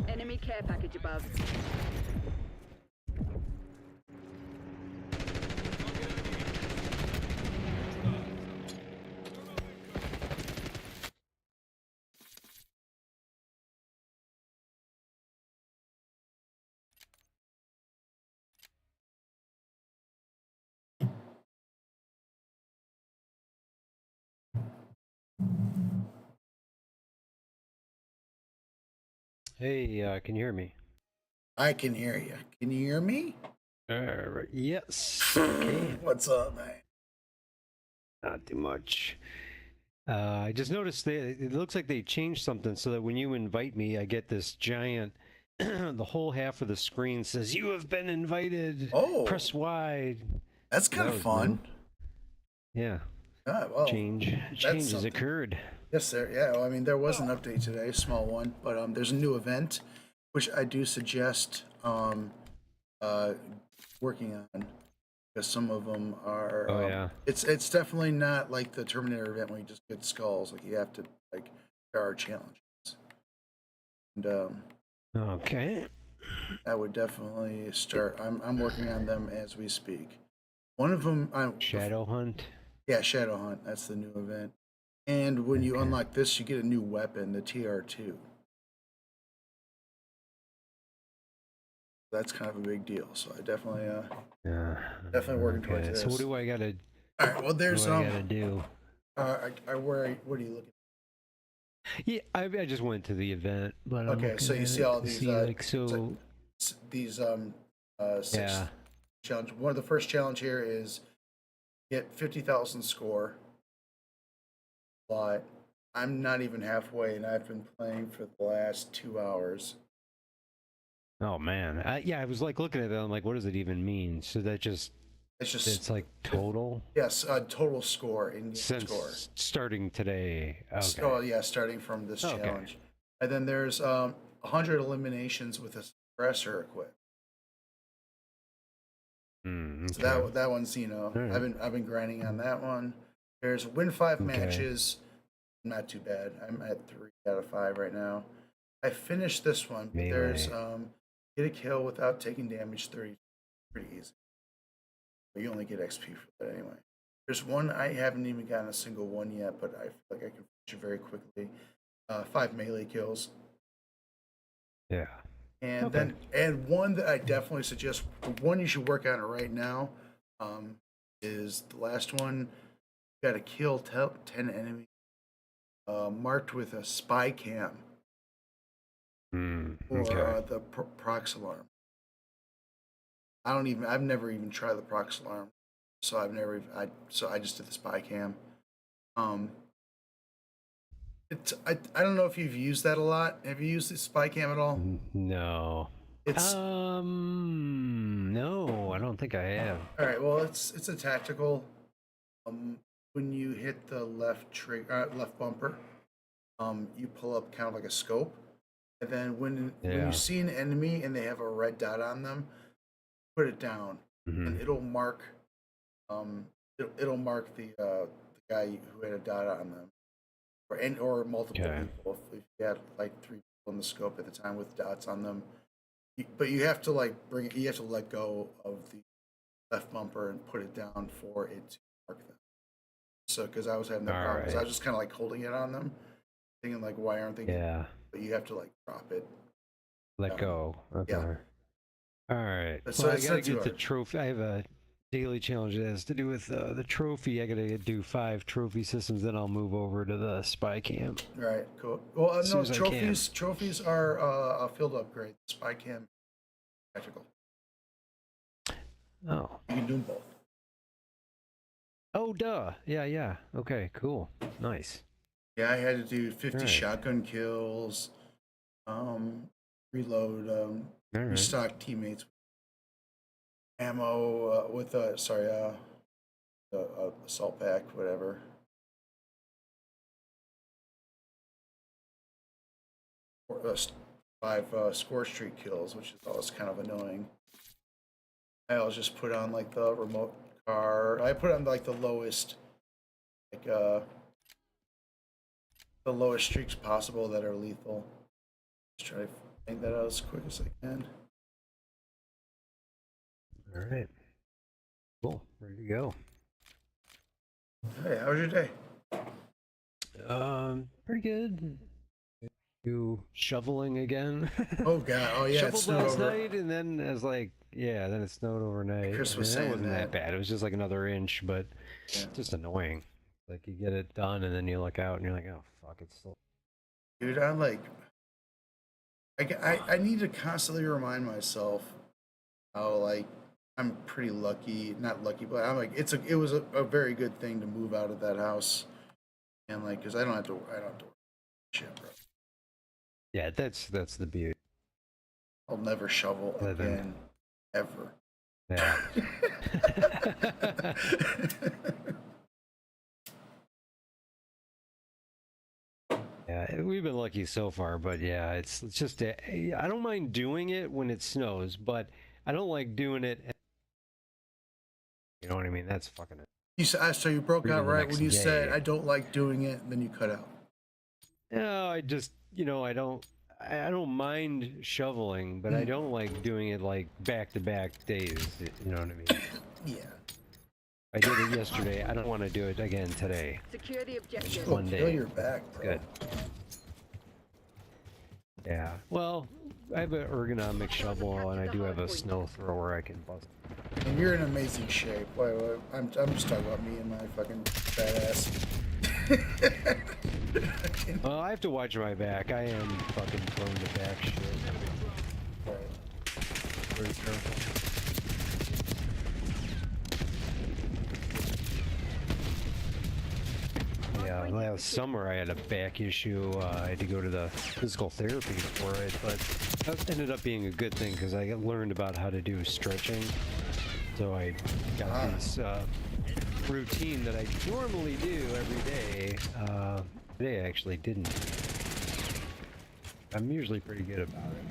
[SPEAKER 6] Enemy care package above.
[SPEAKER 7] Hey, can you hear me?
[SPEAKER 4] I can hear you. Can you hear me?
[SPEAKER 7] Yes. Okay.
[SPEAKER 4] What's up, man?
[SPEAKER 7] Not too much. I just noticed it looks like they changed something so that when you invite me, I get this giant, the whole half of the screen says, "You have been invited.
[SPEAKER 4] Oh.
[SPEAKER 7] Press Y."
[SPEAKER 4] That's kind of fun.
[SPEAKER 7] New. Yeah.
[SPEAKER 4] Well,
[SPEAKER 7] Changes occurred.
[SPEAKER 4] Yes, sir. Yeah, well, I mean, there was an update today, a small one, but there's a new event, which I do suggest working on, because some of them are.
[SPEAKER 7] Oh yeah.
[SPEAKER 4] It's definitely not like the Terminator event where you just get skulls. Like you have to there are challenges. And
[SPEAKER 7] okay.
[SPEAKER 4] I would definitely start. I'm working on them as we speak. One of them,
[SPEAKER 7] Shadow Hunt.
[SPEAKER 4] Yeah, Shadow Hunt. That's the new event. And when you unlock this, you get a new weapon, the TR2. That's kind of a big deal. So I definitely, definitely working towards this.
[SPEAKER 7] So what do I gotta?
[SPEAKER 4] All right. Well, there's
[SPEAKER 7] what do I gotta do?
[SPEAKER 4] what are you looking?
[SPEAKER 7] Yeah, I just went to the event, but
[SPEAKER 4] Okay, so you see all these these six
[SPEAKER 7] yeah.
[SPEAKER 4] challenge. One of the first challenge here is get 50,000 score. But I'm not even halfway, and I've been playing for the last 2 hours.
[SPEAKER 7] Oh man, yeah, I was like looking at that. I'm like, what does it even mean? So that it's like total.
[SPEAKER 4] Yes, total score in
[SPEAKER 7] Since
[SPEAKER 4] score.
[SPEAKER 7] starting today. Okay.
[SPEAKER 4] Oh yeah, starting from this challenge, and then there's 100 eliminations with a suppressor equipped. So that one's
[SPEAKER 7] right.
[SPEAKER 4] I've been grinding on that one. There's win 5 matches, not too bad. I'm at 3 out of 5 right now. I finished this one. But there's get a kill without taking damage 30, pretty easy. But you only get XP for that anyway. There's one I haven't even gotten a single one yet, but I feel like I can finish it very quickly. 5 melee kills.
[SPEAKER 7] Yeah.
[SPEAKER 4] And then one that I definitely suggest, one you should work on it right now, is the last one. You got to kill 10 enemies marked with a spy cam or the prox alarm. I've never even tried the prox alarm, so I just did the spy cam. I don't know if you've used that a lot. Have you used the spy cam at all?
[SPEAKER 7] No. No, I don't think I have.
[SPEAKER 4] All right, well, it's a tactical. When you hit the left bumper, you pull up kind of like a scope, and then when you see an enemy and they have a red dot on them, put it down, and it'll mark. It'll mark the guy who had a dot on them, or multiple people. If you had like 3 people in the scope at the time with dots on them, but you have to you have to let go of the left bumper and put it down for it to mark them. So, because I was having that problem, because I was just kind of like holding it on them, thinking like, why aren't they?
[SPEAKER 7] Yeah.
[SPEAKER 4] But you have to like drop it.
[SPEAKER 7] Let go. Okay.
[SPEAKER 4] Yeah.
[SPEAKER 7] All right.
[SPEAKER 4] So
[SPEAKER 7] I gotta get the trophy. I have a daily challenge that has to do with the trophy. I gotta do 5 trophy systems, then I'll move over to the spy cam.
[SPEAKER 4] All right. Cool. Well, no, trophies are a field upgrade. Spy cam, tactical.
[SPEAKER 7] Oh.
[SPEAKER 4] You can do them both.
[SPEAKER 7] Oh, duh. Yeah. Okay, cool. Nice.
[SPEAKER 4] Yeah, I had to do 50 shotgun kills, reload, restock teammates, ammo with assault pack, whatever. Five score streak kills, which is always kind of annoying. I'll just put on like the remote car. I put on like the lowest, the lowest streaks possible that are lethal. Just try to make that out as quick as I can.
[SPEAKER 7] All right. Cool. Ready to go.
[SPEAKER 4] Hey, how was your day?
[SPEAKER 7] Pretty good. You shoveling again?
[SPEAKER 4] Oh god! Oh yeah,
[SPEAKER 7] shoveled last night, and then I was like, then it snowed overnight.
[SPEAKER 4] Chris was
[SPEAKER 7] saying
[SPEAKER 4] saying
[SPEAKER 7] wasn't that bad. It was just like another inch, but just annoying. Like you get it done, and then you look out, and you're like, oh fuck, it's still.
[SPEAKER 4] Dude, I need to constantly remind myself how like I'm pretty lucky, not lucky, but I'm like it was a very good thing to move out of that house, and like because I don't have to worry shit, bro.
[SPEAKER 7] Yeah, that's the beauty.
[SPEAKER 4] I'll never shovel again, ever.
[SPEAKER 7] Yeah. Yeah, we've been lucky so far, but yeah, it's just I don't mind doing it when it snows, but I don't like doing it. You know what I mean? That's fucking it.
[SPEAKER 4] So you broke out right when you said I don't like doing it, and then you cut out.
[SPEAKER 7] No, I just I don't. I don't mind shoveling, but I don't like doing it like back-to-back days. You know what I mean?
[SPEAKER 4] Yeah.
[SPEAKER 7] I did it yesterday. I don't want to do it again today.
[SPEAKER 6] Secure the objective.
[SPEAKER 7] Just one
[SPEAKER 4] Kill
[SPEAKER 7] day.
[SPEAKER 4] your back, bro.
[SPEAKER 7] Good. Yeah. Well, I have an ergonomic shovel, and I do have a snow thrower I can bust.
[SPEAKER 4] And you're in amazing shape. Wait, I'm just talking about me and my fucking fat ass.
[SPEAKER 7] Well, I have to watch my back. I am fucking prone to back shit. Very careful. Yeah, last summer I had a back issue. I had to go to the physical therapy for it, but that ended up being a good thing because I learned about how to do stretching. So I got this routine that I normally do every day. Today I actually didn't. I'm usually pretty good about it.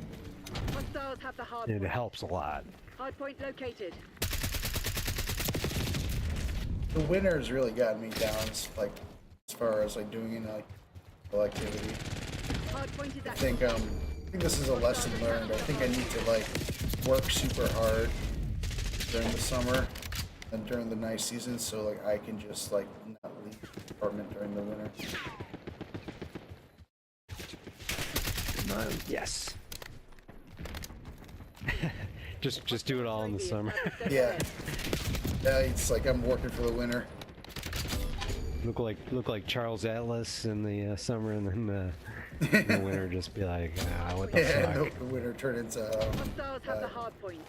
[SPEAKER 6] Hostiles have the hard
[SPEAKER 7] And it
[SPEAKER 6] point.
[SPEAKER 7] helps a lot.
[SPEAKER 6] Hardpoint located.
[SPEAKER 4] The winter's really gotten me down, like as far as like doing like activity.
[SPEAKER 6] Hardpoint is
[SPEAKER 4] I
[SPEAKER 6] active.
[SPEAKER 4] think this is a lesson learned. I think I need to like work super hard during the summer and during the nice season, so like I can just like not leave the apartment during the winter.
[SPEAKER 7] Yes. just do it all in the summer.
[SPEAKER 4] Yeah. It's like I'm working for the winter.
[SPEAKER 7] Look like Charles Atlas in the summer, and then in the winter just be like, what the
[SPEAKER 4] Yeah,
[SPEAKER 7] fuck?
[SPEAKER 4] the winter turn into
[SPEAKER 6] Hostiles have the hard point.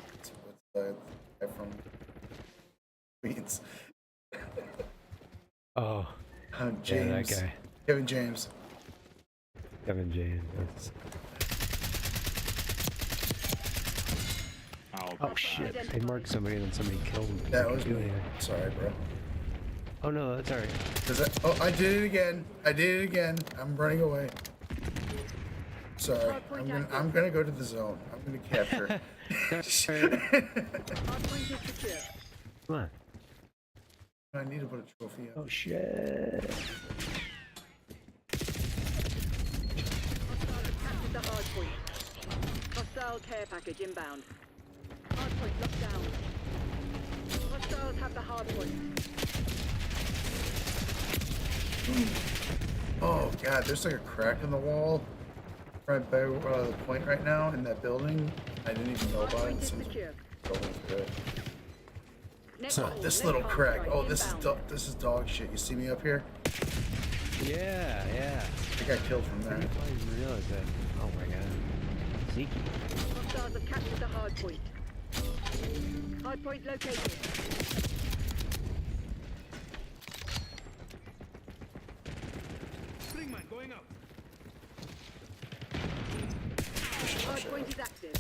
[SPEAKER 4] what's the guy from Queens?
[SPEAKER 7] Oh,
[SPEAKER 4] James.
[SPEAKER 7] yeah, that guy.
[SPEAKER 4] Kevin James.
[SPEAKER 7] Kevin James. Oh shit! They marked somebody, and then somebody killed him.
[SPEAKER 4] That was me. Sorry, bro.
[SPEAKER 7] Oh no, that's alright.
[SPEAKER 4] Oh, I did it again. I did it again. I'm running away. Sorry. I'm gonna go to the zone. I'm gonna capture.
[SPEAKER 7] Come on.
[SPEAKER 4] I need to put a trophy up.
[SPEAKER 7] Oh shit.
[SPEAKER 6] Captured the hard point. Hostile care package inbound. Hard point locked down. Hostiles have the hard point.
[SPEAKER 4] Oh god, there's like a crack in the wall right by the point right now in that building. I didn't even know about it. Since building's good. This little crack. Oh, this is dog shit. You see me up here?
[SPEAKER 7] Yeah.
[SPEAKER 4] I got killed from that.
[SPEAKER 7] I didn't even realize that. Oh my god. Sneaky.
[SPEAKER 6] Hostiles have captured the hard point. Hard point located.
[SPEAKER 11] Springman going up.
[SPEAKER 6] Hard point is active.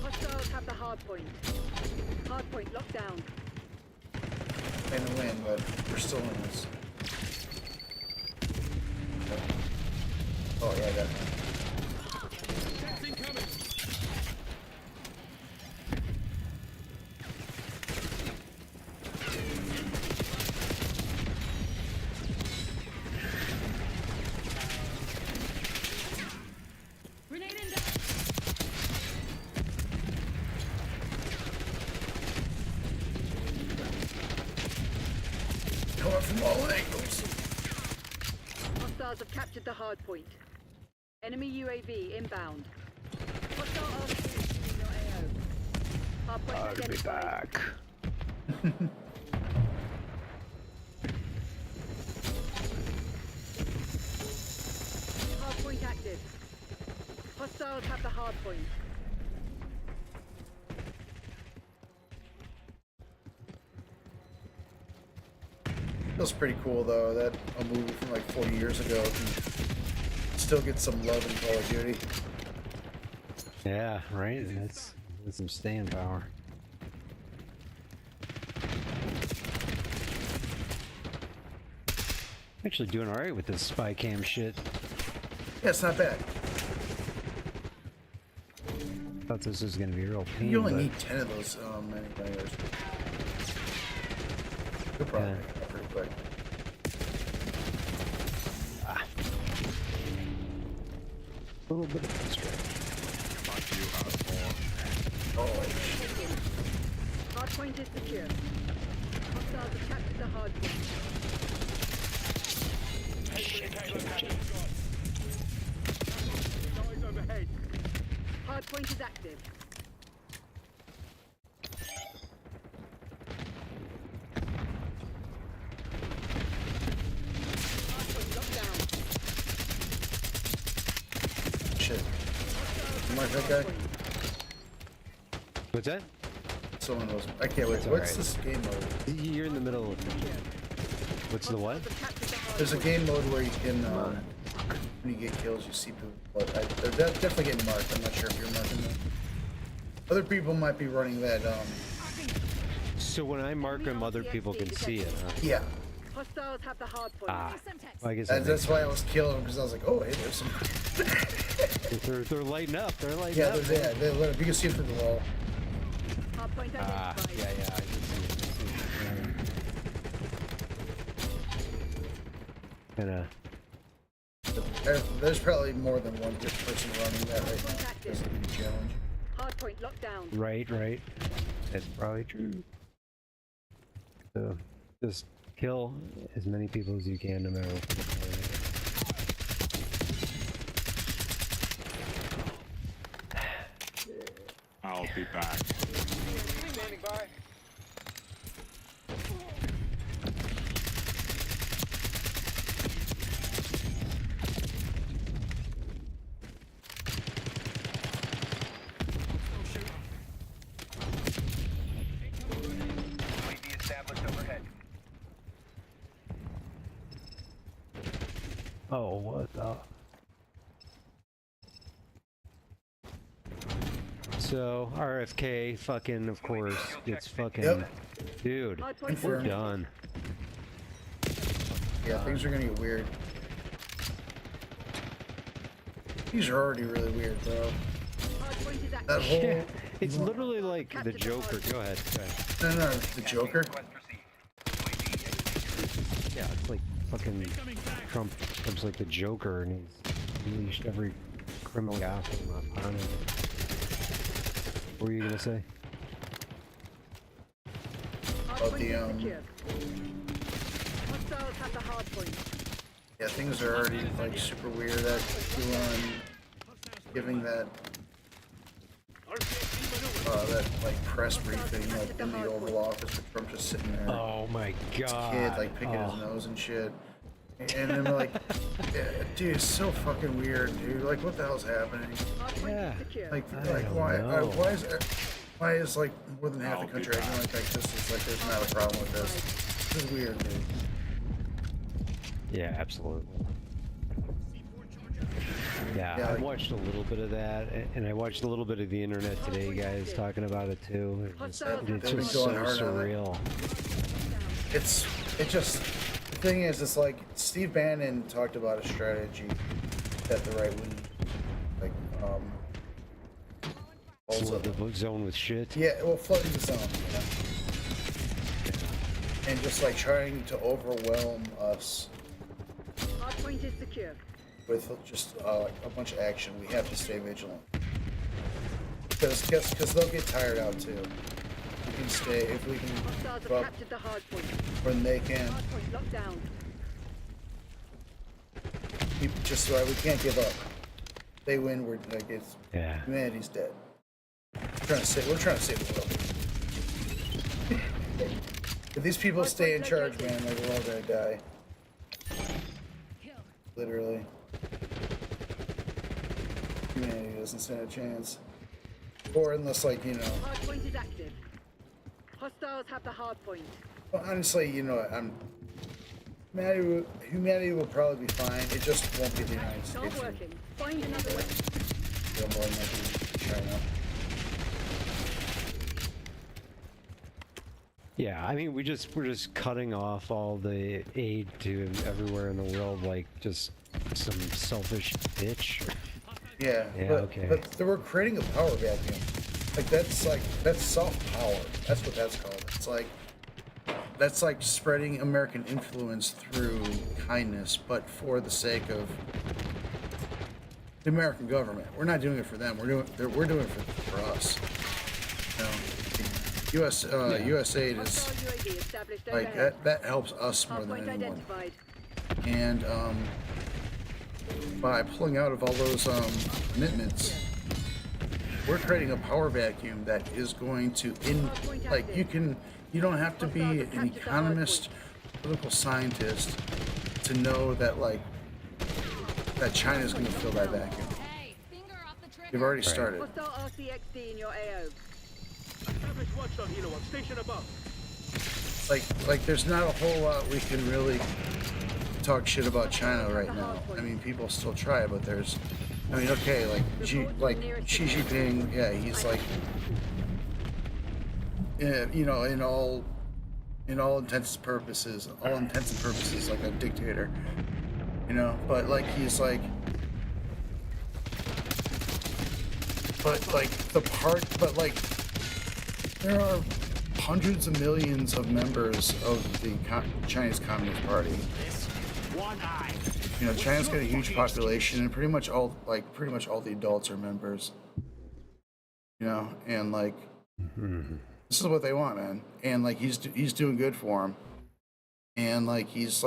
[SPEAKER 6] Hostiles have the hard point. Hard point locked down.
[SPEAKER 4] In the win, but we're still in this. Oh yeah, I got it.
[SPEAKER 11] That's incoming.
[SPEAKER 6] Grenade in
[SPEAKER 4] Coming from all angles.
[SPEAKER 6] Hostiles have captured the hard point. Enemy UAV inbound. Hostile RC in your AO. Hard point
[SPEAKER 7] I'll be
[SPEAKER 6] identified.
[SPEAKER 7] back.
[SPEAKER 6] Hard point active. Hostiles have the hard point.
[SPEAKER 4] Feels pretty cool though that a movie from like 40 years ago can still get some love in Call of Duty.
[SPEAKER 7] Yeah, right? That's some staying power. Actually doing alright with this spy cam shit.
[SPEAKER 4] Yeah, it's not bad.
[SPEAKER 7] Thought this was gonna be a real pain.
[SPEAKER 4] You only
[SPEAKER 7] but
[SPEAKER 4] need 10 of those anyway. You'll probably pick it up pretty quick.
[SPEAKER 7] A little bit of distraction.
[SPEAKER 6] Hardpoint is secure. Hostiles have captured the hardpoint. Guys overhead. Hardpoint is active. Hardpoint locked down.
[SPEAKER 4] Shit. Mark that guy.
[SPEAKER 7] What's that?
[SPEAKER 4] Someone was. I can't wait.
[SPEAKER 7] It's
[SPEAKER 4] What's
[SPEAKER 7] alright.
[SPEAKER 4] this game mode?
[SPEAKER 7] You're in the middle of. What's the what?
[SPEAKER 4] There's a game mode where you can, when you get kills, you see people. But they're definitely getting marked. I'm not sure if you're marking them. Other people might be running that.
[SPEAKER 7] So when I mark them, other people can see it. Huh?
[SPEAKER 4] Yeah.
[SPEAKER 6] Hostiles have the hardpoint.
[SPEAKER 7] Ah, well, I guess
[SPEAKER 4] That's why I was killing them because I was like, oh, hey, there's some.
[SPEAKER 7] they're lighting up. They're lighting
[SPEAKER 4] Yeah,
[SPEAKER 7] up.
[SPEAKER 4] they're there. You can see it through the wall.
[SPEAKER 6] Hardpoint identified.
[SPEAKER 7] Yeah, I can see it. Kinda.
[SPEAKER 4] There's probably more than one good person running that right now. This is a challenge.
[SPEAKER 6] Hardpoint locked down.
[SPEAKER 7] Right. That's probably true. So just kill as many people as you can, no matter what.
[SPEAKER 11] I'll be back.
[SPEAKER 6] Standing by.
[SPEAKER 7] Oh, what the? So RFK, fucking, of course, it's fucking, dude, we're
[SPEAKER 4] Confirmed.
[SPEAKER 7] done.
[SPEAKER 4] Yeah, things are gonna get weird. These are already really weird, though. That whole.
[SPEAKER 7] Yeah, it's literally like the Joker. Go ahead.
[SPEAKER 4] No, the Joker.
[SPEAKER 7] Yeah, it's like fucking Trump's like the Joker, and he's unleashed every criminal Gotham upon him. What were you gonna say?
[SPEAKER 4] About the
[SPEAKER 6] Hostiles have the hardpoint.
[SPEAKER 4] Yeah, things are already like super weird. That Elon giving that like press briefing like in the Oval Office with Trump just sitting there.
[SPEAKER 7] Oh my god!
[SPEAKER 4] Kid like picking his nose and shit. And I'm like, yeah, dude, it's so fucking weird, dude. Like, what the hell's happening?
[SPEAKER 7] Yeah.
[SPEAKER 4] Why is like more than half the country acting like this is like there's not a problem with this? This is weird, dude.
[SPEAKER 7] Yeah, absolutely. Yeah,
[SPEAKER 4] Yeah,
[SPEAKER 7] I
[SPEAKER 4] like-
[SPEAKER 7] watched a little bit of that, and I watched a little bit of the internet today, guys talking about it too. It's
[SPEAKER 4] They've
[SPEAKER 7] just
[SPEAKER 4] been
[SPEAKER 7] so
[SPEAKER 4] going hard on it.
[SPEAKER 7] surreal.
[SPEAKER 4] The thing is, it's like Steve Bannon talked about a strategy that the right wing, like,
[SPEAKER 7] Flood the zone with shit.
[SPEAKER 4] yeah, well, flooding the zone, you know? And just like trying to overwhelm us
[SPEAKER 6] Hardpoint is secure.
[SPEAKER 4] with just a bunch of action. We have to stay vigilant because they'll get tired out too. We can stay if we can.
[SPEAKER 6] Hostiles have
[SPEAKER 4] Well,
[SPEAKER 6] captured the hardpoint.
[SPEAKER 4] when they can.
[SPEAKER 6] Hardpoint locked down.
[SPEAKER 4] Just so we can't give up. They win, we're like it's humanity's dead. We're trying to save the world. If these people stay in charge, man, like we're all gonna die. Literally. Humanity doesn't stand a chance. Or unless, like, you know.
[SPEAKER 6] Hardpoint is active. Hostiles have the hardpoint.
[SPEAKER 4] Well, honestly, you know, humanity will probably be fine. It just won't be the United
[SPEAKER 6] It's not
[SPEAKER 4] States.
[SPEAKER 6] working. Find another way.
[SPEAKER 4] It'll more likely be China.
[SPEAKER 7] Yeah, I mean, we're just cutting off all the aid to everywhere in the world, like just some selfish bitch.
[SPEAKER 4] Yeah, but we're creating a power vacuum. That's soft power. That's what that's called. That's like spreading American influence through kindness, but for the sake of the American government. We're not doing it for them. We're doing it for us. You know, US aid is like that helps us more than anyone. And by pulling out of all those commitments, we're creating a power vacuum that is going to you don't have to be an economist, political scientist to know that that China's going to fill that vacuum. They've already started. Like there's not a whole lot we can really talk shit about China right now. I mean, people still try, but there's, I mean, okay, like Xi Jinping, yeah, he's like, you know, in all intents and purposes, like a dictator, you know. But like he's like, there are hundreds of millions of members of the Chinese Communist Party. You know, China's got a huge population, and pretty much all the adults are members. You know, and like, this is what they want, man. And like, he's doing good for them, and like he's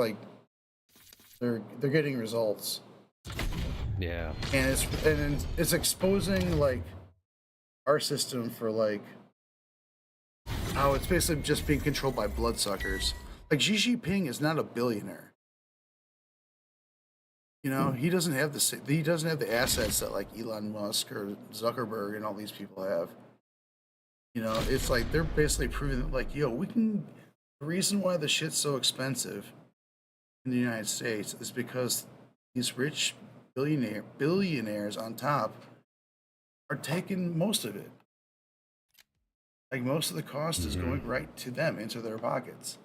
[SPEAKER 4] they're getting results.
[SPEAKER 7] Yeah.
[SPEAKER 4] And it's exposing like our system for like how it's basically just being controlled by bloodsuckers. Like Xi Jinping is not a billionaire. You know, he doesn't have the assets that like Elon Musk or Zuckerberg and all these people have. You know, it's like they're basically proving that like, yo, the reason why the shit's so expensive in the United States is because these rich billionaires on top are taking most of it. Like most of the cost is going right to them, into their pockets.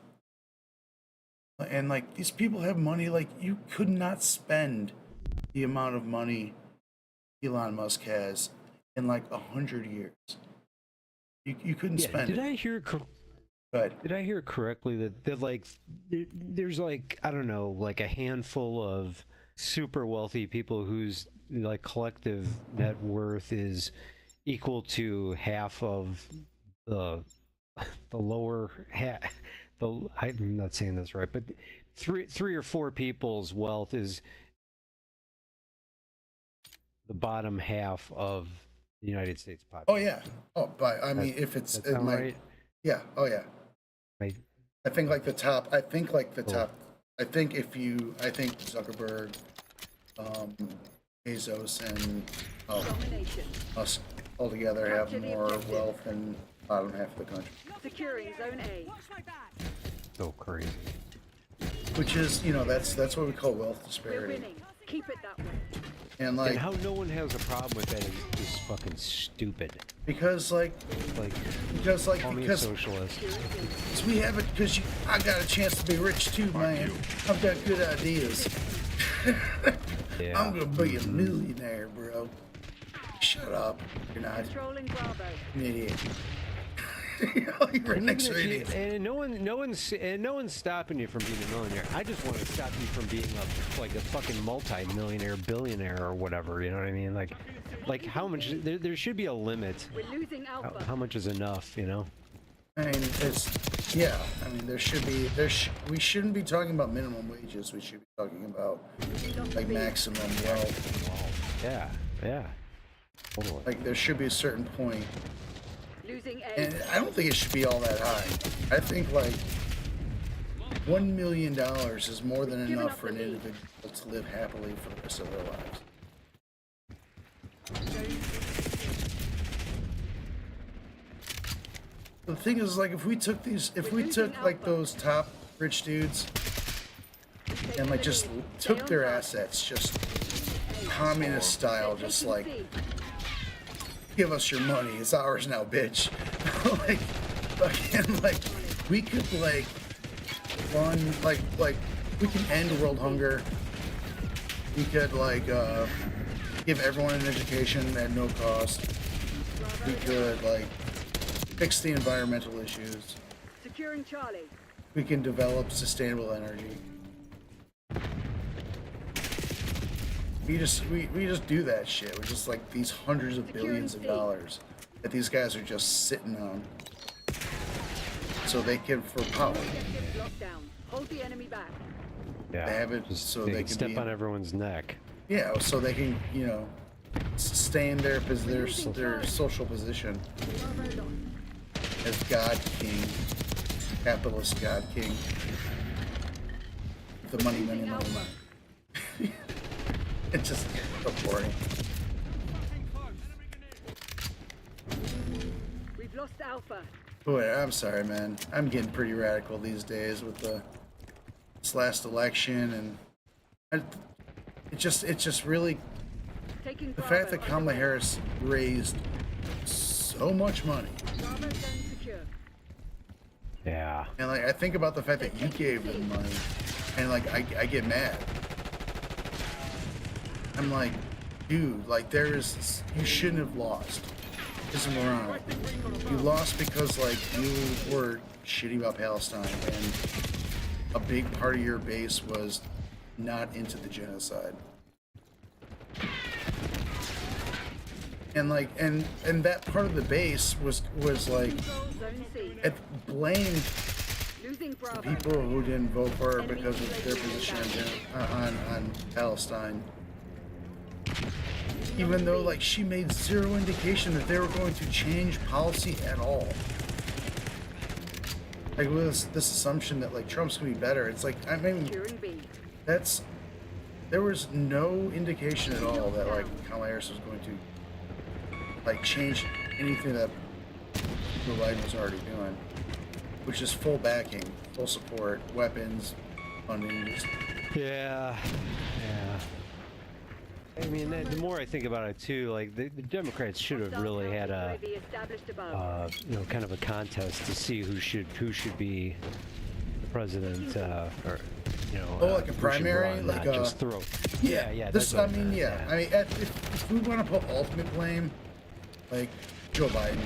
[SPEAKER 4] And like these people have money, like you could not spend the amount of money Elon Musk has in like 100 years. You couldn't spend it.
[SPEAKER 7] Did I hear correctly that like there's like, I don't know, like a handful of super wealthy people whose like collective net worth is equal to half of the lower half. I'm not saying this right, but three or four people's wealth is the bottom half of the United States population.
[SPEAKER 4] Oh yeah. Oh, but I mean, if it's it might, right? Yeah. Oh yeah.
[SPEAKER 7] Right.
[SPEAKER 4] I think like the top. I think Zuckerberg, Bezos, and Musk altogether have more wealth than the bottom half of the country.
[SPEAKER 6] Securing Zone A.
[SPEAKER 7] So crazy.
[SPEAKER 4] Which is, you know, that's what we call wealth disparity.
[SPEAKER 6] We're winning. Keep it that way.
[SPEAKER 4] And like,
[SPEAKER 7] and how no one has a problem with that is fucking stupid.
[SPEAKER 4] Because
[SPEAKER 7] socialist.
[SPEAKER 4] We have it because I got a chance to be rich too, man. I've got good ideas.
[SPEAKER 7] Yeah.
[SPEAKER 4] I'm gonna be a millionaire, bro. Shut up. You're not.
[SPEAKER 6] Controlling Bravo.
[SPEAKER 4] An idiot.
[SPEAKER 7] And no one's stopping you from being a millionaire. I just want to stop you from being a fucking multi-millionaire, billionaire, or whatever. You know what I mean? Like how much? There should be a limit.
[SPEAKER 6] We're losing Alpha.
[SPEAKER 7] How much is enough? You know?
[SPEAKER 4] I mean, I mean, there should be. We shouldn't be talking about minimum wages. We should be talking about like maximum wealth.
[SPEAKER 7] Yeah. Totally.
[SPEAKER 4] Like there should be a certain point.
[SPEAKER 6] Losing A.
[SPEAKER 4] And I don't think it should be all that high. I think like $1 million is more than enough for an individual to live happily for the rest of their lives. The thing is, like, if we took like those top rich dudes and like just took their assets, just communist style, just like, give us your money, it's ours now, bitch. Like, fucking, like, we could like run like we can end world hunger. We could like give everyone an education at no cost. We could like fix the environmental issues.
[SPEAKER 6] Securing Charlie.
[SPEAKER 4] We can develop sustainable energy. We just do that shit. We're just like these hundreds of billions of dollars that these guys are just sitting on, so they can for power.
[SPEAKER 6] Hold the enemy back.
[SPEAKER 7] Yeah.
[SPEAKER 4] They have it so they can
[SPEAKER 7] step on everyone's neck.
[SPEAKER 4] Yeah, so they can, you know, stay in their social position as God King, capitalist God King. The money. It's just so boring.
[SPEAKER 6] We've lost Alpha.
[SPEAKER 4] Boy, I'm sorry, man. I'm getting pretty radical these days with this last election, and it just really the fact that Kamala Harris raised so much money.
[SPEAKER 7] Yeah.
[SPEAKER 4] And like I think about the fact that you gave them money, and like I get mad. I'm like, dude, like you shouldn't have lost. This is moronic. You lost because like you were shitty about Palestine, and a big part of your base was not into the genocide. And like and that part of the base was like it blamed the people who didn't vote for her because of their position on Palestine. Even though like she made zero indication that they were going to change policy at all. Like with this assumption that like Trump's gonna be better, it's like I mean there was no indication at all that like Kamala Harris was going to like change anything that Joe Biden was already doing, which is full backing, full support, weapons, funding. Just...
[SPEAKER 7] Yeah. I mean, the more I think about it too, like the Democrats should have really had a, you know, kind of a contest to see who should be the president, or you know,
[SPEAKER 4] like a primary, like
[SPEAKER 7] just throw. Yeah.
[SPEAKER 4] This, I mean, I mean, if we want to put ultimate blame, like Joe Biden,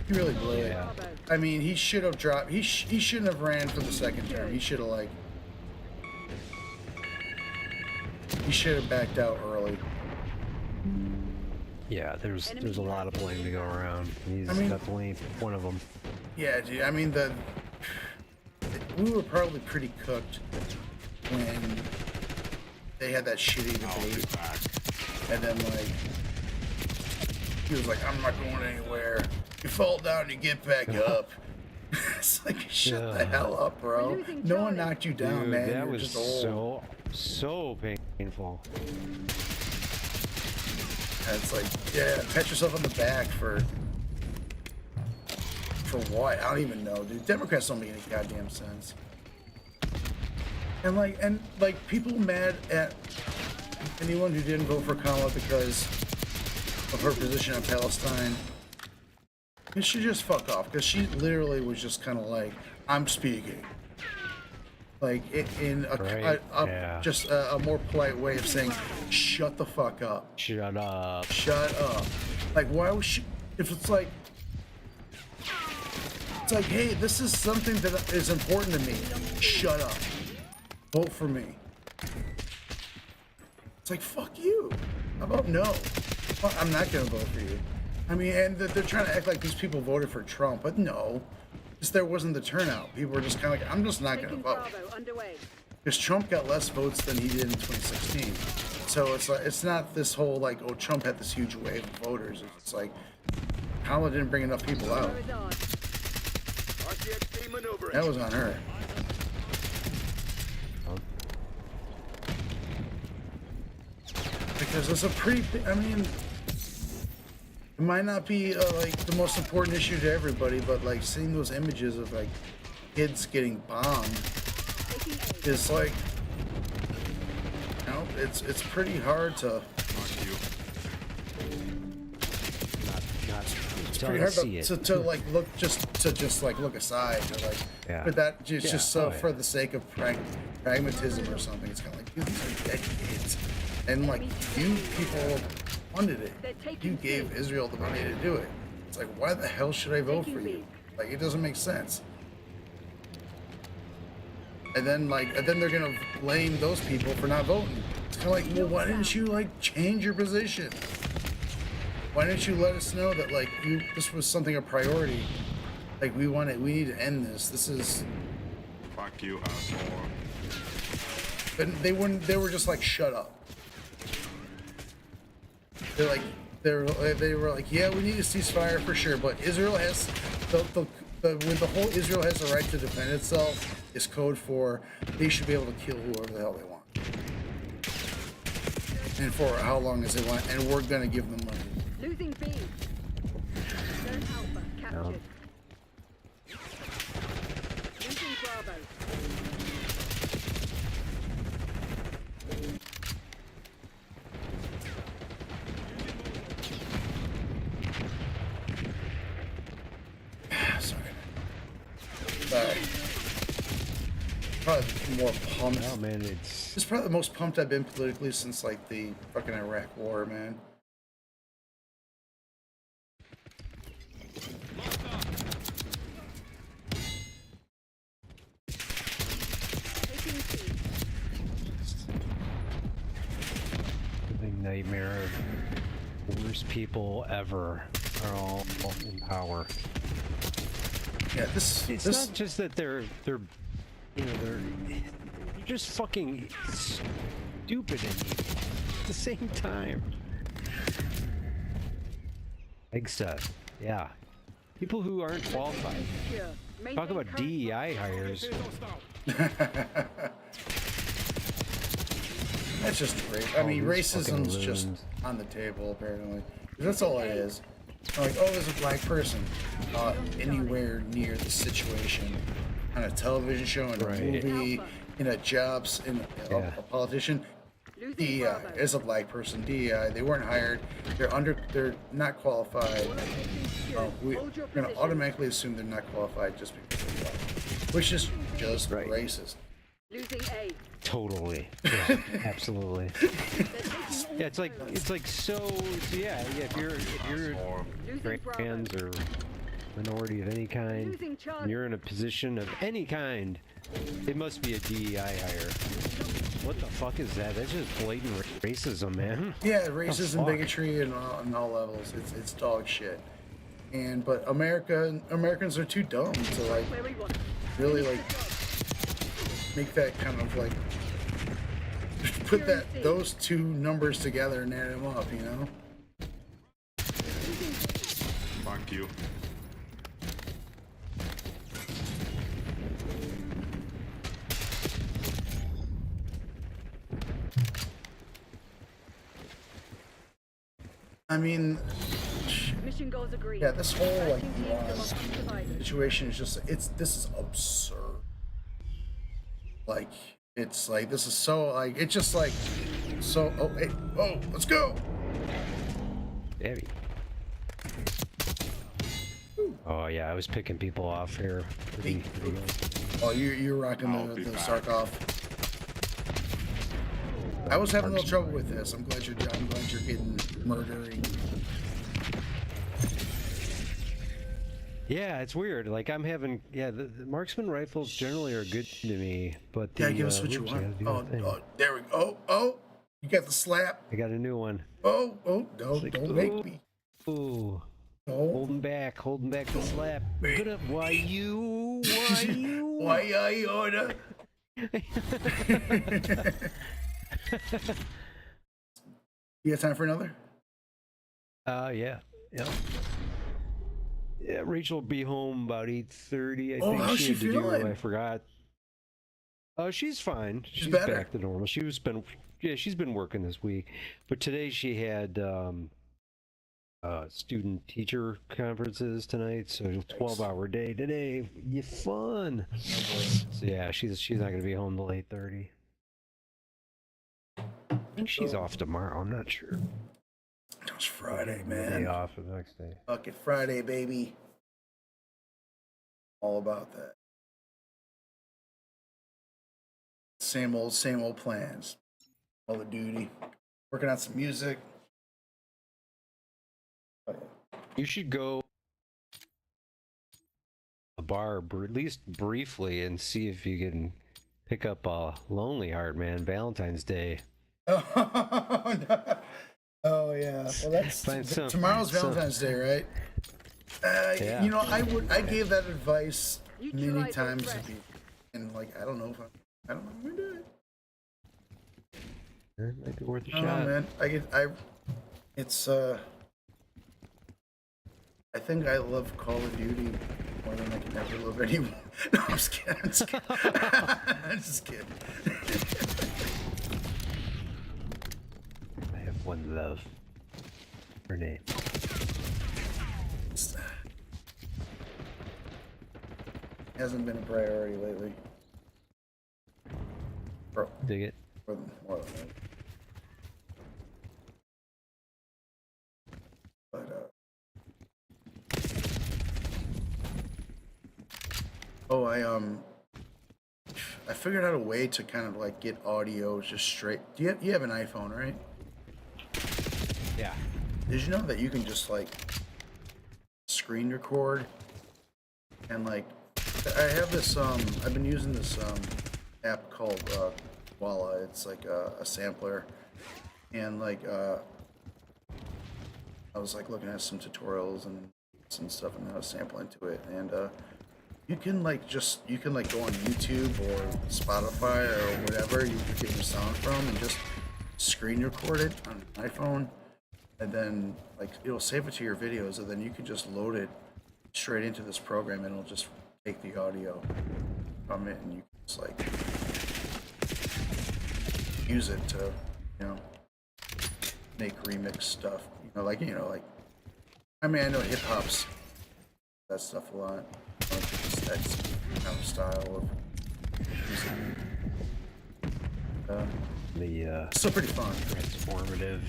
[SPEAKER 4] he really blew it. I mean, he should have dropped. He shouldn't have ran for the second term. He should have like. He should have backed out early.
[SPEAKER 7] Yeah, there's a lot of blame to go around. He's definitely one of them.
[SPEAKER 4] Yeah, dude. I mean, we were probably pretty cooked when they had that shitty debate, and then like he was like, "I'm not going anywhere. You fall down, you get back up." It's like, shut the hell up, bro. No one knocked you down,
[SPEAKER 7] dude,
[SPEAKER 4] man.
[SPEAKER 7] That
[SPEAKER 4] You're
[SPEAKER 7] was
[SPEAKER 4] just old.
[SPEAKER 7] so painful.
[SPEAKER 4] And it's like, yeah, pat yourself on the back for what? I don't even know, dude. Democrats don't make any goddamn sense. And like people mad at anyone who didn't vote for Kamala because of her position on Palestine. You should just fuck off, because she literally was just kind of like, I'm speaking. Like, in just a more polite way of saying, shut the fuck up.
[SPEAKER 7] Shut up.
[SPEAKER 4] Shut up. Like, why was she, if it's like, hey, this is something that is important to me. Shut up. Vote for me. It's like, fuck you. How about no? I'm not going to vote for you. I mean, and they're trying to act like these people voted for Trump, but no. Just there wasn't the turnout. People were just kind of like, I'm just not going to vote. Because Trump got less votes than he did in 2016. So it's like, it's not this whole like, oh, Trump had this huge wave of voters. It's like, Kamala didn't bring enough people out. That was on her. Because it's a pretty, I mean, it might not be like the most important issue to everybody, but like seeing those images of like kids getting bombed is like, you know, it's pretty hard to. It's pretty hard to like look just like look aside or like, but that just so for the sake of pragmatism or something. It's kind of like, dude, these are dead kids, and like you people funded it. You gave Israel the money to do it. It's like, why the hell should I vote for you? Like, it doesn't make sense. And then they're gonna blame those people for not voting. Kind of like, well, why didn't you like change your position? Why didn't you let us know that like this was something a priority? Like we need to end this. This is.
[SPEAKER 1] Fuck you, asshole.
[SPEAKER 4] But they wouldn't. They were just like, shut up. They're like, they were like, yeah, we need a ceasefire for sure, but Israel has when the whole Israel has the right to defend itself is code for they should be able to kill whoever the hell they want, and for how long as they want, and we're gonna give them money.
[SPEAKER 6] Losing B. Zone Alpha captured. Losing Bravo.
[SPEAKER 4] Sorry. Probably more pumped.
[SPEAKER 7] Oh man, it's
[SPEAKER 4] probably the most pumped I've been politically since like the fucking Iraq War, man.
[SPEAKER 7] Living nightmare of worst people ever are all in power.
[SPEAKER 4] Yeah, it's
[SPEAKER 7] not just that they're you know they're just fucking stupid at the same time. Except, yeah, people who aren't qualified. Talk about DEI hires.
[SPEAKER 4] That's just great. I mean, racism's just on the table apparently. That's all it is. Like, oh, there's a black person anywhere near the situation on a television show, in a movie, in a jobs, in a politician. DEI is a black person. DEI, they weren't hired. They're not qualified. We're gonna automatically assume they're not qualified just because they're black, which is just racist.
[SPEAKER 6] Losing A.
[SPEAKER 7] Totally. Yeah, absolutely. Yeah, it's like so yeah, if you're trans or minority of any kind, and you're in a position of any kind, it must be a DEI hire. What the fuck is that? That's just blatant racism, man.
[SPEAKER 4] Yeah, racism, bigotry, and on all levels. It's dog shit. But Americans are too dumb to like really like make that kind of like put those two numbers together and add them up, you know?
[SPEAKER 1] Fuck you.
[SPEAKER 4] I mean,
[SPEAKER 6] mission goals agreed.
[SPEAKER 4] yeah, this whole like situation is just this is absurd. Like, it's like this is so like it's just like so. Oh, hey, oh, let's go.
[SPEAKER 7] Heavy. Oh yeah, I was picking people off here.
[SPEAKER 4] Oh, you're rocking the Sarkov. I was having a little trouble with this. I'm glad you're getting murdering.
[SPEAKER 7] Yeah, it's weird. Like I'm having the marksman rifles generally are good to me, but
[SPEAKER 4] yeah, give us what you want. Oh, there we go. Oh, you got the slap.
[SPEAKER 7] I got a new one.
[SPEAKER 4] Oh, don't make me.
[SPEAKER 7] Ooh.
[SPEAKER 4] No.
[SPEAKER 7] Holding back the slap. Good up. Why you?
[SPEAKER 4] Why I order? You got time for another?
[SPEAKER 7] Yeah. Yeah, Rachel will be home about 8:30. I think
[SPEAKER 4] how's she
[SPEAKER 7] had to
[SPEAKER 4] feeling?
[SPEAKER 7] do. I forgot. Oh, she's fine. She's
[SPEAKER 4] better?
[SPEAKER 7] back to normal. She's been working this week, but today she had student teacher conferences tonight, so 12-hour day today. You fun. So yeah, she's not gonna be home till 8:30. I think she's off tomorrow. I'm not sure.
[SPEAKER 4] It's Friday, man.
[SPEAKER 7] Day off the next day.
[SPEAKER 4] Fuck it, Friday, baby. All about that. Same old plans. All the duty. Working on some music.
[SPEAKER 7] You should go to a bar, at least briefly, and see if you can pick up a Lonely Heart, man. Valentine's Day.
[SPEAKER 4] Oh, no. Oh yeah. Well, that's tomorrow's Valentine's Day, right?
[SPEAKER 7] Yeah.
[SPEAKER 4] You know, I gave that advice many times, and like I don't know if I don't know if I'm gonna do it.
[SPEAKER 7] It might be worth a
[SPEAKER 4] Oh
[SPEAKER 7] shot.
[SPEAKER 4] man, I think I love Call of Duty more than I can ever love anyone. No, I'm just kidding. I'm just kidding. I'm just kidding.
[SPEAKER 7] I have one love. Her name.
[SPEAKER 4] Hasn't been a priority lately. Bro,
[SPEAKER 7] dig it.
[SPEAKER 4] More than that. But oh, I figured out a way to kind of like get audio just straight. You have an iPhone, right?
[SPEAKER 7] Yeah.
[SPEAKER 4] Did you know that you can just like screen record and like I have this I've been using this app called Voila. It's like a sampler, and like I was like looking at some tutorials and some stuff and how to sample into it, and you can like go on YouTube or Spotify or whatever you get your sound from and just screen record it on an iPhone, and then like it'll save it to your videos, and then you can just load it straight into this program and it'll just take the audio from it and you can just like use it to, you know, make remix stuff. Like I mean I know hip hop's that stuff a lot. That's kind of style of music. Still pretty fun.
[SPEAKER 7] Transformative.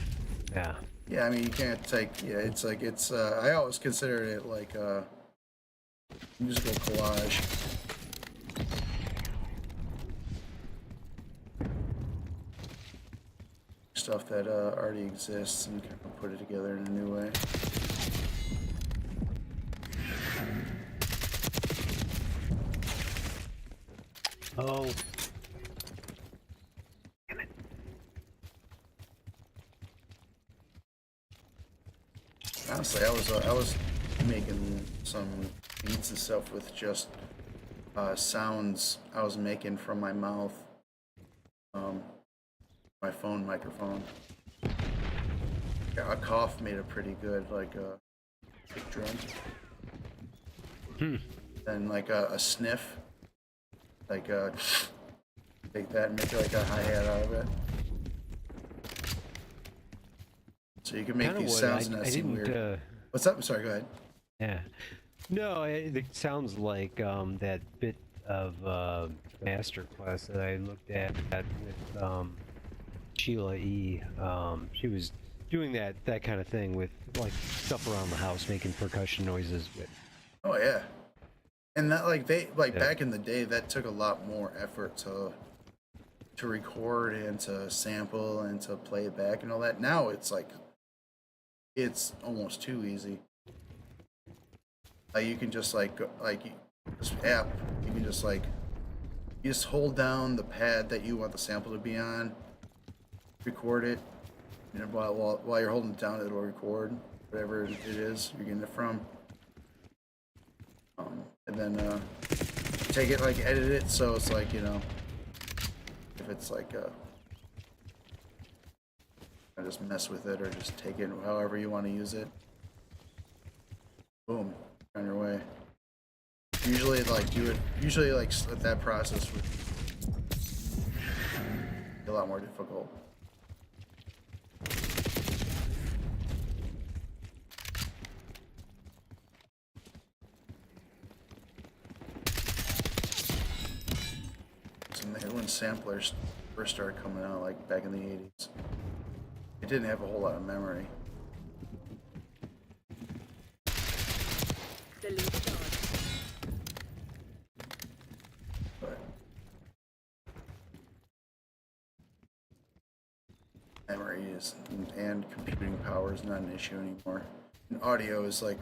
[SPEAKER 7] Yeah.
[SPEAKER 4] Yeah, I mean you can't take it's I always consider it like a musical collage. Stuff that already exists and kind of put it together in a new way.
[SPEAKER 7] Oh.
[SPEAKER 4] Honestly, I was making some beats and stuff with just sounds I was making from my mouth, my phone microphone. Yeah, a cough made a pretty good like kick drum. And like a sniff, like take that and make like a hi-hat out of it. So you can make these sounds and that seem weird. What's up? I'm sorry, go ahead.
[SPEAKER 7] Yeah. No, it sounds like that bit of masterclass that I looked at with Sheila E. She was doing that kind of thing with like stuff around the house, making percussion noises with.
[SPEAKER 4] Oh yeah, and that back in the day, that took a lot more effort to record and to sample and to play it back and all that. Now it's like it's almost too easy. Like you can just this app, you can just you just hold down the pad that you want the sample to be on, record it, and while you're holding it down, it'll record whatever it is you're getting it from. And then take it, edit it so it's if it's just mess with it or just take it however you want to use it. Boom, on your way. Usually that process would be a lot more difficult. When samplers first started coming out, like back in the 80s, it didn't have a whole lot of memory. But memory is, and computing power is not an issue anymore. And audio is like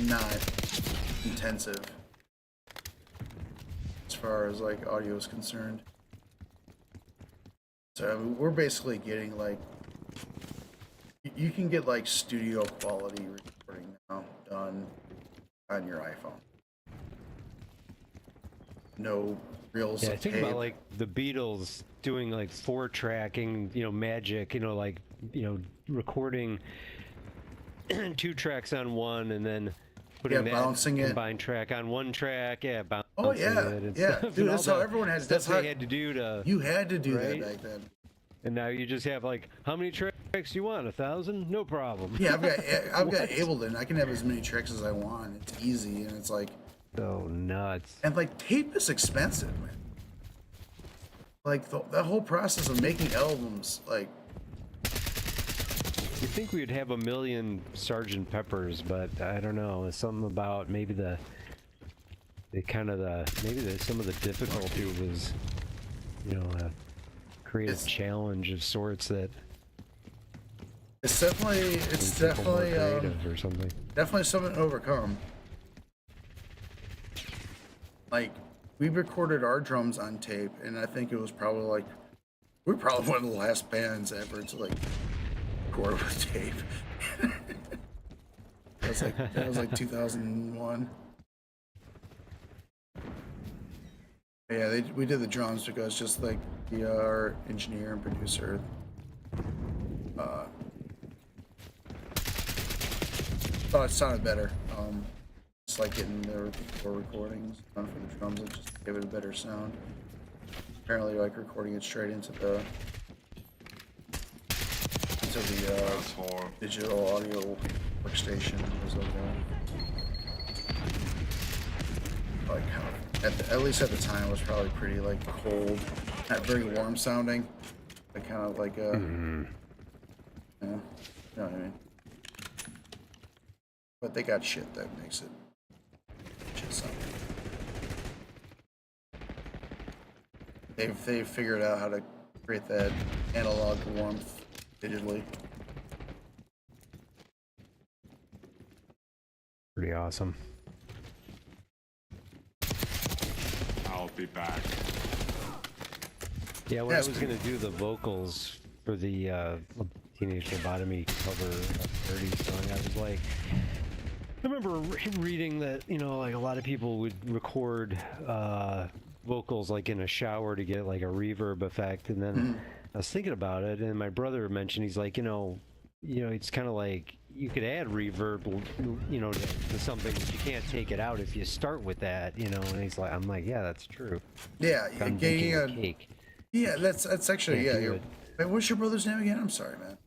[SPEAKER 4] not intensive as far as audio is concerned. So I mean, we're basically getting like, you can get like studio quality recording now done on your iPhone. No reels
[SPEAKER 7] Yeah,
[SPEAKER 4] of
[SPEAKER 7] think
[SPEAKER 4] tape.
[SPEAKER 7] about like the Beatles doing like 4-tracking, magic, like, recording 2 tracks on one and then putting that
[SPEAKER 4] bouncing it.
[SPEAKER 7] combined track on one track. Yeah, bouncing
[SPEAKER 4] Oh yeah,
[SPEAKER 7] it and
[SPEAKER 4] yeah,
[SPEAKER 7] stuff.
[SPEAKER 4] dude.
[SPEAKER 7] And
[SPEAKER 4] That's
[SPEAKER 7] all
[SPEAKER 4] how
[SPEAKER 7] the
[SPEAKER 4] everyone had.
[SPEAKER 7] stuff
[SPEAKER 4] That's how
[SPEAKER 7] they had to do to.
[SPEAKER 4] you had to do
[SPEAKER 7] right?
[SPEAKER 4] that back then.
[SPEAKER 7] And now you just have like, how many tracks you want? 1,000? No problem.
[SPEAKER 4] Yeah, I've got Ableton. I can have as many tracks as I want. It's easy, and it's like
[SPEAKER 7] so nuts.
[SPEAKER 4] And like tape is expensive, man. Like the whole process of making albums, like.
[SPEAKER 7] You think we'd have 1 million Sgt. Peppers, but I don't know. It's something about maybe some of the difficulty was, create a challenge of sorts that.
[SPEAKER 4] It's definitely
[SPEAKER 7] creative or something.
[SPEAKER 4] Definitely something to overcome. Like we recorded our drums on tape, and I think it was probably like we're probably one of the last bands ever to like record with tape. that was like 2001. Yeah, we did the drums because just like our engineer and producer thought it sounded better. It's like getting the recordings done for the drums, it just gave it a better sound. Apparently, like recording it straight into the digital audio workstation was like at least at the time it was probably pretty like cold, not very warm sounding, like kind of like you know what I mean. But they got shit that makes it shit sound. They've figured out how to create that analog warmth digitally.
[SPEAKER 7] Pretty awesome.
[SPEAKER 1] I'll be back.
[SPEAKER 7] Yeah, when I was gonna do the vocals for the Teenage Lobotomy cover of 30 song, I was like, I remember reading that, like a lot of people would record vocals like in a shower to get like a reverb effect, and then I was thinking about it, and my brother mentioned, he's like, it's kind of like you could add reverb, to something, but you can't take it out if you start with that, and he's like, I'm like, yeah, that's true.
[SPEAKER 4] Yeah,
[SPEAKER 7] I'm baking a cake.
[SPEAKER 4] Yeah, that's actually
[SPEAKER 7] Can't
[SPEAKER 4] Wait, what's your brother's name again? I'm sorry, man.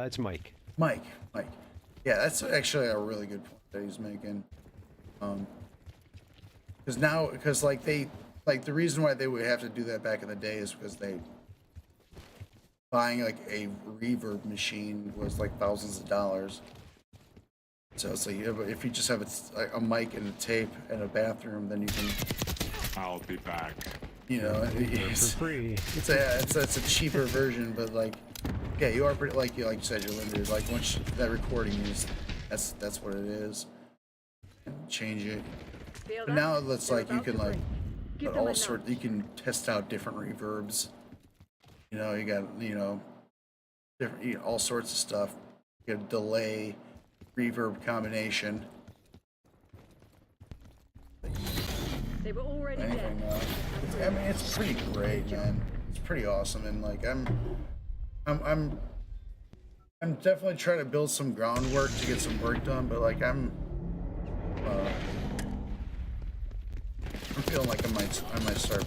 [SPEAKER 7] It's Mike.
[SPEAKER 4] Mike. Yeah, that's actually a really good point that he's making. Because like the reason why they would have to do that back in the day is because buying like a reverb machine was like thousands of dollars. So it's like if you just have a mic and a tape and a bathroom, then you can.
[SPEAKER 1] I'll be back.
[SPEAKER 4] It's
[SPEAKER 7] for free.
[SPEAKER 4] It's a cheaper version, but like, yeah, you are pretty like you said, you're limited. Like once that recording is, that's what it is. And change it. But now it's like you can like put all sorts. You can test out different reverbs. You got different all sorts of stuff. You got delay, reverb combination.
[SPEAKER 6] They were already
[SPEAKER 4] Anything,
[SPEAKER 6] dead.
[SPEAKER 4] I mean, it's pretty great, man. It's pretty awesome, and like I'm definitely trying to build some groundwork to get some work done, but like I'm feeling like I might start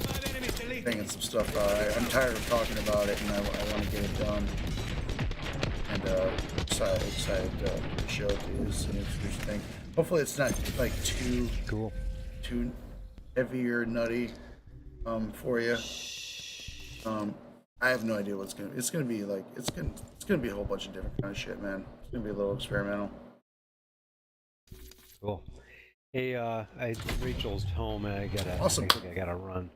[SPEAKER 4] banging some stuff out. I'm tired of talking about it, and I want to get it done. And excited to show it to you, see what you think. Hopefully, it's not like too
[SPEAKER 7] cool,
[SPEAKER 4] too heavy or nutty for you. I have no idea what's gonna. It's gonna be like it's gonna be a whole bunch of different kind of shit, man. It's gonna be a little experimental.
[SPEAKER 7] Cool. Hey, Rachel's home, and I gotta run.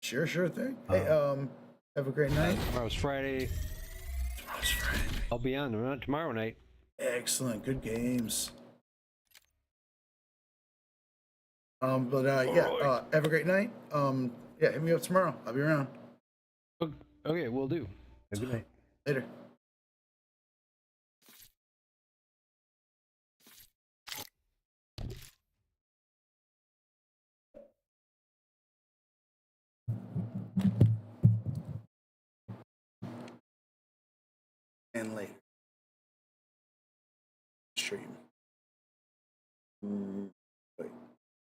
[SPEAKER 4] Sure thing. Hey, have a great night.
[SPEAKER 7] Tomorrow's Friday. I'll be on tomorrow night.
[SPEAKER 4] Excellent, good games. Have a great night. Yeah, hit me up tomorrow. I'll be around.
[SPEAKER 7] Okay, we'll do. Good night.
[SPEAKER 4] Later. And later. Stream.